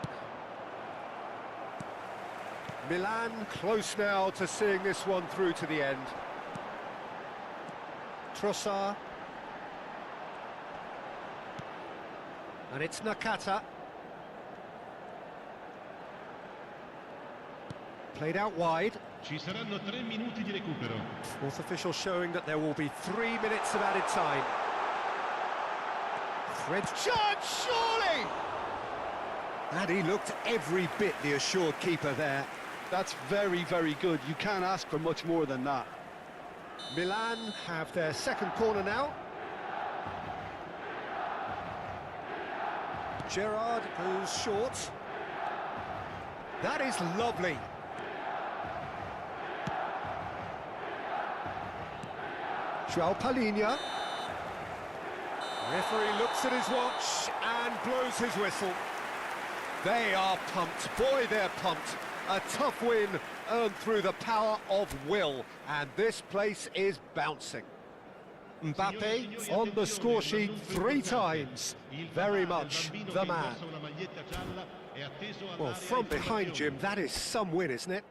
Milan close now to seeing this one through to the end. Trossard. And it's Nakata. Played out wide. Ci saranno 3 minuti di recupero. Fourth official showing that there will be 3 minutes of added time. Fred chance, surely! And he looked every bit the assured keeper there. That's very, very good. You can't ask for much more than that. Milan have their second corner now. Gerrard goes short. That is lovely. João Palhinha. Referee looks at his watch and blows his whistle. They are pumped. Boy, they're pumped. A tough win earned through the power of will, and this place is bouncing. Mbappe on the score sheet 3 times. Very much the man. Well, from behind, Jim, that is some win, isn't it?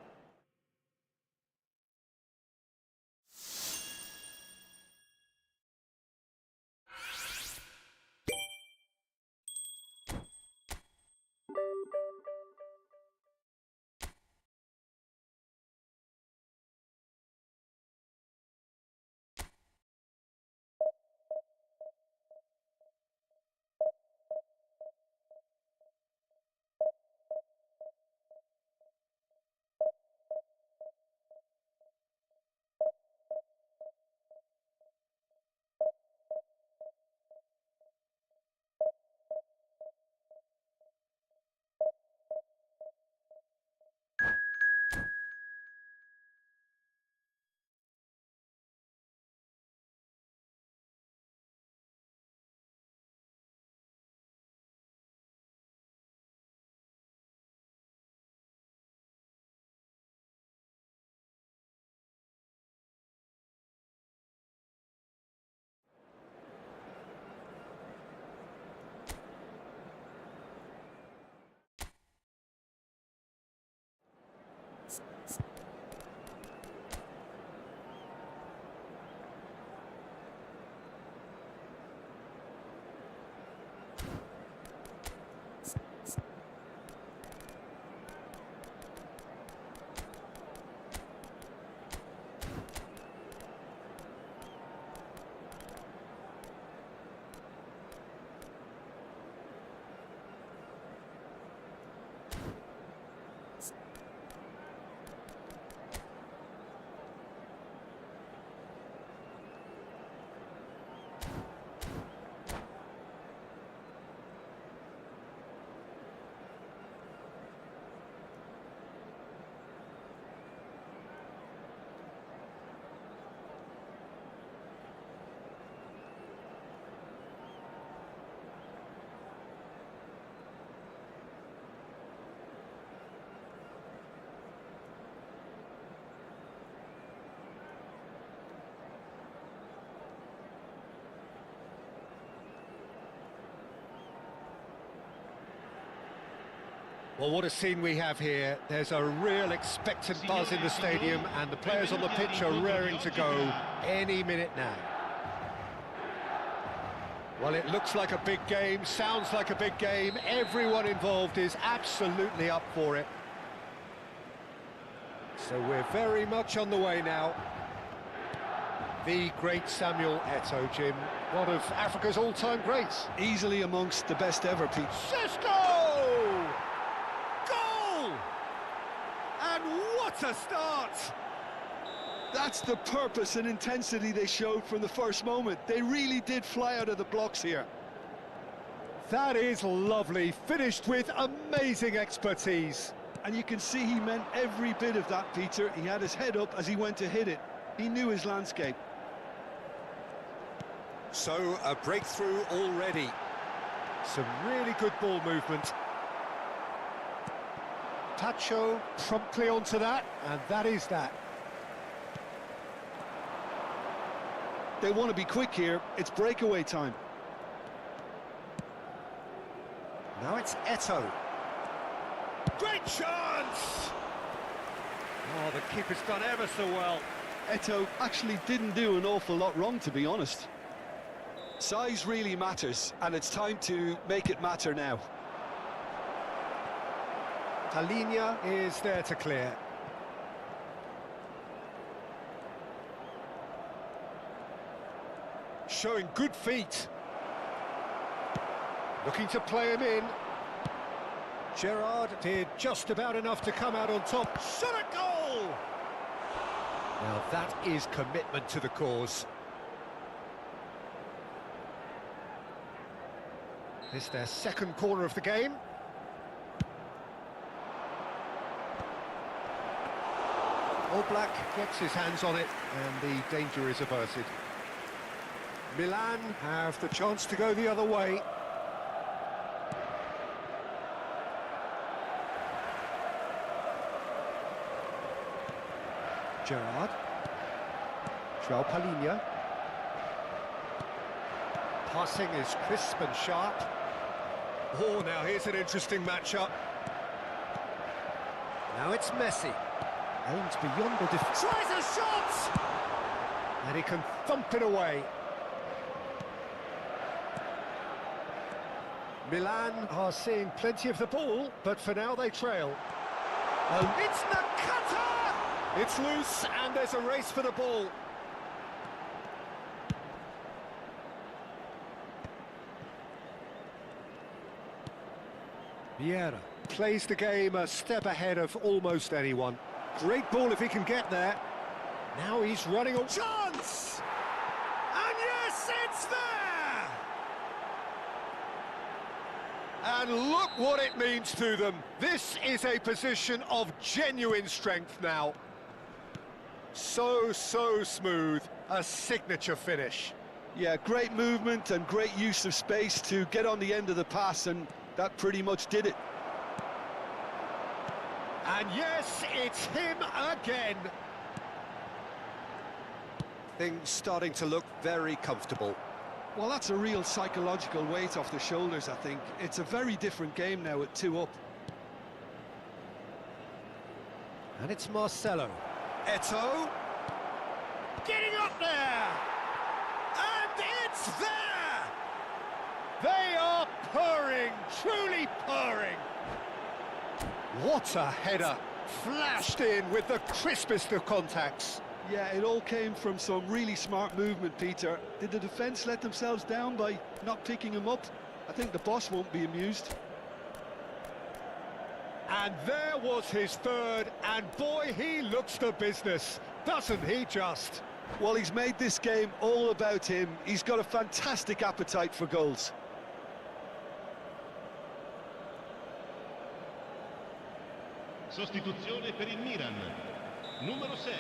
Well, what a scene we have here. There's a real expectant buzz in the stadium, and the players on the pitch are raring to go any minute now. Well, it looks like a big game, sounds like a big game. Everyone involved is absolutely up for it. So we're very much on the way now. The great Samuel Eto'o, Jim, one of Africa's all-time greats. Easily amongst the best ever, Pete. Cisco! Goal! And what a start! That's the purpose and intensity they showed from the first moment. They really did fly out of the blocks here. That is lovely, finished with amazing expertise. And you can see he meant every bit of that, Peter. He had his head up as he went to hit it. He knew his landscape. So, a breakthrough already. Some really good ball movement. Tacho promptly onto that, and that is that. They want to be quick here. It's breakaway time. Now it's Eto'o. Great chance! Oh, the keeper's done ever so well. Eto'o actually didn't do an awful lot wrong, to be honest. Size really matters, and it's time to make it matter now. Talinia is there to clear. Showing good feet. Looking to play him in. Gerrard did just about enough to come out on top. Shot a goal! Now that is commitment to the cause. It's their second corner of the game. Oblak gets his hands on it, and the danger is averted. Milan have the chance to go the other way. Gerrard. João Palhinha. Passing is crisp and sharp. Oh, now here's an interesting matchup. Now it's Messi. Aims beyond the defence. Tries a shot! And he can thump it away. Milan are seeing plenty of the ball, but for now they trail. Oh, it's Nakata! It's loose, and there's a race for the ball. Vieira plays the game a step ahead of almost anyone. Great ball if he can get there. Now he's running a chance! And yes, it's there! And look what it means to them. This is a position of genuine strength now. So smooth. A signature finish. Yeah, great movement and great use of space to get on the end of the pass, and that pretty much did it. And yes, it's him again. Things starting to look very comfortable. Well, that's a real psychological weight off the shoulders, I think. It's a very different game now at 2 up. And it's Marcelo. Eto'o. Getting up there! And it's there! They are purring, truly purring. What a header! Flashed in with the crispest of contacts. Yeah, it all came from some really smart movement, Peter. Did the defence let themselves down by not picking him up? I think the boss won't be amused. And there was his third, and boy, he looks the business, doesn't he just? Well, he's made this game all about him. He's got a fantastic appetite for goals. Sostituzione per il Milan. Numero 6.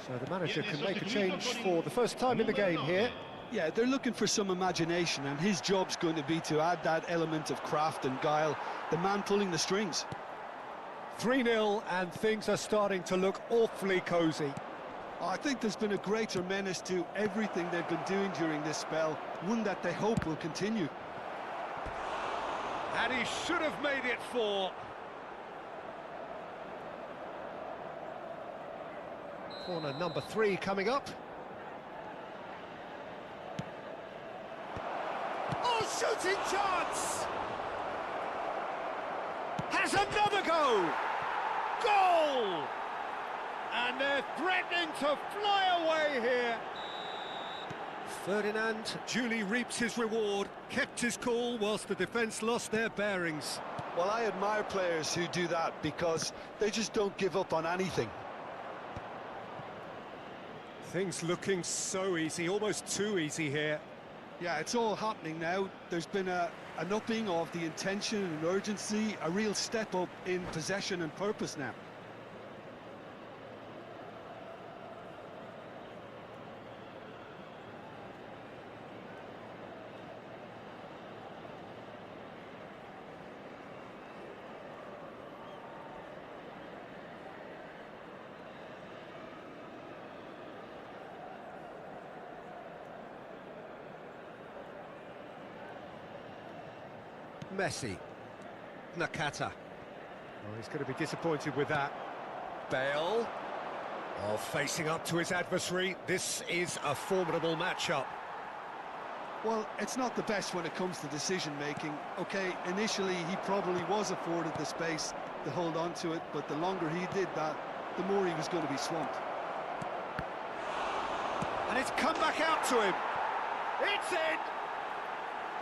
So the manager can make a change for the first time in the game here. Yeah, they're looking for some imagination, and his job's going to be to add that element of craft and guile, the man pulling the strings. 3-0, and things are starting to look awfully cosy. I think there's been a greater menace to everything they've been doing during this spell, one that they hope will continue. And he should have made it 4. Corner number 3 coming up. Oh, shooting chance! Has another go! Goal! And they're threatening to fly away here. Ferdinand duly reaps his reward, kept his cool whilst the defence lost their bearings. Well, I admire players who do that because they just don't give up on anything. Things looking so easy, almost too easy here. Yeah, it's all happening now. There's been an upping of the intention and urgency, a real step up in possession and purpose now. Messi. Nakata. Oh, he's going to be disappointed with that. Bale. Oh, facing up to his adversary. This is a formidable matchup. Well, it's not the best when it comes to decision-making. OK, initially he probably was afforded the space to hold on to it, but the longer he did that, the more he was going to be swamped. And it's come back out to him. It's in!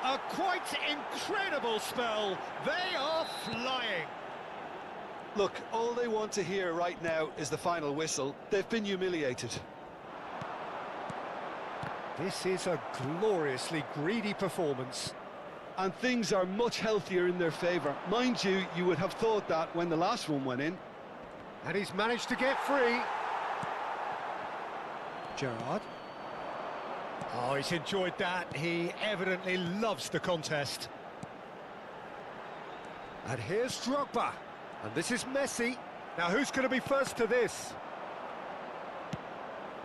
A quite incredible spell. They are flying. Look, all they want to hear right now is the final whistle. They've been humiliated. This is a gloriously greedy performance. And things are much healthier in their favour. Mind you, you would have thought that when the last one went in. And he's managed to get free. Gerrard. Oh, he's enjoyed that. He evidently loves the contest. And here's Drogba. And this is Messi. Now, who's going to be first to this?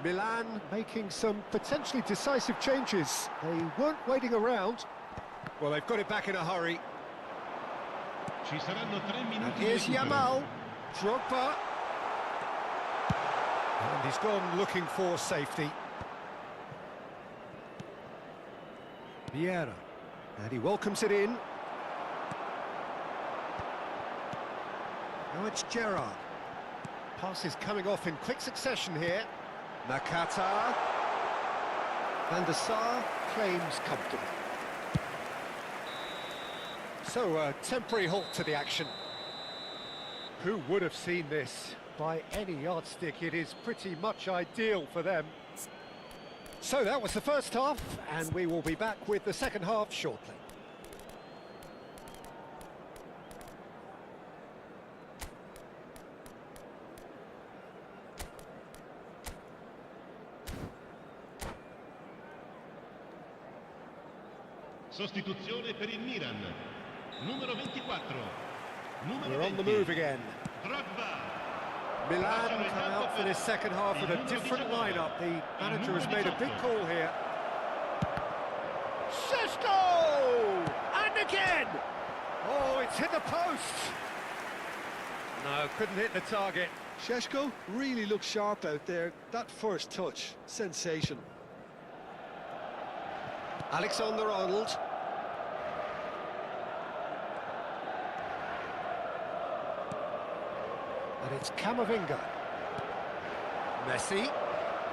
Milan making some potentially decisive changes. They weren't waiting around. Well, they've got it back in a hurry. Ci saranno 3 minuti And di here's recupero. Yamal. Drogba. And he's gone looking for safety. Vieira, and he welcomes it in. Now it's Gerrard. Passes coming off in quick succession here. Nakata. Van der Sar claims comfortable. So a temporary halt to the action. Who would have seen this? By any yardstick, it is pretty much ideal for them. So that was the first half, and we will be back with the second half shortly. Sostituzione per il Milan. Numero 24. Numero We're on the 20. move again. Drogba. Milan come out for this second half with a different lineup. The manager has made a big call here. Sesko! And again! Oh, it's hit the post! No, couldn't hit the target. Šeško really looks sharp out there. That first touch, sensational. Alexander-Arnold. And it's Camavinga. Messi.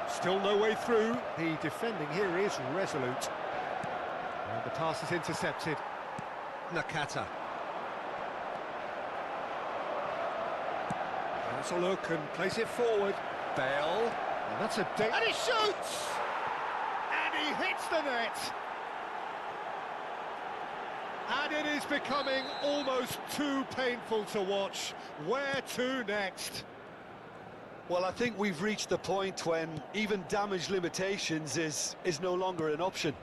Still no way through. The defending here is resolute. And the pass is intercepted. Nakata. Has a look and plays it forward. Bale. And that's a ding. And he shoots! And he hits the net. And it is becoming almost too painful to watch. Where to next? Well, I think we've reached the point when even damage limitations is no longer an option.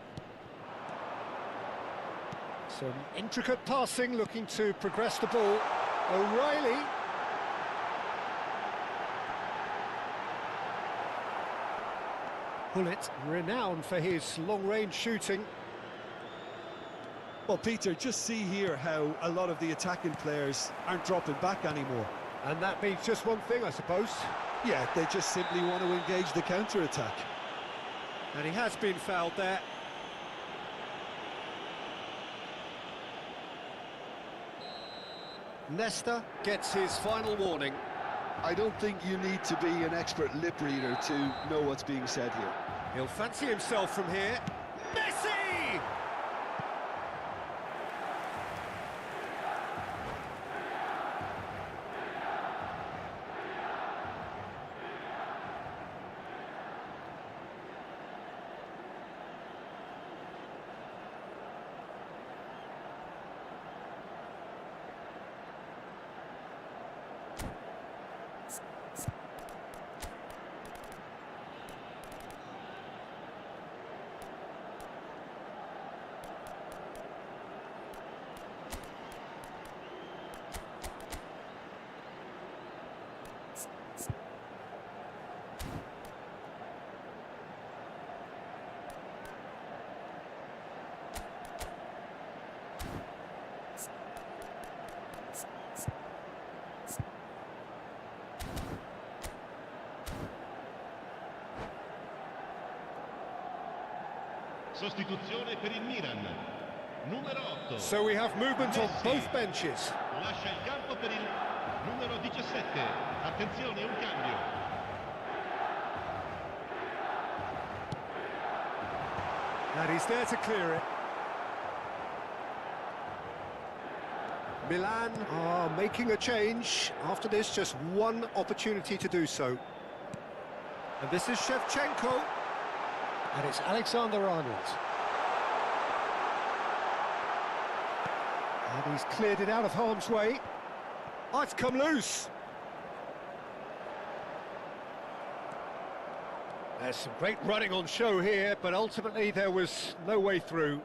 Some intricate passing, looking to progress the ball. O'Reilly. Pullet, renowned for his long-range shooting. Well, Peter, just see here how a lot of the attacking players aren't dropping back anymore. And that means just one thing, I suppose. Yeah, they just simply want to engage the counter-attack. And he has been fouled there. Nesta gets his final warning. I don't think you need to be an expert lip reader to know what's being said here. He'll fancy himself from here. Messi! Sostituzione per il Milan. Numero 8. So we have movement on Messi. both benches. Lascia il campo per il numero 17. Attenzione, un cambio. And he's there to clear it. Milan are making a change. After this, just one opportunity to do so. And this is Shevchenko. And it's Alexander-Arnold. And he's cleared it out of harm's way. Oh, it's come loose. There's some great running on show here, but ultimately there was no way through.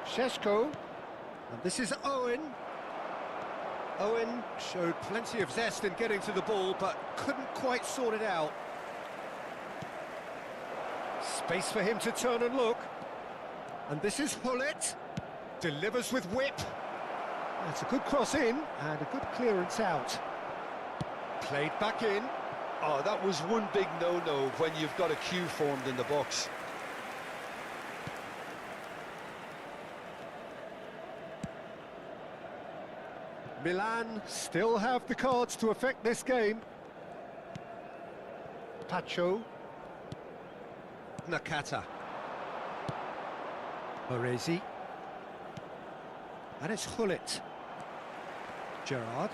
Šeško, and this is Owen. Owen showed plenty of zest in getting to the ball, but couldn't quite sort it out. Space for him to turn and look. And this is Hullet. Delivers with whip. That's a good cross in, and a good clearance out. Played back in. Oh, that was one big no-no when you've got a queue formed in the box. Milan still have the cards to affect this game. Pacho. Nakata. Baresi. And it's Hullet. Gerrard.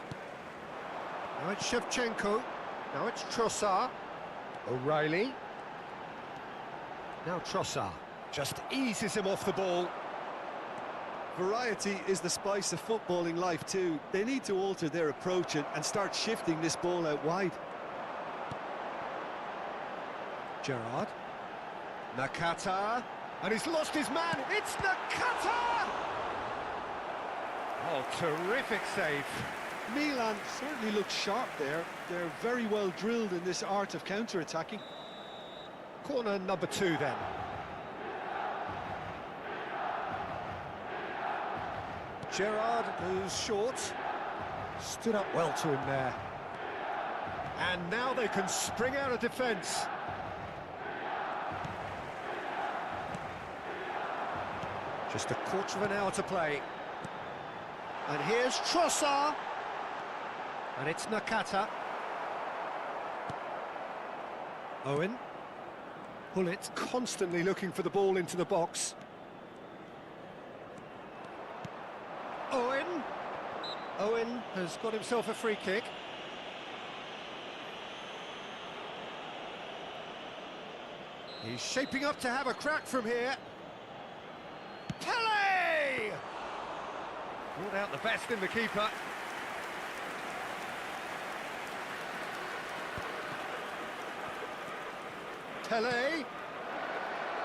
Now it's Shevchenko. Now it's Trossard. O'Reilly. Now Trossard. Just eases him off the ball. Variety is the spice of footballing life too. They need to alter their approach and start shifting this ball out wide. Gerrard. Nakata. And he's lost his man. It's Nakata! Oh, terrific save. Milan certainly look sharp there. They're very well drilled in this art of counter-attacking. Corner number 2 then. Gerrard, who's short, stood up well to him there. And now they can spring out of defence. Just a quarter of an hour to play. And here's Trossard. And it's Nakata. Owen. Hullet constantly looking for the ball into the box. Owen. Owen has got himself a free kick. He's shaping up to have a crack from here. Pele! Brought out the best in the keeper. Pele.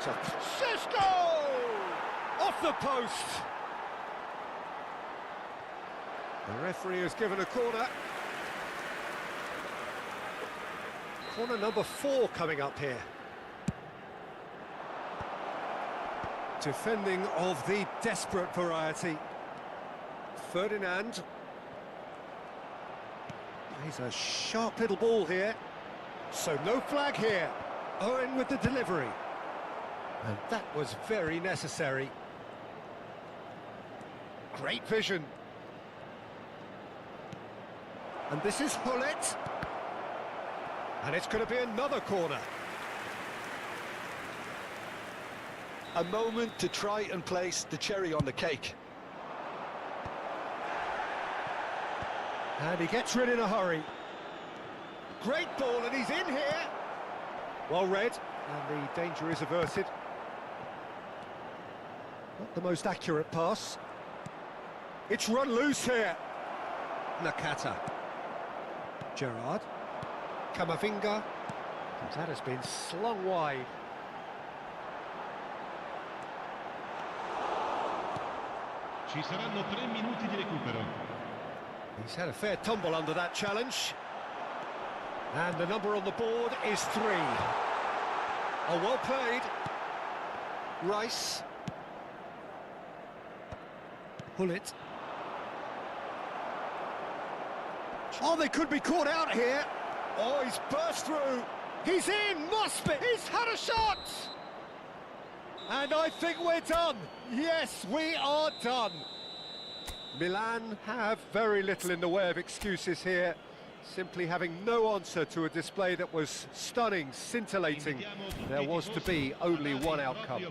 To Šeško! Off the post! The referee has given a corner. Corner number 4 coming up here. Defending of the desperate variety. Ferdinand. He's a sharp little ball here. So no flag here. Owen with the delivery. And that was very necessary. Great vision. And this is Hullet. And it's going to be another corner. A moment to try and place the cherry on the cake. And he gets rid in a hurry. Great ball, and he's in here. Well read, and the danger is averted. Not the most accurate pass. It's run loose here. Nakata. Gerrard. Camavinga. That has been slung wide. Ci saranno 3 minuti di recupero. He's had a fair tumble under that challenge. And the number on the board is 3. Oh, well played. Rice. Hullet. Oh, they could be caught out here. Oh, he's burst through. He's in, must be. He's had a shot. And I think we're done. Yes, we are done. Milan have very little in the way of excuses here, simply having no answer to a display that was stunning, scintillating. There was to be only one outcome.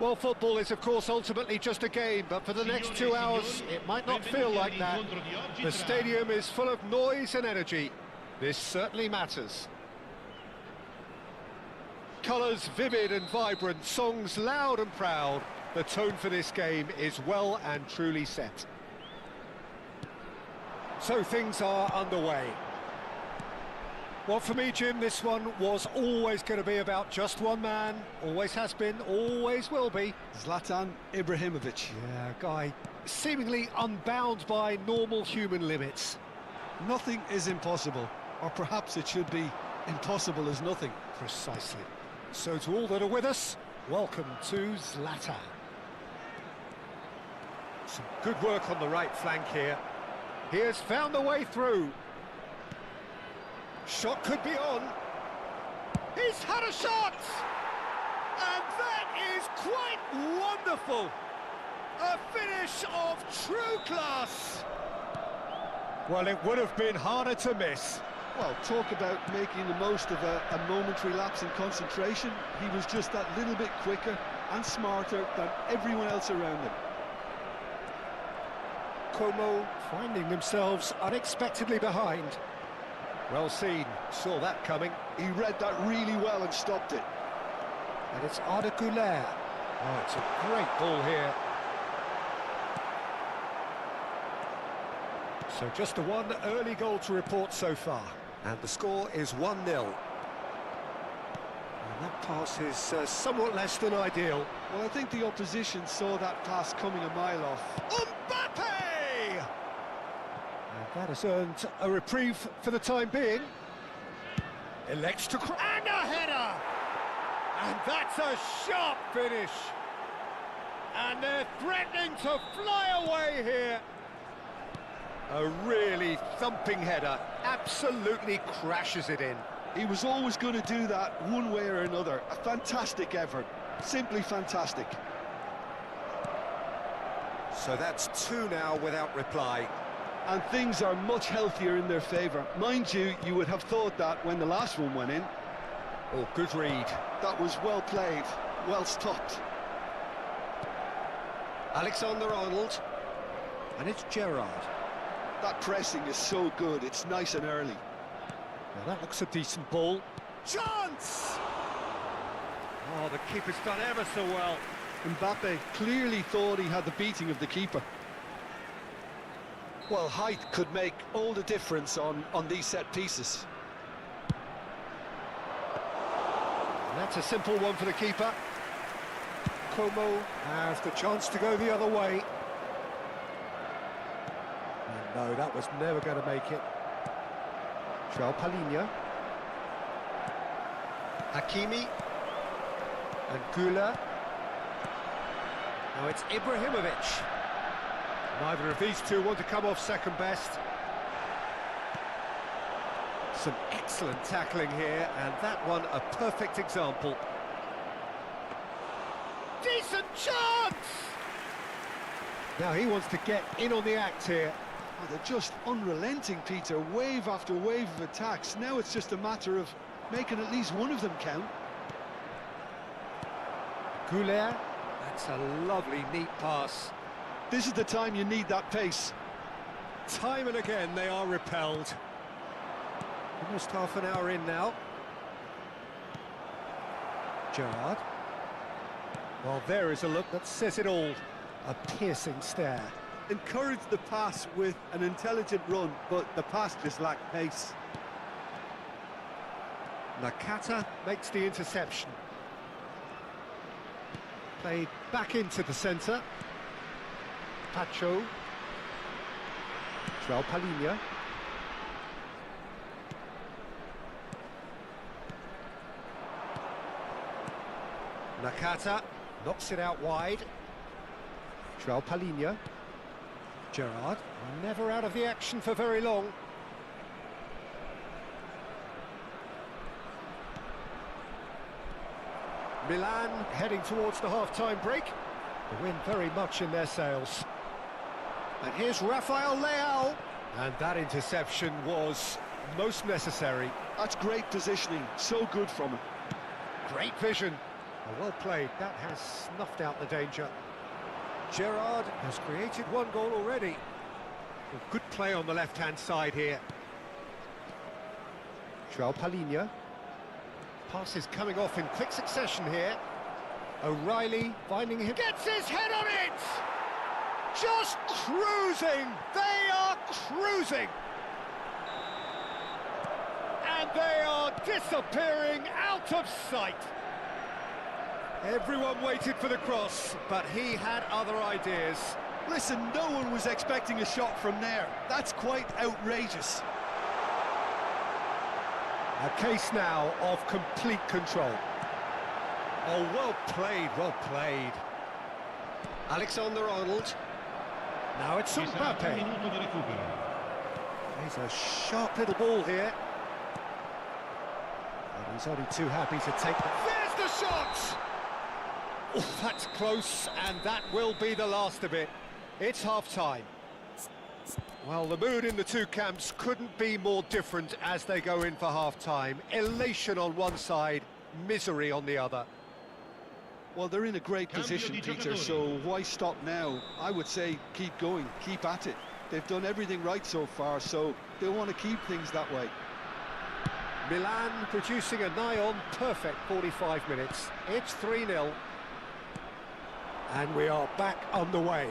Well, football is, of course, ultimately just a game, but for the next 2 hours, it might not feel like that. The stadium is full of noise and energy. This certainly matters. Colours vivid and vibrant, songs loud and proud. The tone for this game is well and truly set. So things are underway. Well, for me, Jim, this one was always going to be about just one man. Always has been, always will be. Zlatan Ibrahimovic. Yeah, a guy seemingly unbound by normal human limits. Nothing is impossible, or perhaps it should be impossible as nothing. Precisely. So to all that are with us, welcome to Zlatan. Some good work on the right flank here. He has found the way through. Shot could be on. He's had a shot! And that is quite wonderful. A finish of true class. Well, it would have been harder to miss. Well, talk about making the most of a momentary lapse in concentration. He was just that little bit quicker and smarter than everyone else around him. Como finding themselves unexpectedly behind. Well seen, saw that coming. He read that really well and stopped it. And it's Arda Güler. Oh, it's a great ball here. So just the one early goal to report so far, and the score is 1-0. And that pass is somewhat less than ideal. Well, I think the opposition saw that pass coming a mile off. Mbappe! And that has earned a reprieve for the time being. Elects to... And a header! And that's a sharp finish. And they're threatening to fly away here. A really thumping header, absolutely crashes it in. He was always going to do that one way or another. A fantastic effort, simply fantastic. So that's 2 now without reply. And things are much healthier in their favour. Mind you, you would have thought that when the last one went in. Oh, good read. That was well played, well stopped. Alexander-Arnold. And it's Gerrard. That pressing is so good, it's nice and early. Well, that looks a decent ball. Chance! Oh, the keeper's done ever so well. Mbappe clearly thought he had the beating of the keeper. Well, height could make all the difference on these set pieces. And that's a simple one for the keeper. Como has the chance to go the other way. And no, that was never going to make it. João Palhinha. Hakimi. And Güler. Now it's Ibrahimovic. Neither of these two want to come off second best. Some excellent tackling here, and that one a perfect example. Decent chance! Now he wants to get in on the act here. Oh, they're just unrelenting, Peter. Wave after wave of attacks. Now it's just a matter of making at least one of them count. Güler, that's a lovely, neat pass. This is the time you need that pace. Time and again they are repelled. Almost half an hour in now. Gerrard. Well, there is a look that says it all. A piercing stare. Encouraged the pass with an intelligent run, but the pass just lacked pace. Nakata makes the interception. Played back into the centre. Pacho. João Palhinha. Nakata knocks it out wide. João Palhinha. Gerrard, never out of the action for very long. Milan heading towards the half-time break. The wind very much in their sails. And here's Rafael Leao. And that interception was most necessary. That's great positioning, so good from him. Great vision. Well played, that has snuffed out the danger. Gerrard has created one goal already. Well, good play on the left-hand side here. João Palhinha. Passes coming off in quick succession here. O'Reilly finding him. Gets his head on it! Just cruising! They are cruising! And they are disappearing out of sight. Everyone waited for the cross, but he had other ideas. Listen, no one was expecting a shot from there. That's quite outrageous. A case now of complete control. Oh, well played, well played. Alexander-Arnold. Now it's Mbappe. He's a sharp little ball here. And he's only too happy to take it. There's the shot! Oh, that's close, and that will be the last of it. It's half-time. Well, the mood in the two camps couldn't be more different as they go in for half-time. Elation on one side, misery on the other. Well, they're in a great position, Peter, so why stop now? I would say keep going, keep at it. They've done everything right so far, so they want to keep things that way. Milan producing a nigh-on perfect 45 minutes. It's 3-0. And we are back on the way.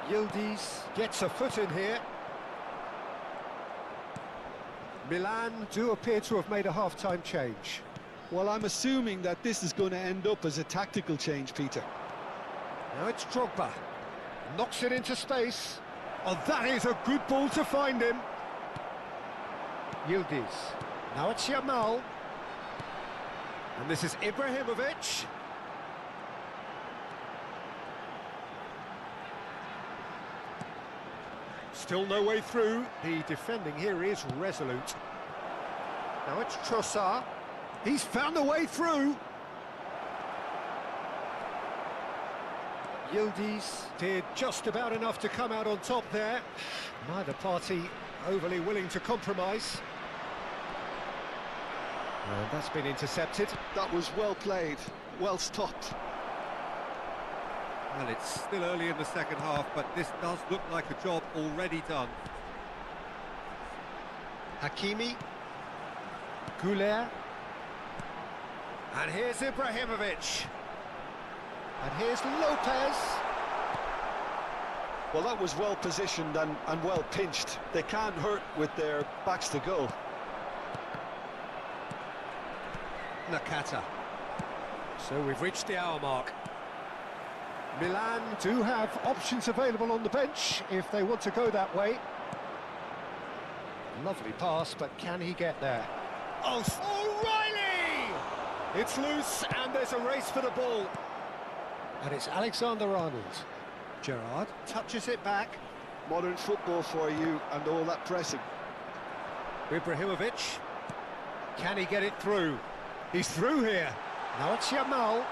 Yildiz gets a foot in here. Milan do appear to have made a half-time change. Well, I'm assuming that this is going to end up as a tactical change, Peter. Now it's Drogba. Knocks it into space. Oh, that is a good ball to find him. Yildiz. Now it's Yamal. And this is Ibrahimovic. Still no way through. The defending here is resolute. Now it's Trossard. He's found a way through. Yildiz did just about enough to come out on top there. Neither party overly willing to compromise. And that's been intercepted. That was well played, well stopped. Well, it's still early in the second half, but this does look like a job already done. Hakimi. Goulet. And here's Ibrahimovic. And here's Lopez. Well, that was well positioned and well pinched. They can't hurt with their backs to goal. Nakata. So we've reached the hour mark. Milan do have options available on the bench if they want to go that way. Lovely pass, but can he get there? Oh, O'Reilly! It's loose, and there's a race for the ball. And it's Alexander-Arnold. Gerrard touches it back. Modern football for you and all that pressing. Ibrahimovic. Can he get it through? He's through here. Now it's Yamal.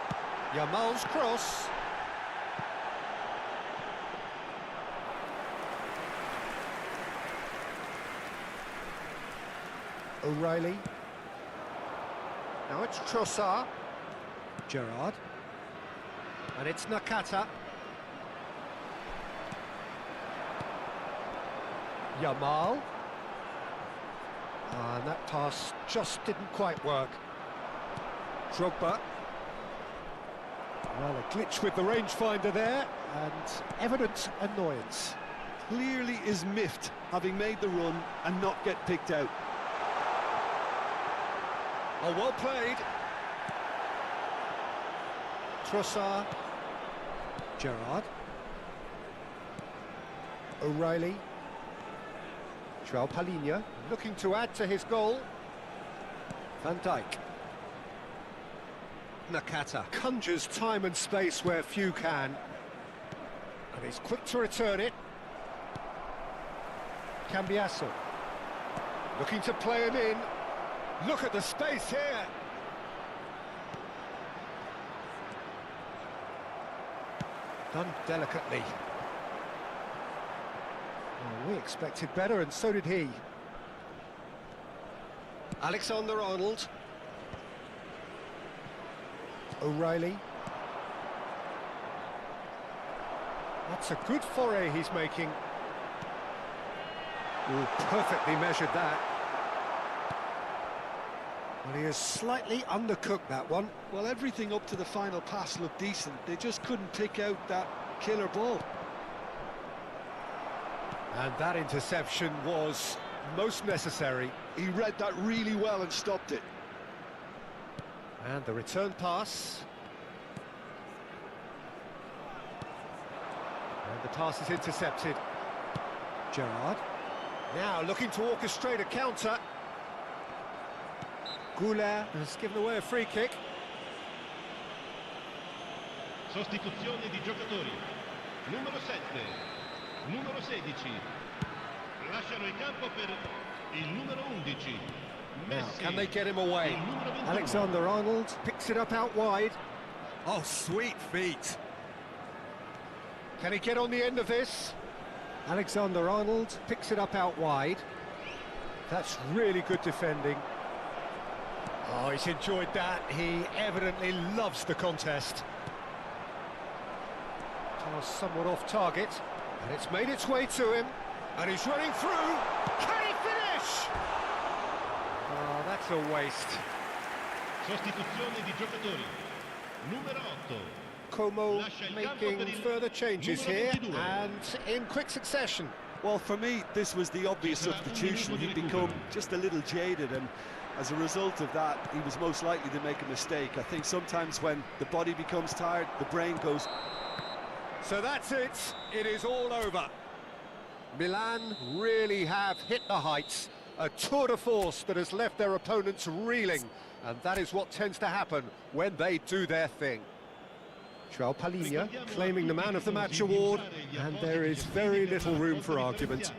Yamal's cross. O'Reilly. Now it's Trossard. Gerrard. And it's Nakata. Yamal. And that pass just didn't quite work. Drogba. Well, a glitch with the rangefinder there, and evident annoyance. Clearly is miffed, having made the run and not get picked out. Oh, well played. Trossard. Gerrard. O'Reilly. João Palhinha looking to add to his goal. Van Dijk. Nakata conjures time and space where few can. And he's quick to return it. Cambiasso. Looking to play him in. Look at the space here. Done delicately. Well, we expected better, and so did he. Alexander-Arnold. O'Reilly. That's a good foray he's making. Ooh, perfectly measured that. Well, he has slightly undercooked that one. Well, everything up to the final pass looked decent. They just couldn't pick out that killer ball. And that interception was most necessary. He read that really well and stopped it. And the return pass. And the pass is intercepted. Gerrard. Now looking to orchestrate a counter. Goulet has given away a free kick. Sostituzione di giocatori. Numero 7, numero 16. Lasciano il campo per il numero 11. Now, can they get him away? Il numero 21. Alexander-Arnold picks it up out wide. Oh, sweet feet. Can he get on the end of this? Alexander-Arnold picks it up out wide. That's really good defending. Oh, he's enjoyed that. He evidently loves the contest. Pass somewhat off target, and it's made its way to him, and he's running through. Can he finish? Oh, that's a waste. Sostituzione di giocatori. Numero 8. Como making further changes here, and in quick succession. Well, for me, this was the obvious substitution. He'd become just a little jaded, and as a result of that, he was most likely to make a mistake. I think sometimes when the body becomes tired, the brain goes... So that's it. It is all over. Milan really have hit the heights. A tour de force that has left their opponents reeling. And that is what tends to happen when they do their thing. Joao Palhinha claiming the Man of the Match award, and there is very little room for argument.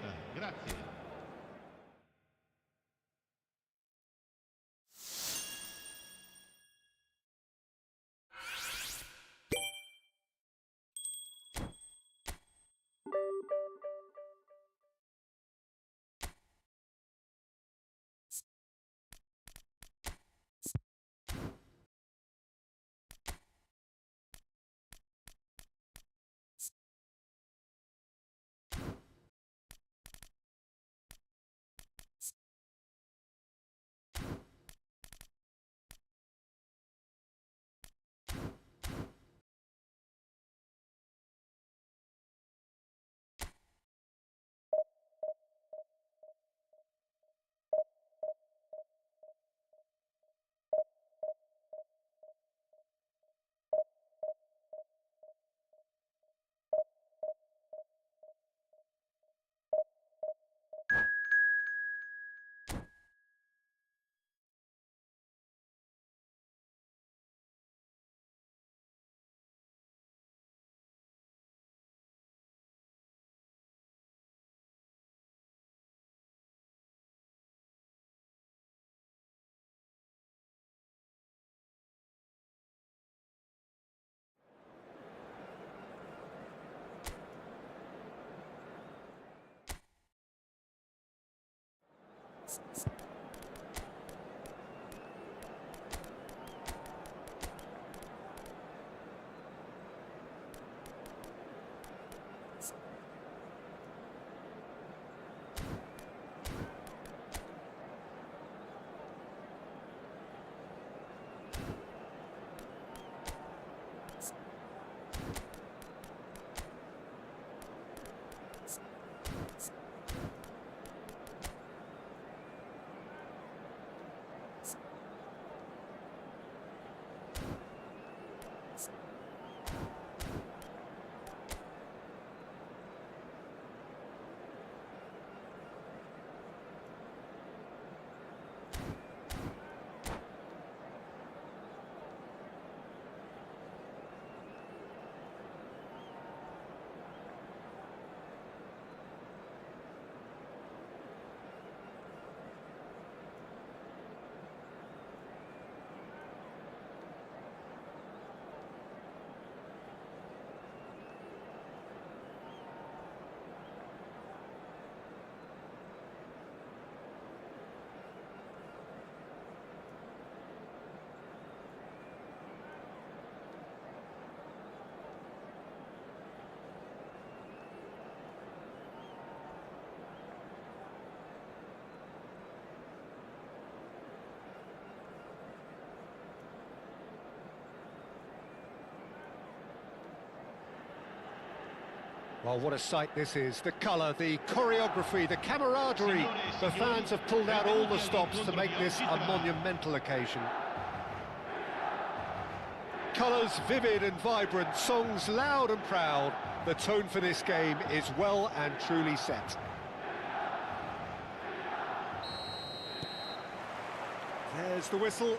Well, what a sight this is. The colour, the choreography, the camaraderie. The fans have pulled out all the stops to make this a monumental occasion. Colours vivid and vibrant, songs loud and proud. The tone for this game is well and truly set. There's the whistle.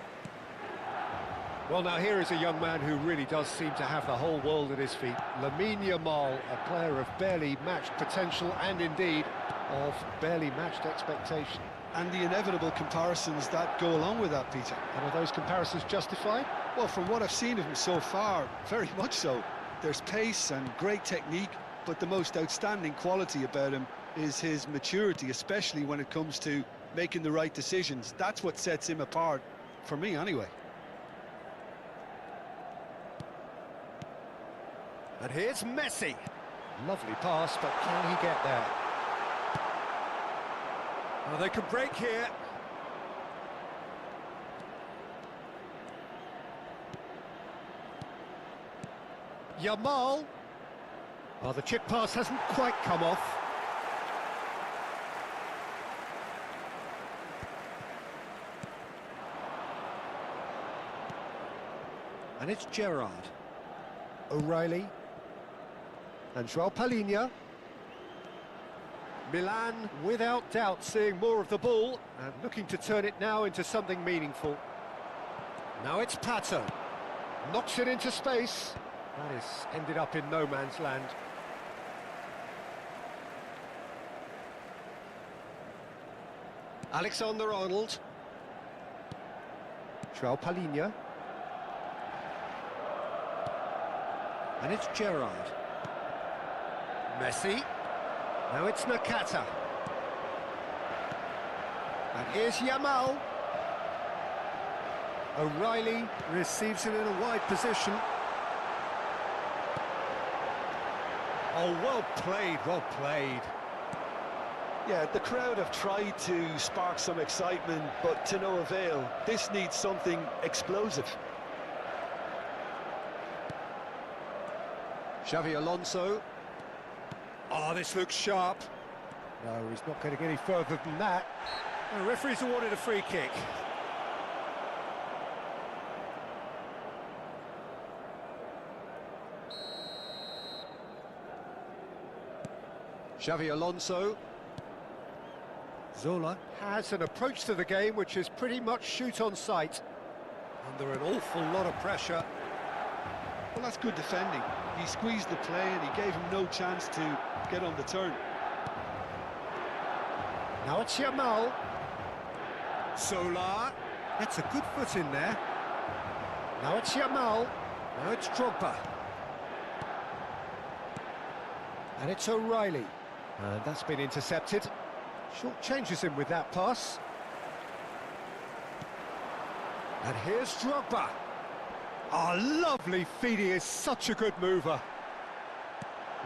Well, now here is a young man who really does seem to have the whole world at his feet. Lamine Yamal, a player of barely matched potential and indeed of barely matched expectation. And the inevitable comparisons that go along with that, Peter. And are those comparisons justified? Well, from what I've seen of him so far, very much so. There's pace and great technique, but the most outstanding quality about him is his maturity, especially when it comes to making the right decisions. That's what sets him apart, for me anyway. And here's Messi. Lovely pass, but can he get there? Well, they could break here. Yamal. Oh, the chip pass hasn't quite come off. And it's Gerrard. O'Reilly. And João Palhinha. Milan, without doubt, seeing more of the ball and looking to turn it now into something meaningful. Now it's Pato. Knocks it into space. That is ended up in no man's land. Alexander-Arnold. João Palhinha. And it's Gerrard. Messi. Now it's Nakata. And here's Yamal. O'Reilly receives it in a wide position. Oh, well played, well played. Yeah, the crowd have tried to spark some excitement, but to no avail. This needs something explosive. Xavi Alonso. Oh, this looks sharp. No, he's not going to get any further than that. The referee's awarded a free kick. Xavi Alonso. Zola has an approach to the game which is pretty much shoot on sight. Under an awful lot of pressure. Well, that's good defending. He squeezed the play and he gave him no chance to get on the turn. Now it's Yamal. Solar. That's a good foot in there. Now it's Yamal. Now it's Drogba. And it's O'Reilly. And that's been intercepted. Short changes him with that pass. And here's Drogba. Oh, lovely feed. He is such a good mover.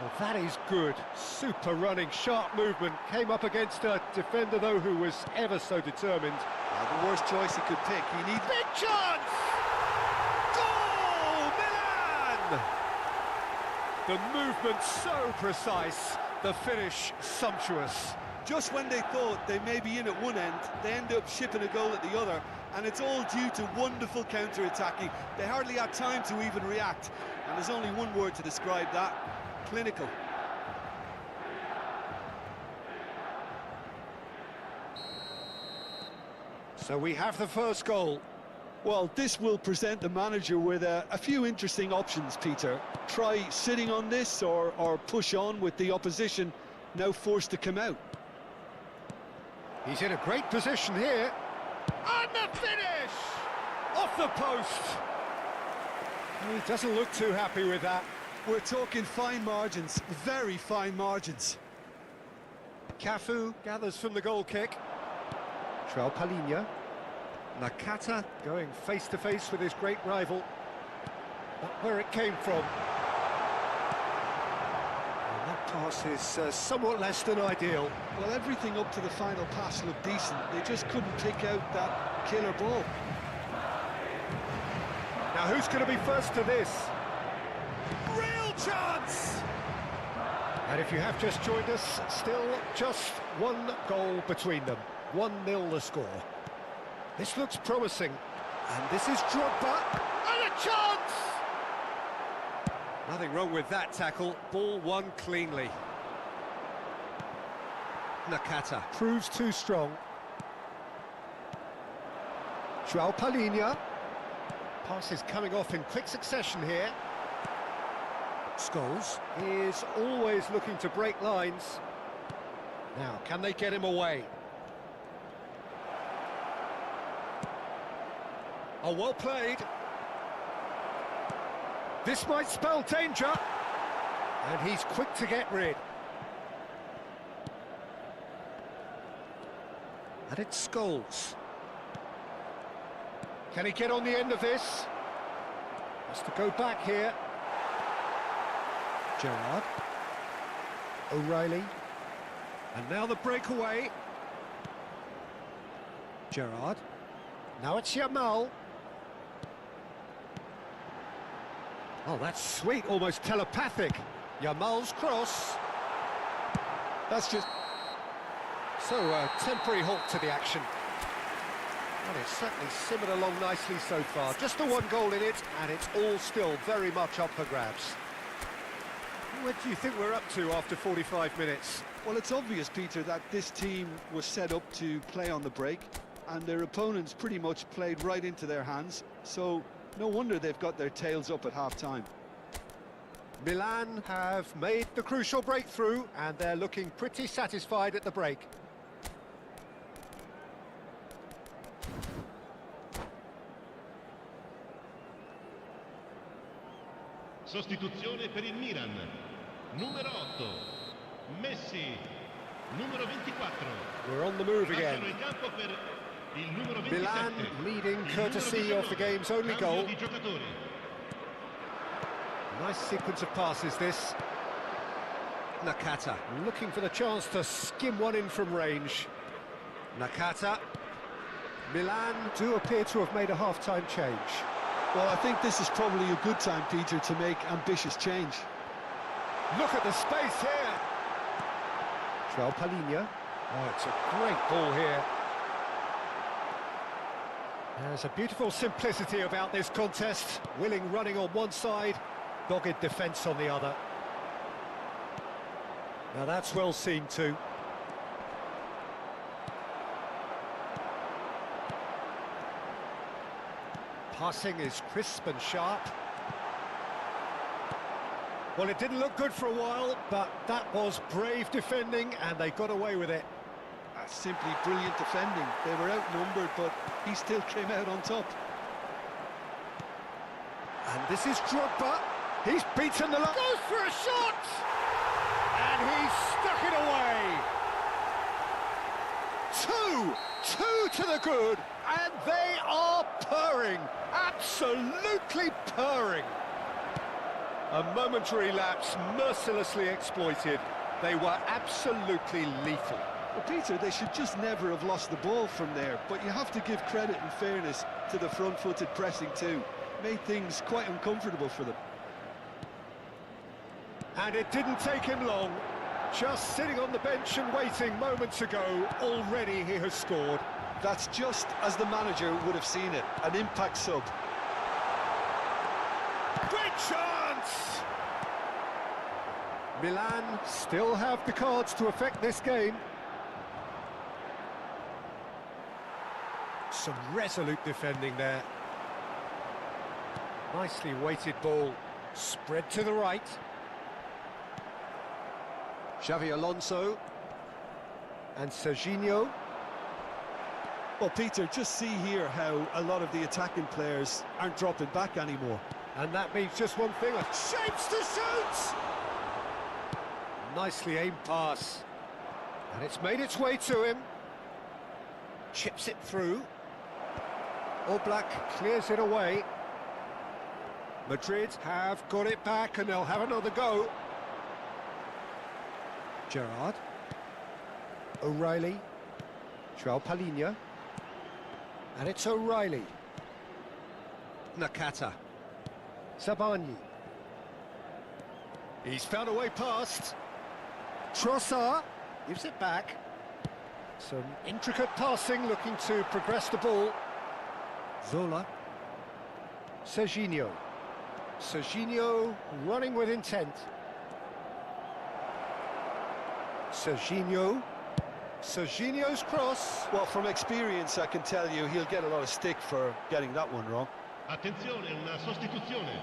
Well, that is good. Super running, sharp movement. Came up against a defender, though, who was ever so determined. The worst choice he could pick. He needs... Big chance! Goal! Milan! The movement so precise. The finish sumptuous. Just when they thought they may be in at one end, they end up shipping a goal at the other, and it's all due to wonderful counter-attacking. They hardly had time to even react, and there's only one word to describe that: clinical. So we have the first goal. Well, this will present the manager with a few interesting options, Peter. Try sitting on this or push on with the opposition now forced to come out. He's in a great position here. And the finish! Off the post! He doesn't look too happy with that. We're talking fine margins, very fine margins. Cafu gathers from the goal kick. João Palhinha. Nakata going face-to-face with his great rival. Not where it came from. And that pass is somewhat less than ideal. Well, everything up to the final pass looked decent. They just couldn't pick out that killer ball. Now who's going to be first to this? Real chance! And if you have just joined us, still just one goal between them. 1-0 the score. This looks promising. And this is Drogba. And a chance! Nothing wrong with that tackle. Ball won cleanly. Nakata proves too strong. João Palhinha. Pass is coming off in quick succession here. Scholes is always looking to break lines. Now, can they get him away? Oh, well played. This might spell danger. And he's quick to get rid. And it's Scholes. Can he get on the end of this? Has to go back here. Gerrard. O'Reilly. And now the breakaway. Gerrard. Now it's Yamal. Oh, that's sweet, almost telepathic. Yamal's cross. That's just... So, a temporary halt to the action. And it's certainly simmered along nicely so far. Just the one goal in it, and it's all still very much up for grabs. What do you think we're up to after 45 minutes? Well, it's obvious, Peter, that this team was set up to play on the break, and their opponents pretty much played right into their hands, so no wonder they've got their tails up at half-time. Milan have made the crucial breakthrough, and they're looking pretty satisfied at the break. Sostituzione per il Milan. Numero 8, Messi. Numero 24. We're on the move again. Lasciano il campo per il numero 27. Milan leading Il courtesy numero of the game's only Cambio goal. di giocatori. Nice sequence of passes, this. Nakata looking for the chance to skim one in from range. Nakata. Milan do appear to have made a half-time change. Well, I think this is probably a good time, Peter, to make ambitious change. Look at the space here. João Palhinha. Oh, it's a great ball here. There's a beautiful simplicity about this contest. Willing running on one side, dogged defence on the other. Now that's well seen too. Passing is crisp and sharp. Well, it didn't look good for a while, but that was brave defending, and they got away with it. That's simply brilliant defending. They were outnumbered, but he still came out on top. And this is Drogba. He's beaten the line. Goes for a shot! And he's stuck it away. Two to the good, and they are purring. Absolutely purring. A momentary lapse mercilessly exploited. They were absolutely lethal. Well, Peter, they should just never have lost the ball from there, but you have to give credit and fairness to the front-footed pressing too. Made things quite uncomfortable for them. And it didn't take him long. Just sitting on the bench and waiting moments ago, already he has scored. That's just as the manager would have seen it, an impact sub. Great chance! Milan still have the cards to affect this game. Some resolute defending there. Nicely weighted ball, spread to the right. Xavi Alonso and Serginho. Well, Peter, just see here how a lot of the attacking players aren't dropping back anymore. And that means just one thing, shapes to shoot! Nicely aimed pass. And it's made its way to him. Chips it through. Oblak clears it away. Madrid have got it back and they'll have another go. Gerrard. O'Reilly. João Palhinha. And it's O'Reilly. Nakata. Sabani. He's found a way past. Trossard gives it back. Some intricate passing, looking to progress the ball. Zola. Serginho. Serginho running with intent. Serginho. Serginho's cross. Well, from experience, I can tell you he'll get a lot of stick for getting that one wrong. Attenzione, una sostituzione.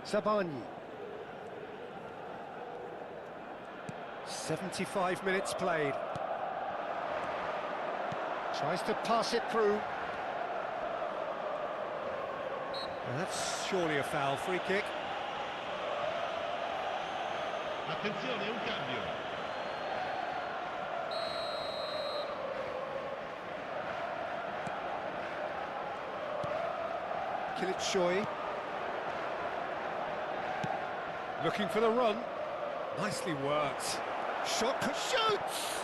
Sabani. 75 minutes played. Tries to pass it through. And that's surely a foul. Free kick. Attenzione, un cambio. Kilitshoy. Looking for the run. Nicely worked. Shot, shoots!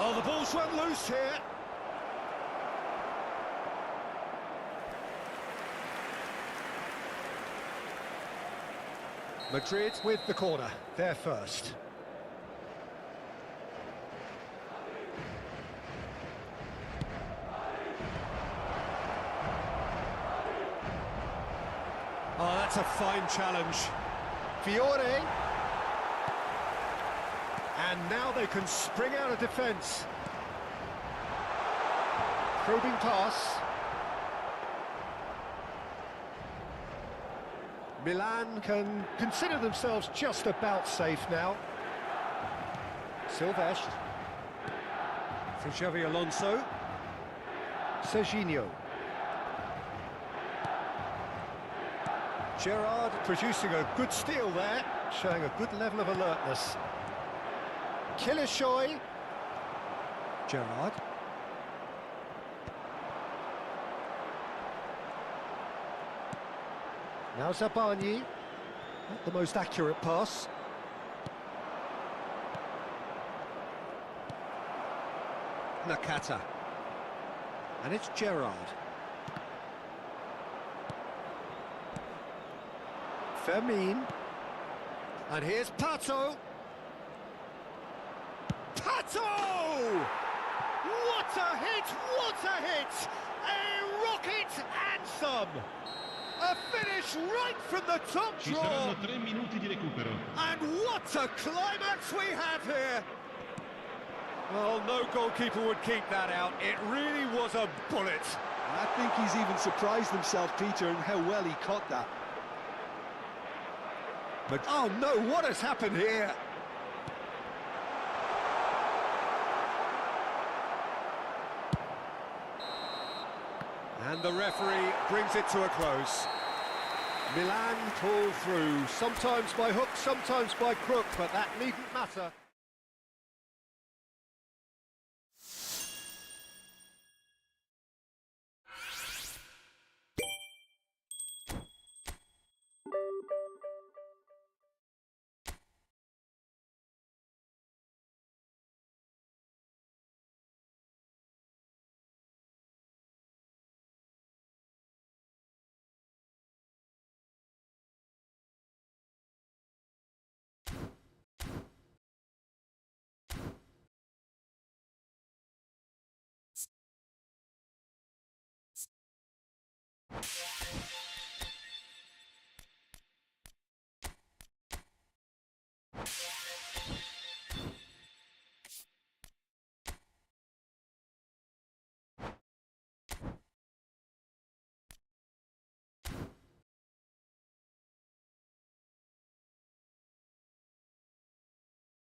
Oh, the ball's run loose here. Madrid with the corner, they're first. Oh, that's a fine challenge. Fiore. And now they can spring out of defence. Probing pass. Milan can consider themselves just about safe now. Silvestre. For Xavi Alonso. Serginho. Gerrard producing a good steal there, showing a good level of alertness. Kilishoy. Gerrard. Now Zabani. Not the most accurate pass. Nakata. And it's Gerrard. Fermin. And here's Pato. Pato! What a hit! What a hit! A rocket anthem! A finish right from the top Ci draw! saranno 3 minuti di recupero. And what a climax we have here! Well, no goalkeeper would keep that out. It really was a bullet. I think he's even surprised himself, Peter, in how well he caught that. But oh no, what has happened here? And the referee brings it to a close. Milan pull through, sometimes by hook, sometimes by crook, but that needn't matter.